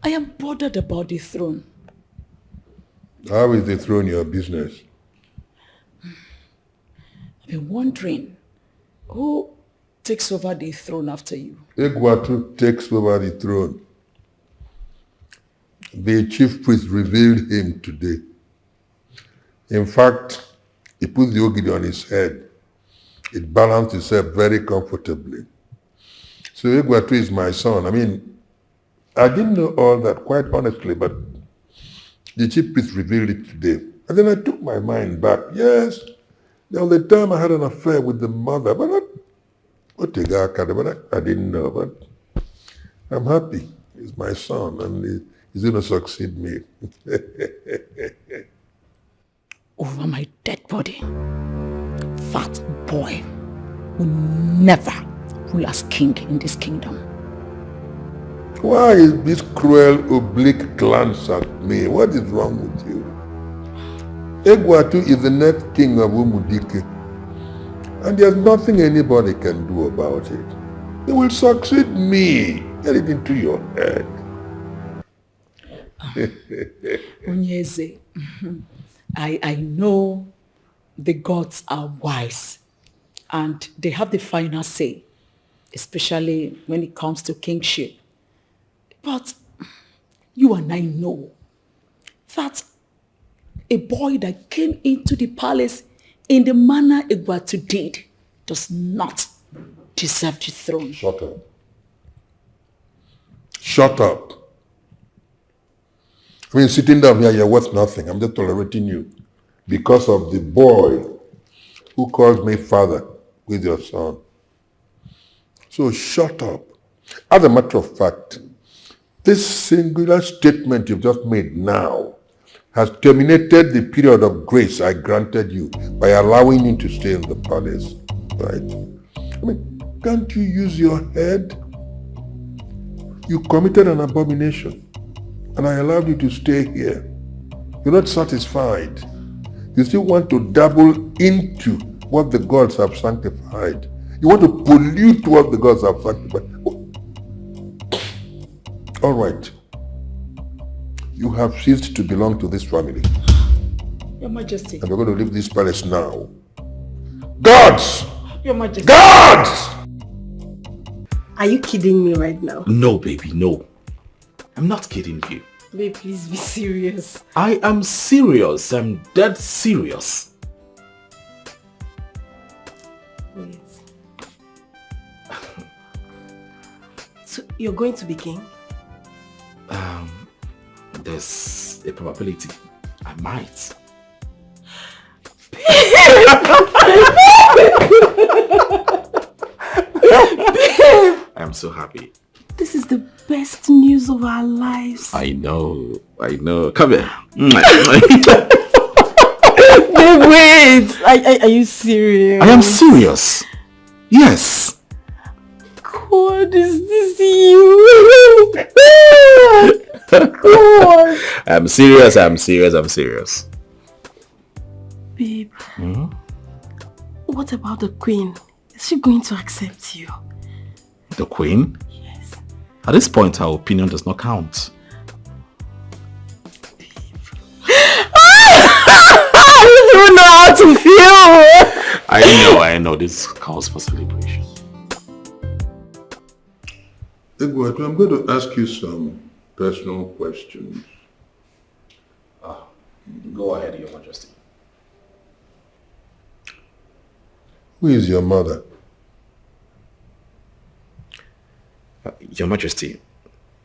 S2: I am bothered about the throne.
S6: How is the throne your business?
S2: I've been wondering, who takes over the throne after you?
S6: Egwatu takes over the throne. The chief priest revealed him today. In fact, he put the ogidi on his head. It balanced itself very comfortably. So Egwatu is my son. I mean, I didn't know all that, quite honestly, but the chief priest revealed it today. And then I took my mind back. Yes, There was a time I had an affair with the mother, but I didn't know. But I'm happy. He's my son, and he's going to succeed me.
S2: Over my dead body, that boy will never rule as king in this kingdom.
S6: Why is this cruel oblique glance at me? What is wrong with you? Egwatu is the next king of Dikeh, and there's nothing anybody can do about it. He will succeed me. Get it into your head.
S2: Onyeze, I know the gods are wise and they have the final say, especially when it comes to kingship. But you and I know that a boy that came into the palace in the manner Egwatu did does not deserve the throne.
S6: Shut up. Shut up. I mean, sitting down here, you're worth nothing. I'm just tolerating you because of the boy who calls me father with your son. So shut up. As a matter of fact, this singular statement you've just made now has terminated the period of grace I granted you by allowing you to stay in the palace, right? I mean, can't you use your head? You committed an abomination, and I allowed you to stay here. You're not satisfied. You still want to dabble into what the gods have sanctified. You want to pollute what the gods have sanctified. All right. You have ceased to belong to this family.
S2: Your Majesty.
S6: And we're going to leave this palace now. Gods!
S2: Your Majesty.
S6: Gods!
S14: Are you kidding me right now?
S5: No, baby, no. I'm not kidding you.
S14: Babe, please be serious.
S5: I am serious. I'm dead serious.
S14: Wait. So you're going to be king?
S5: There's a probability I might.
S14: Babe!
S5: I'm so happy.
S14: This is the best news of our lives.
S5: I know. Come here.
S14: Babe, wait! Are you serious?
S5: I am serious. Yes.
S14: God, is this you? God.
S5: I'm serious.
S14: Babe, what about the queen? Is she going to accept you?
S5: The queen?
S14: Yes.
S5: At this point, her opinion does not count.
S14: I don't know how to feel.
S5: I know. This calls for celebration.
S6: Egwatu, I'm going to ask you some personal questions.
S5: Go ahead, Your Majesty.
S6: Who is your mother?
S5: Your Majesty,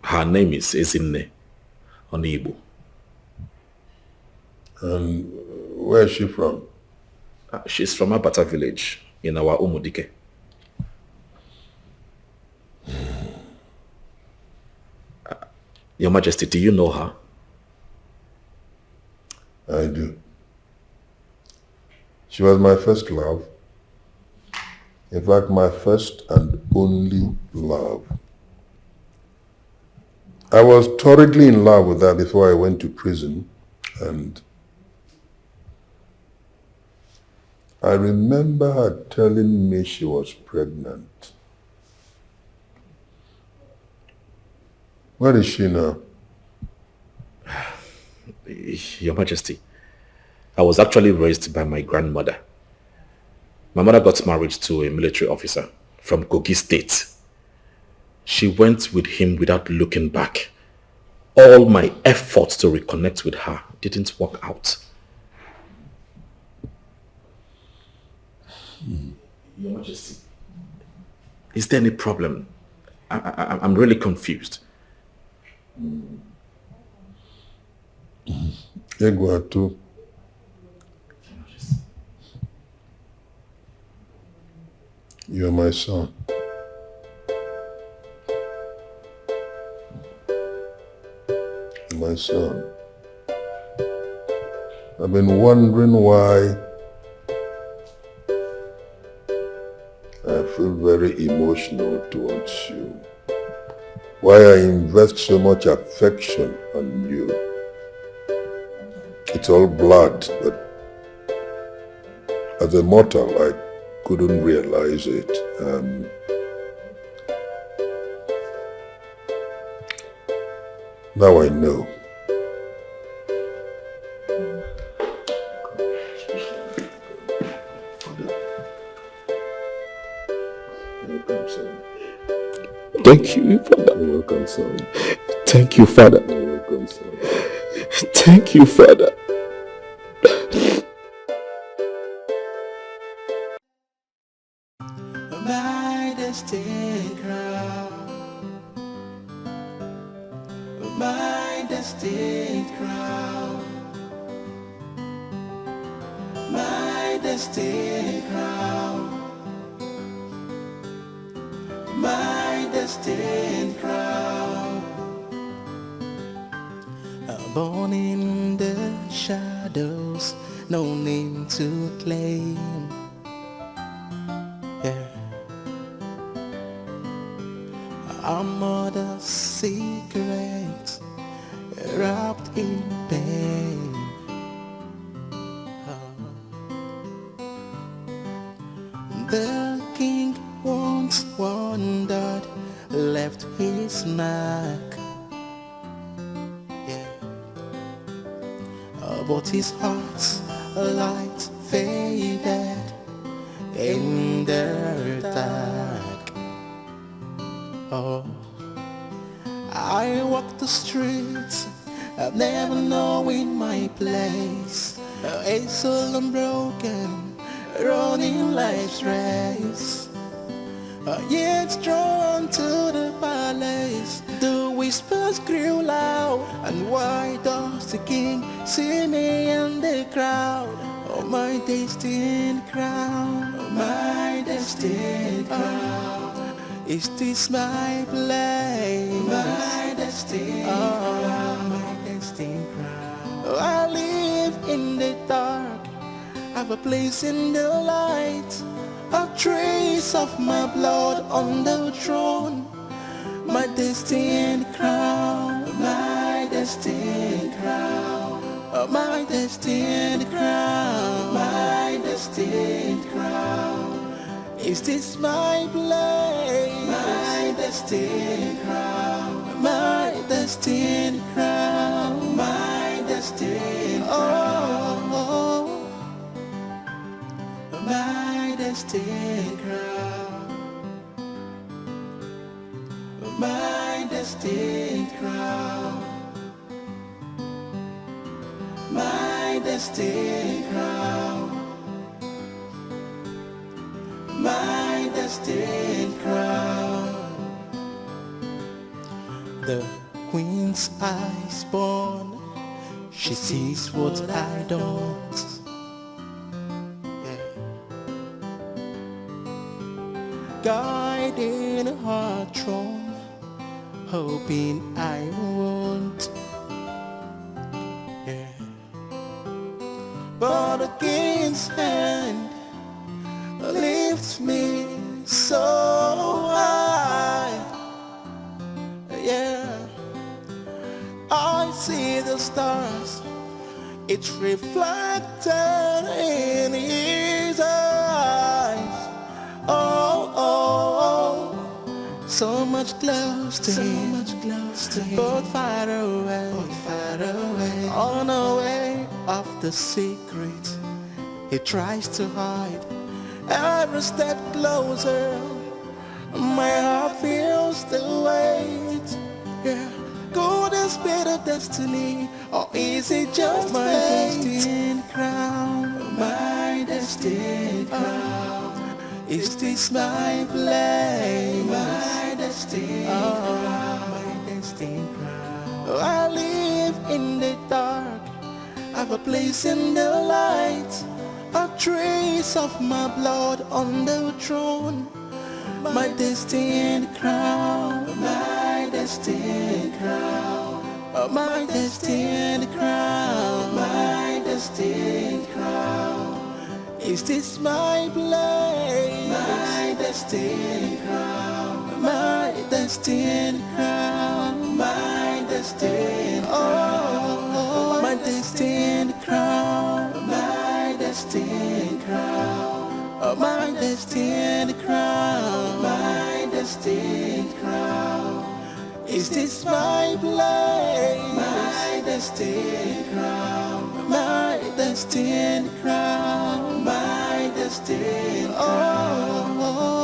S5: her name is Ezinne on Igbo.
S6: And where is she from?
S5: She's from Abata village in our Dikeh. Your Majesty, do you know her?
S6: I do. She was my first love. In fact, my first and only love. I was torridly in love with her before I went to prison, and I remember her telling me she was pregnant. Where is she now?
S5: Your Majesty, I was actually raised by my grandmother. My mother got married to a military officer from Kogi State. She went with him without looking back. All my efforts to reconnect with her didn't work out. Your Majesty, is there any problem? I'm really confused.
S6: Egwatu, You're my son. My son. I've been wondering why I feel very emotional towards you. Why I invest so much affection on you. It's all blood, but as a mortal, I couldn't realize it. Now I know.
S21: Thank you, Father.
S6: You're welcome, son.
S21: Thank you, Father.
S6: You're welcome, son.
S21: Thank you, Father.
S4: My destined crown, my destined crown, my destined crown, my destined crown. Born in the shadows, no name to claim. Yeah. Our mother's secret wrapped in pain. The king once wandered, left his mark. Yeah. But his heart's light faded in the dark. Oh, I walk the streets, I've never known my place. A soul unbroken, running life's race. Yet drawn to the palace, the whispers grew loud. And why does the king see me in the crowd? Oh, my destined crown, oh, my destined crown. Is this my place? My destined crown, my destined crown. Oh, I live in the dark, have a place in the light. A trace of my blood on the throne. My destined crown, my destined crown, oh, my destined crown, my destined crown. Is this my place? My destined crown, my destined crown, my destined crown. Oh, my destined crown, my destined crown, my destined crown, my destined crown. The queen's eyes born, she sees what I don't. Guiding her throne, hoping I won't. Yeah. But the king's hand lifts me so high. Yeah, I see the stars, it's reflected in his eyes. Oh, oh, oh, so much close to him, but far away, on the way of the secret. He tries to hide, every step closer, my heart feels the weight. Yeah, could this be the destiny, or is it just my destined crown, my destined crown? Is this my place? My destined crown, my destined crown. Oh, I live in the dark, have a place in the light. A trace of my blood on the throne. my destined crown, my destined crown, my destined crown, my destined crown. Is this my place? My destined crown, my destined crown, my destined crown, my destined crown, my destined crown, my destined crown, my destined crown. Is this my place? My destined crown, my destined crown, my destined crown.